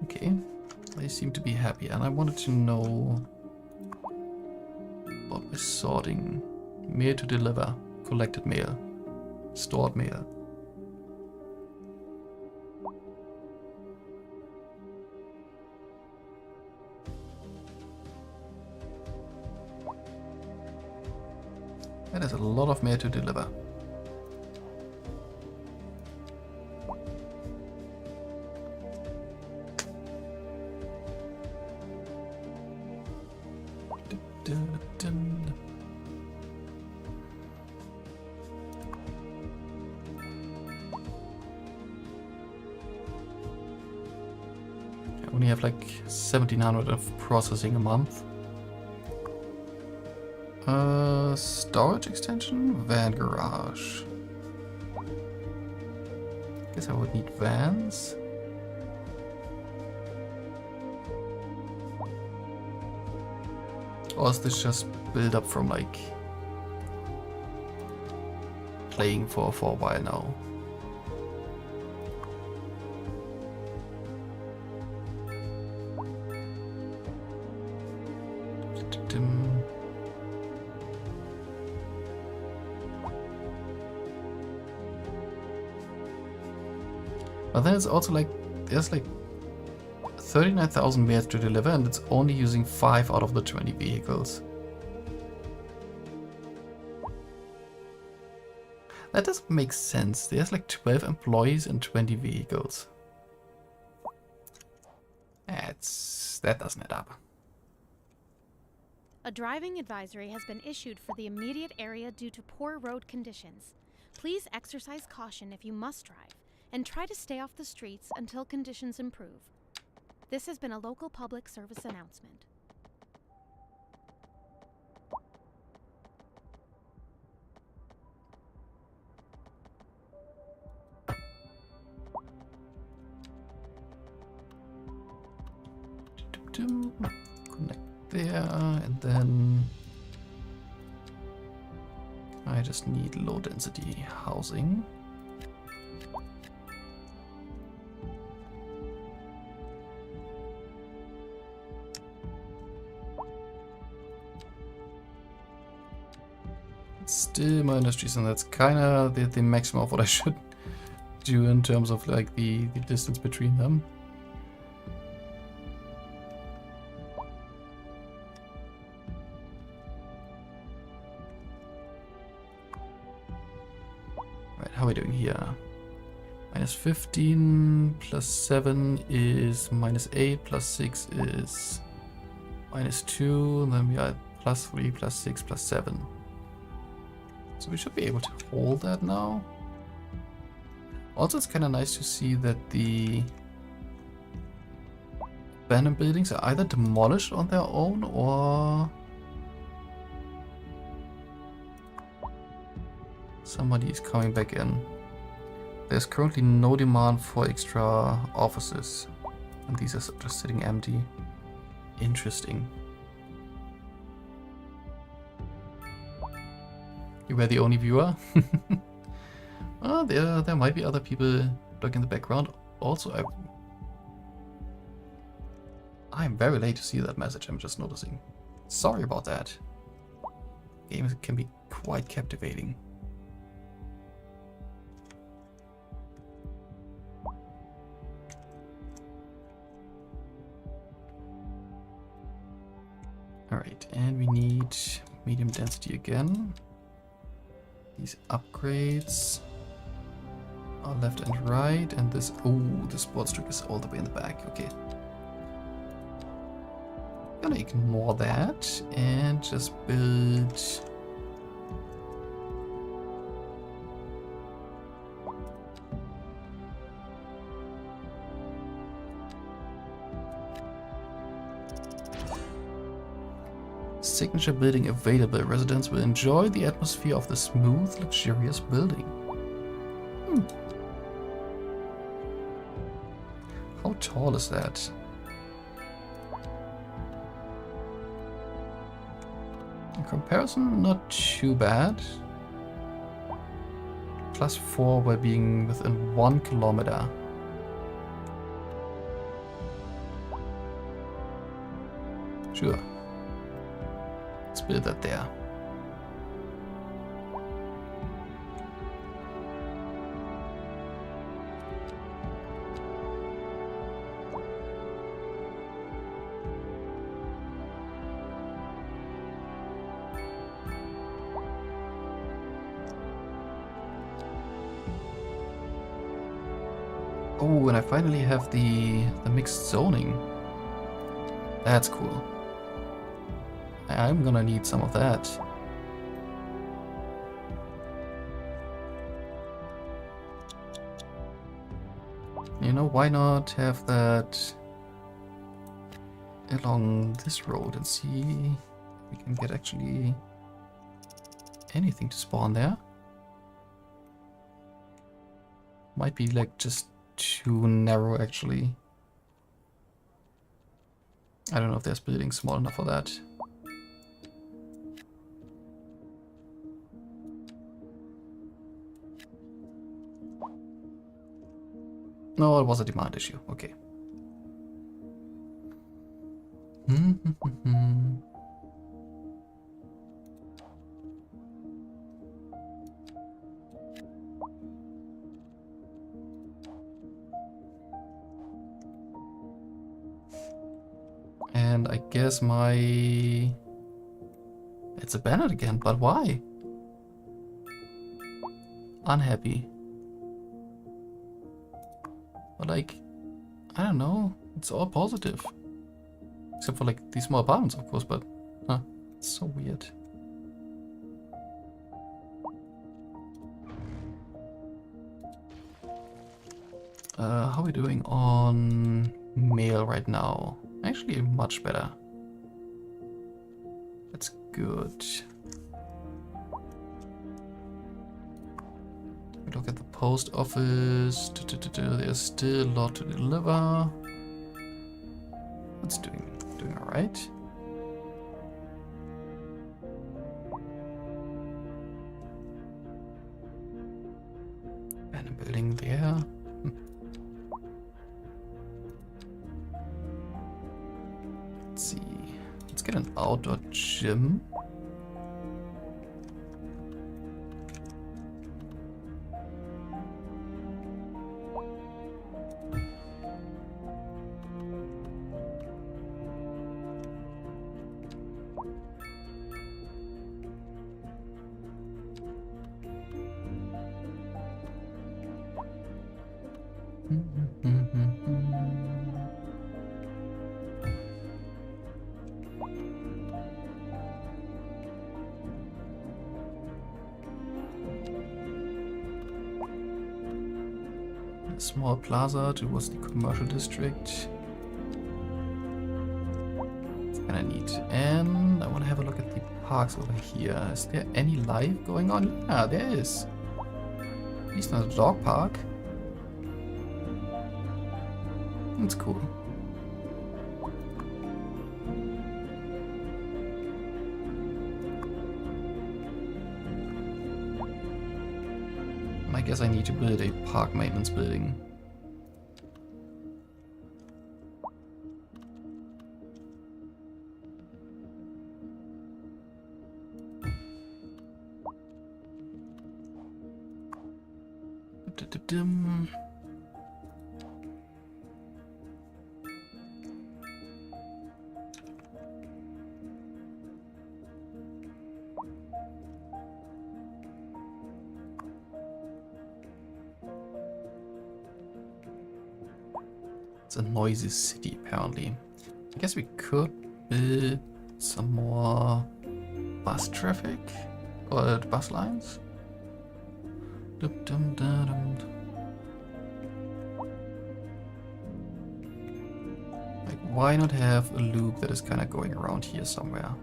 Okay, they seem to be happy, and I wanted to know about my sorting. Mail to deliver, collected mail, stored mail. That is a lot of mail to deliver. I only have like 1700 of processing a month. Storage extension, van garage. Guess I would need vans. Or is this just build up from like playing for a while now? But then it's also like there's like 39,000 mails to deliver, and it's only using 5 out of the 20 vehicles. That doesn't make sense. There's like 12 employees and 20 vehicles. That doesn't add up. A driving advisory has been issued for the immediate area due to poor road conditions. Please exercise caution if you must drive, and try to stay off the streets until conditions improve. This has been a local public service announcement. Connect there, and then I just need low density housing. Still my industries, and that's kind of the maximum of what I should do in terms of like the distance between them. minus 15 plus 7 is minus 8 plus 6 is minus 2. And then we are at plus 3 plus 6 plus 7. So we should be able to hold that now. Also, it's kind of nice to see that the abandoned buildings are either demolished on their own or somebody is coming back in. There's currently no demand for extra offices, and these are just sitting empty. Interesting. You were the only viewer? Oh, there might be other people looking in the background. Also, I'm very late to see that message, I'm just noticing. Sorry about that. Games can be quite captivating. Alright, and we need medium density again. These upgrades are left and right, and this, oh, the sports trick is all the way in the back, okay. Gonna ignore that and just build signature building available. Residents will enjoy the atmosphere of the smooth, luxurious building. How tall is that? In comparison, not too bad. +4 by being within 1 kilometer. Sure. Let's build that there. Oh, and I finally have the mixed zoning. That's cool. I'm gonna need some of that. You know, why not have that along this road and see if we can get actually anything to spawn there? Might be like just too narrow actually. I don't know if there's buildings small enough for that. No, it was a demand issue. Okay. And I guess it's abandoned again, but why? Unhappy. But like, I don't know, it's all positive. Except for like these small apartments, of course, but it's so weird. How are we doing on mail right now? Actually, much better. That's good. Look at the post office. There's still a lot to deliver. It's doing all right. And a building there. Let's see. Let's get an outdoor gym. A small plaza towards the commercial district. It's kinda neat. And I want to have a look at the parks over here. Is there any life going on? Yeah, there is. At least not a dog park. That's cool. I guess I need to build a park maintenance building. Dum-dum-dum. It's a noisy city, apparently. I guess we could build some more bus traffic or bus lines. Dum-dum-dum-dum. Like, why not have a loop that is kind of going around here somewhere?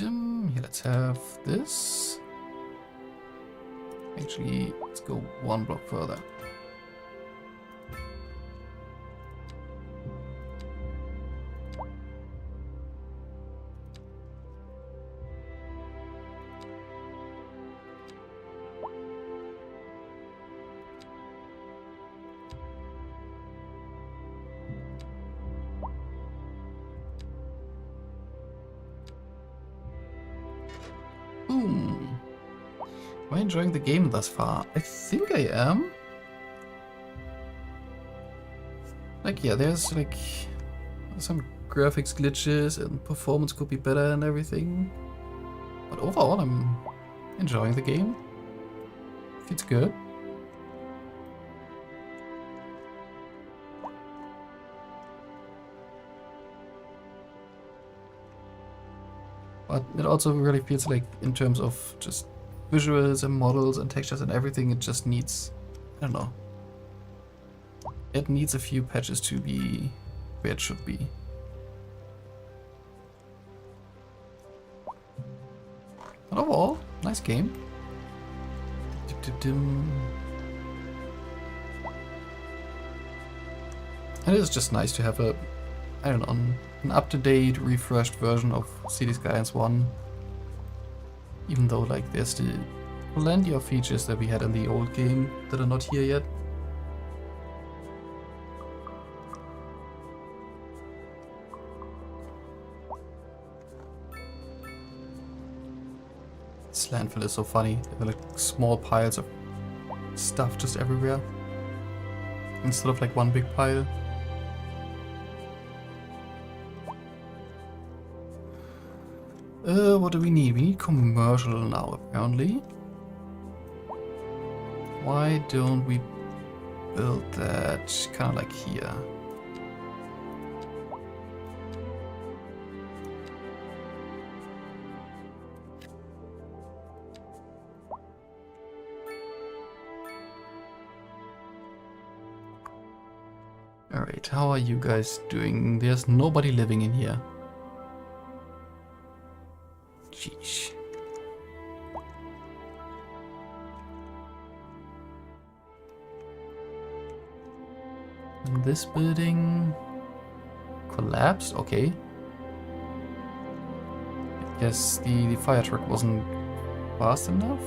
Here, let's have this. Actually, let's go one block further. Boom. Am I enjoying the game thus far? I think I am. Like, yeah, there's like some graphics glitches and performance could be better and everything. But overall, I'm enjoying the game. Feels good. But it also really feels like, in terms of just visuals and models and textures and everything, it just needs, I don't know. It needs a few patches to be where it should be. But overall, nice game. And it is just nice to have a, I don't know, an up-to-date, refreshed version of Cities Skylines 1. Even though, like, there's still plenty of features that we had in the old game that are not here yet. This landfill is so funny. There are like small piles of stuff just everywhere, instead of like one big pile. What do we need? We need commercial now, apparently. Why don't we build that kind of like here? Alright, how are you guys doing? There's nobody living in here. Sheesh. And this building collapsed? Okay. Guess the fire truck wasn't fast enough.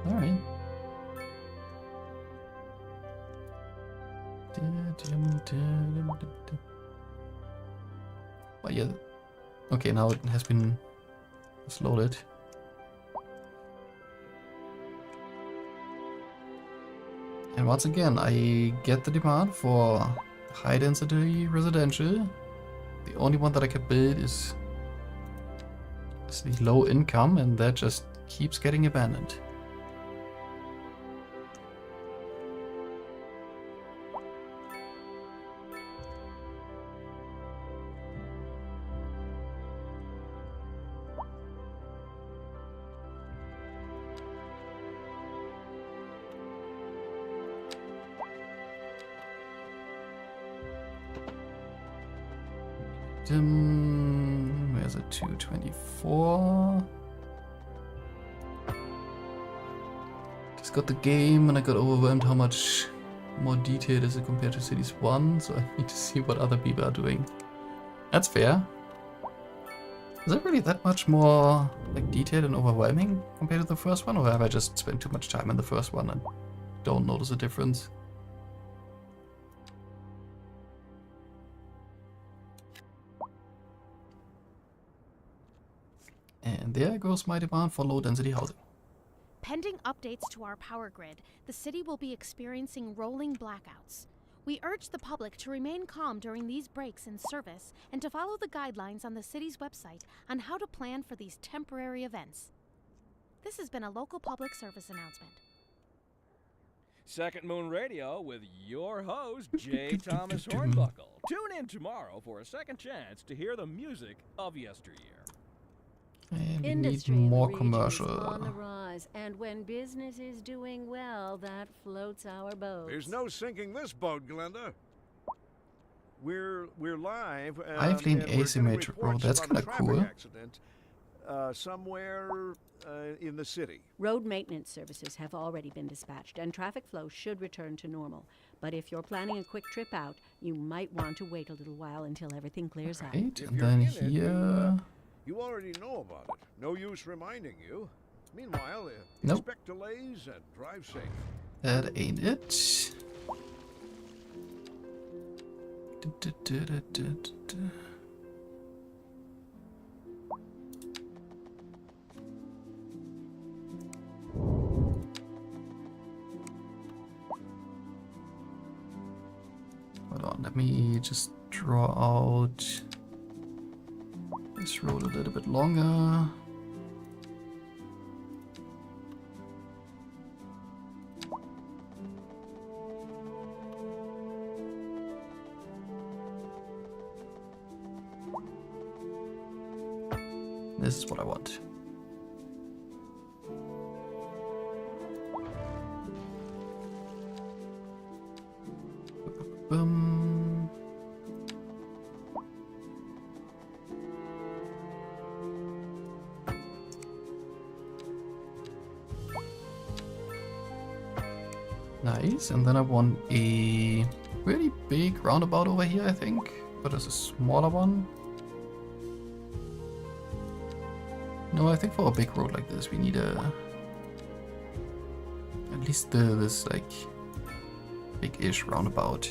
Alright. But yeah. Okay, now it has been loaded. And once again, I get the demand for high density residential. The only one that I can build is the low income, and that just keeps getting abandoned. Where's a 224? Just got the game and I got overwhelmed how much more detailed is it compared to Cities 1, so I need to see what other people are doing. That's fair. Is it really that much more like detailed and overwhelming compared to the first one, or have I just spent too much time in the first one and don't notice a difference? And there goes my demand for low-density housing. Pending updates to our power grid, the city will be experiencing rolling blackouts. We urge the public to remain calm during these breaks in service and to follow the guidelines on the city's website on how to plan for these temporary events. This has been a local public service announcement. Second Moon Radio with your host, J. Thomas Hornbuckle. Tune in tomorrow for a second chance to hear the music of yesteryear. And we Industry need in the more region is commercial. on the rise, and when business is doing well, that floats our boats. There's no sinking this boat, Glenda. We're live. Idling and we're getting asymmetric road. reports That's about a kinda traffic cool. accident, somewhere in the city. Road maintenance services have already been dispatched, and traffic flow should return to normal. But if you're planning a quick trip out, you might want to wait a little while until everything clears up. Right, If and you're then in it, here... You already know about it. No use reminding you. Meanwhile, Nope. expect delays and drive safe. That ain't it. Du-du-du-du-du-du. Hold on, let me just draw out this road a little bit longer. This is what I want. Boom. Nice, and then I want a really big roundabout over here, I think. But there's a smaller one. No, I think for a big road like this, we need a... At least this, like, big-ish roundabout.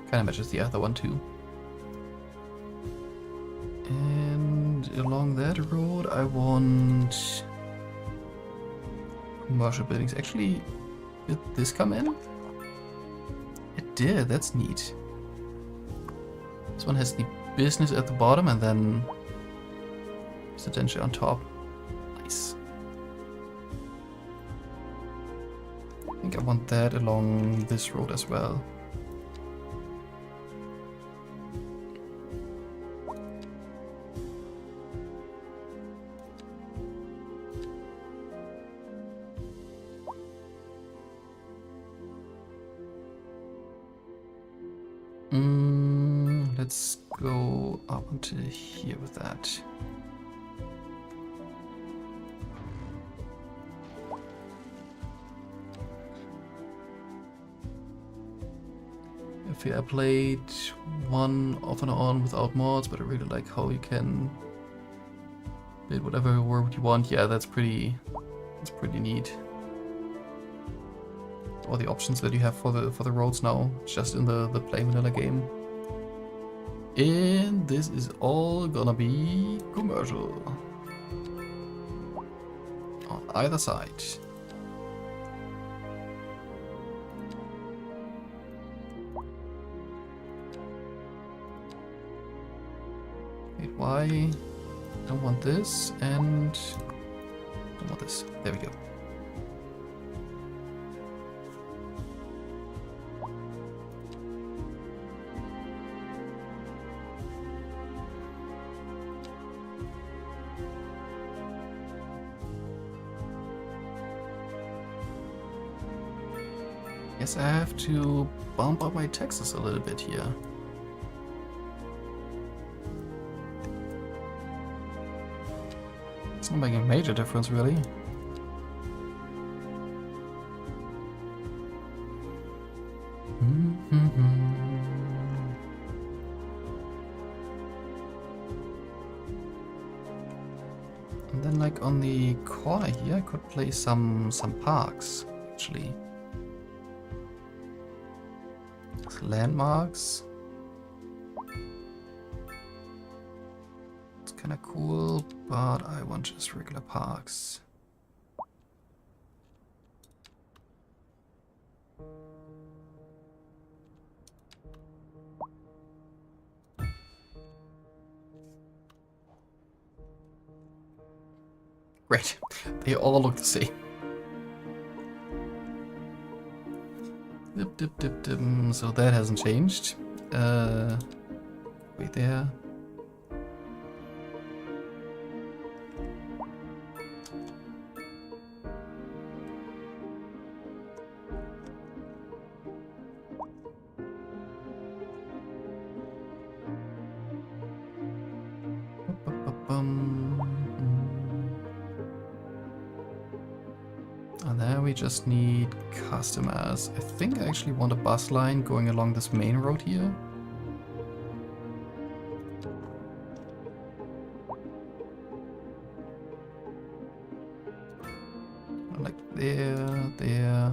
Kinda matches the other one, too. And along that road, I want... commercial buildings. Actually, did this come in? It did, that's neat. This one has the business at the bottom and then residential on top. Nice. I think I want that along this road as well. Let's go up until here with that. I played one off and on without mods, but I really like how you can build whatever world you want. Yeah, that's pretty neat. All the options that you have for the roads now, just in the plain vanilla game. And this is all gonna be commercial on either side. Wait, why? I don't want this and don't want this. There we go. Guess I have to bump up my taxes a little bit here. It's not making a major difference, really. And then, like on the corner here, I could place some parks, actually. Landmarks. It's kind of cool, but I want just regular parks. Great. They all look the same. So that hasn't changed. Wait there. And then we just need customers. I think I actually want a bus line going along this main road here. Like there, there.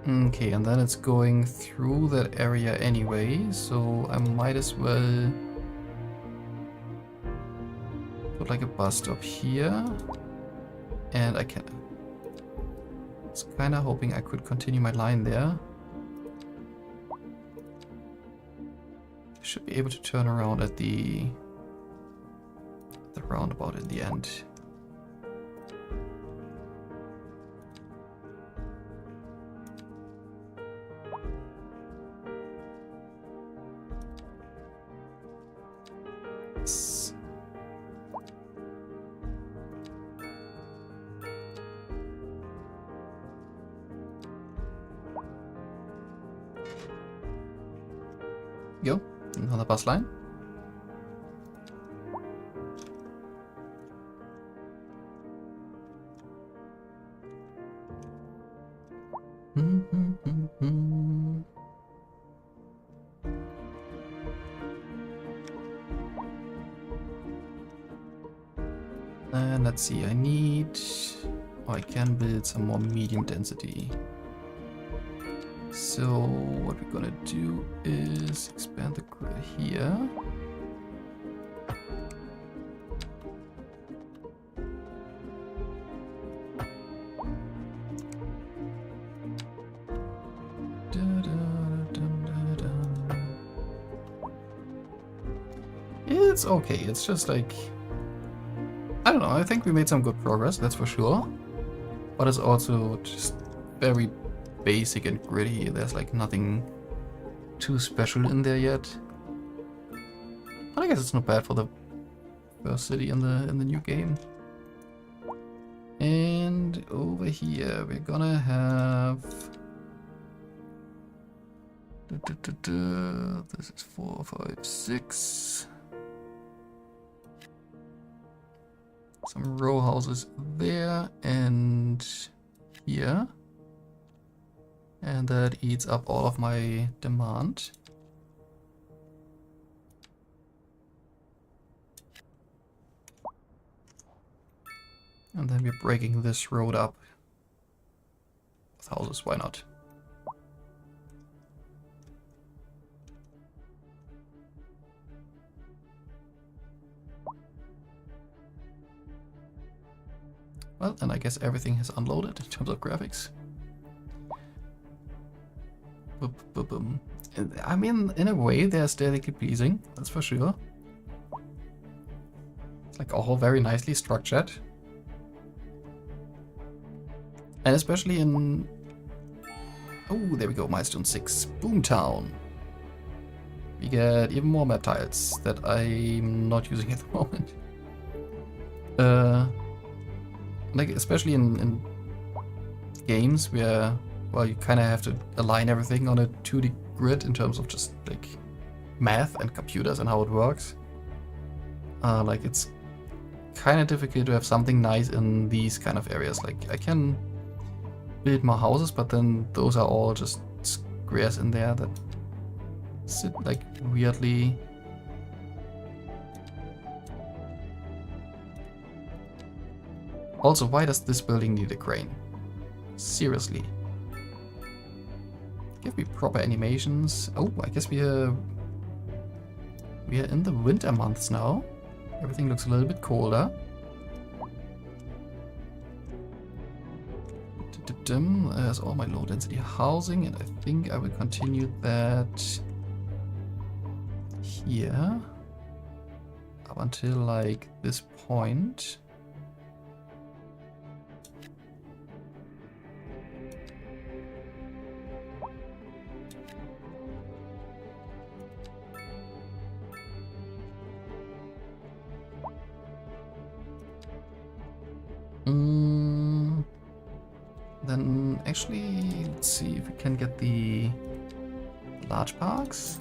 Okay, and then it's going through that area anyway, so I might as well put like a bus stop here, and I can. I was kind of hoping I could continue my line there. I should be able to turn around at the roundabout in the end. Go, another bus line. And let's see, I need, or I can build some more medium density. So what we're gonna do is expand the grid here. It's okay, it's just like, I don't know, I think we made some good progress, that's for sure. But it's also just very basic and gritty. There's like nothing too special in there yet. But I guess it's not bad for the first city in the new game. And over here we're gonna have this is 4, 5, 6. Some row houses there and here. And that eats up all of my demand. And then we're breaking this road up with houses, why not? Well, and I guess everything has unloaded in terms of graphics. I mean, in a way, they're aesthetically pleasing, that's for sure. It's like all very nicely structured. And especially in... Oh, there we go, milestone 6, Boomtown. We get even more map tiles that I'm not using at the moment. Like, especially in games where, well, you kind of have to align everything on a 2D grid in terms of just, like, math and computers and how it works. Like, it's kind of difficult to have something nice in these kind of areas. Like, I can build more houses, but then those are all just squares in there that sit, like, weirdly. Also, why does this building need a crane? Seriously. Give me proper animations. Oh, I guess we are in the winter months now. Everything looks a little bit colder. There's all my low density housing, and I think I will continue that here up until like this point. Then actually, let's see if we can get the large parks.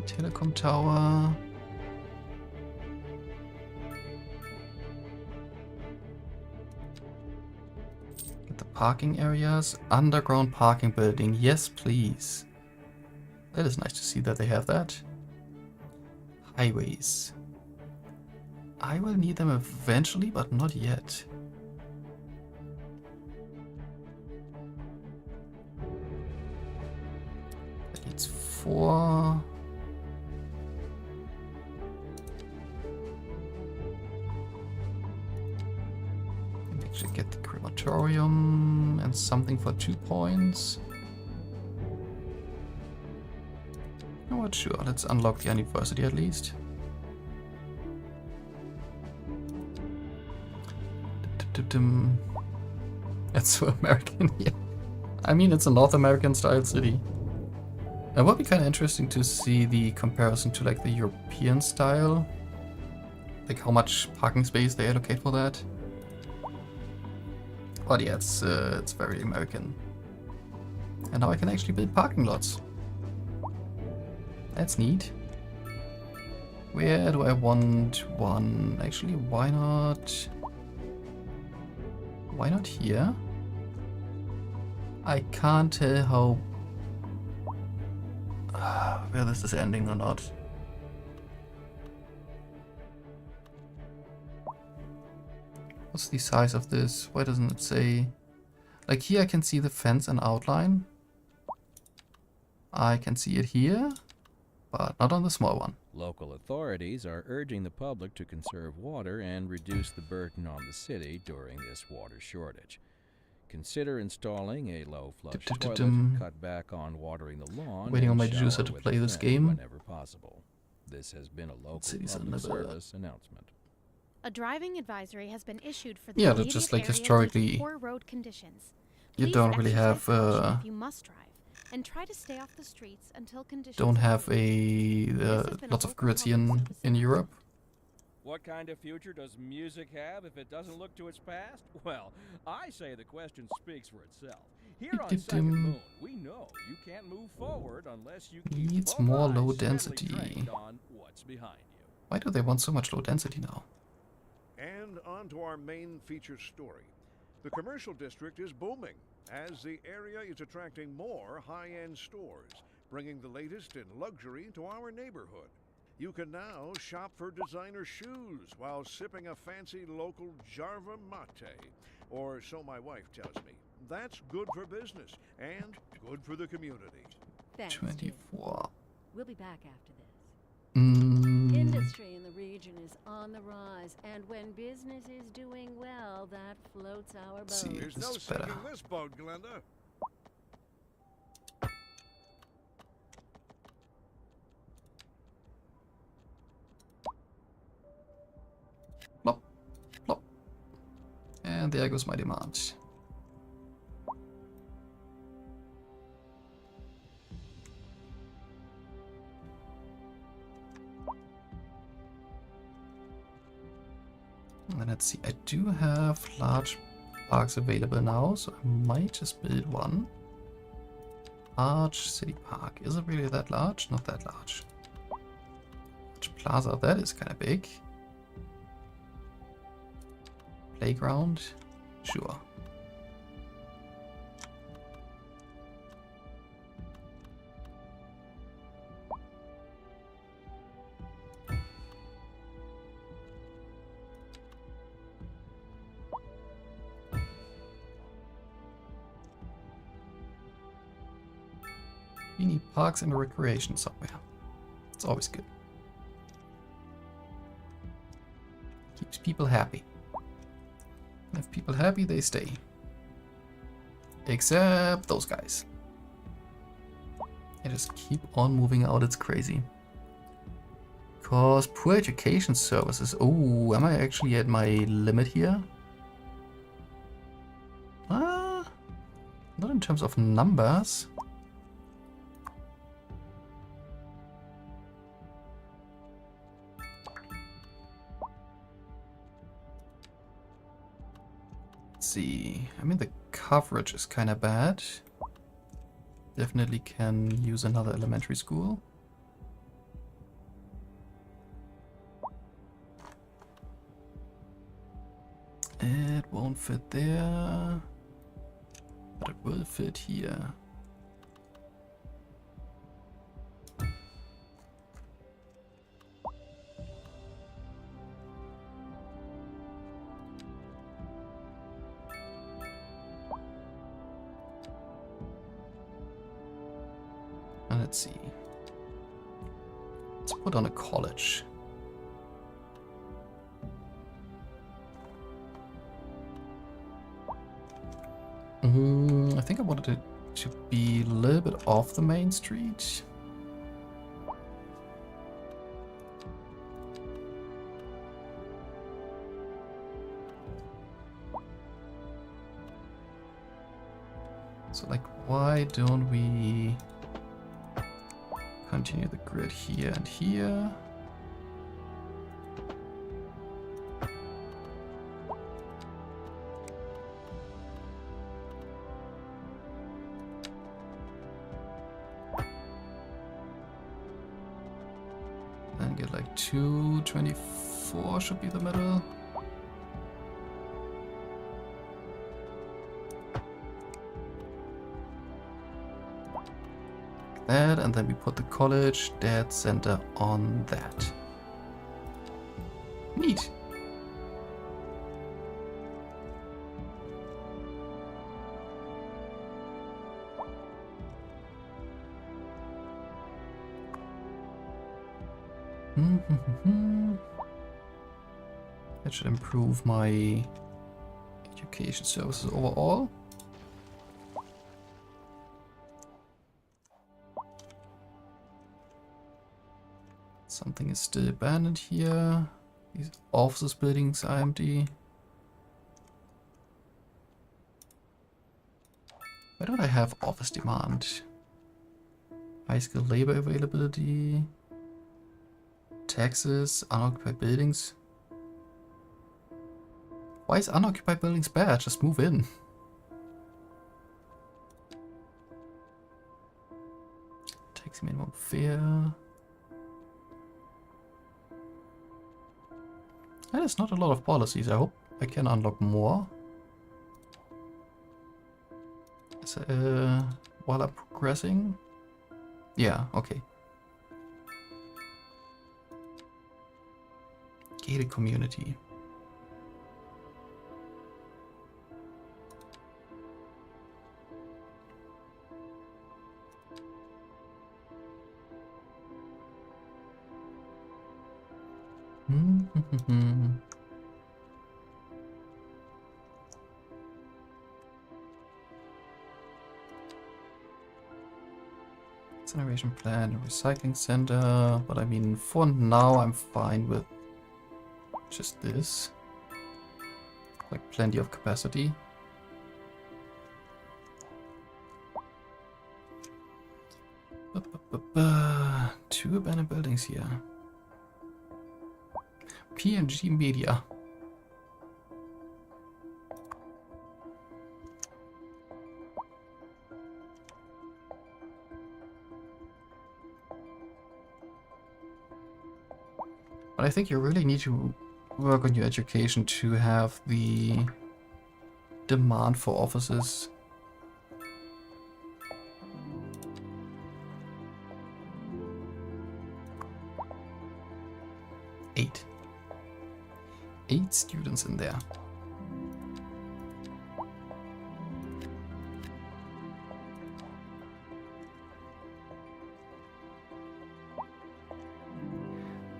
Telecom tower. Parking areas, underground parking building, yes please. That is nice to see that they have that. Highways. I will need them eventually, but not yet. It's 4. Actually get the crematorium and something for 2 points. You know what, sure, let's unlock the university at least. That's so American, yeah. I mean, it's a North American style city. It would be kind of interesting to see the comparison to like the European style. Like how much parking space they allocate for that. But yeah, it's very American. And now I can actually build parking lots. That's neat. Where do I want one? Actually, why not? Why not here? I can't tell how where this is ending or not. What's the size of this? Why doesn't it say? Like here I can see the fence and outline. I can see it here, but not on the small one. Local authorities are urging the public to conserve water and reduce the burden on the city during this water shortage. consider installing a low flush Dip, dip, dip, toilet, dim. cut back on watering the lawn, Waiting on and my shower deducer to with play a this friend game. whenever possible. This has been a local Cities are public never- service announcement. A driving advisory has been issued for the Yeah, that's immediate just like area due to historically, poor road conditions. you Please don't really exercise have caution if you must drive, and try to stay off the streets until conditions don't have improve. a This has been a lots of local grids public in service Europe. What kind of future does music have if it doesn't look to its past? Well, I say the question speaks for itself. Here on Second Moon, we know you can't move forward unless you keep Needs both more eyes low steadily density. trained on what's behind you. Why do they want so much low density now? And on to our main feature story. The commercial district is booming as the area is attracting more high-end stores, bringing the latest in luxury to our neighborhood. You can now shop for designer shoes while sipping a fancy local Jarva mate, or so my wife tells me. That's good for business and good for the community. Thanks, Jim. 24. We'll be back after this. Mm, Industry in the region is on the rise, and when business is doing well, that floats our boat. See. There's This no is better. sinking this boat, Glenda. plop, plop. And there goes my demand. And then let's see, I do have large parks available now, so I might just build one. Large city park. Is it really that large? Not that large. Large plaza, that is kind of big. Playground? Sure. We need parks and recreation somewhere. It's always good. Keeps people happy. If people happy, they stay. Except those guys. They just keep on moving out, it's crazy. Cause poor education services. Oh, am I actually at my limit here? Not in terms of numbers. See, I mean the coverage is kind of bad. Definitely can use another elementary school. It won't fit there, but it will fit here. Let's see. Let's put on a college. I think I wanted it to be a little bit off the main street. So like, why don't we continue the grid here and here? And get like 224 should be the middle. That, and then we put the college dead center on that. Neat. That should improve my education services overall. Something is still abandoned here. These offices buildings are empty. Why don't I have office demand? High skilled labor availability. Taxes, unoccupied buildings. Why is unoccupied buildings bad? Just move in. Taxi minimum fare. That is not a lot of policies. I hope I can unlock more. While I'm progressing. Yeah, okay. Gated community. Incineration plant, a recycling center, but I mean, for now I'm fine with just this. Like plenty of capacity. Two abandoned buildings here. PNG Media. But I think you really need to work on your education to have the demand for offices. Eight students in there.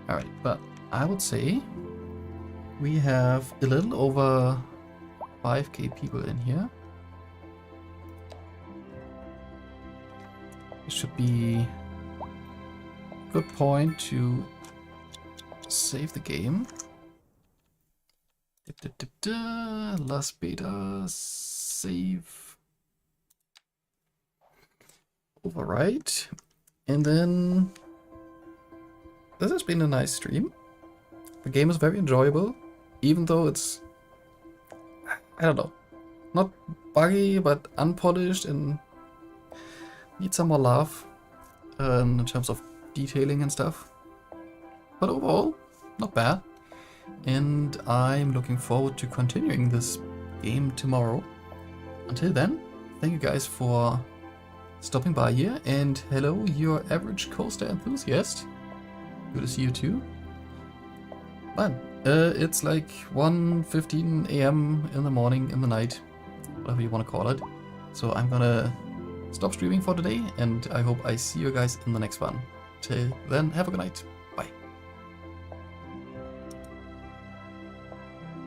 Alright, but I would say we have a little over 5k people in here. This should be a good point to save the game. Last beta, save, overwrite, and then this has been a nice stream. The game is very enjoyable, even though it's, I don't know, not buggy but unpolished and needs some more love in terms of detailing and stuff. But overall, not bad. And I'm looking forward to continuing this game tomorrow. Until then, thank you guys for stopping by here, and hello, your average coaster enthusiast. Good to see you too. Man, it's like 1:15 AM in the morning, in the night, whatever you want to call it. So I'm gonna stop streaming for today, and I hope I see you guys in the next one. Till then, have a good night.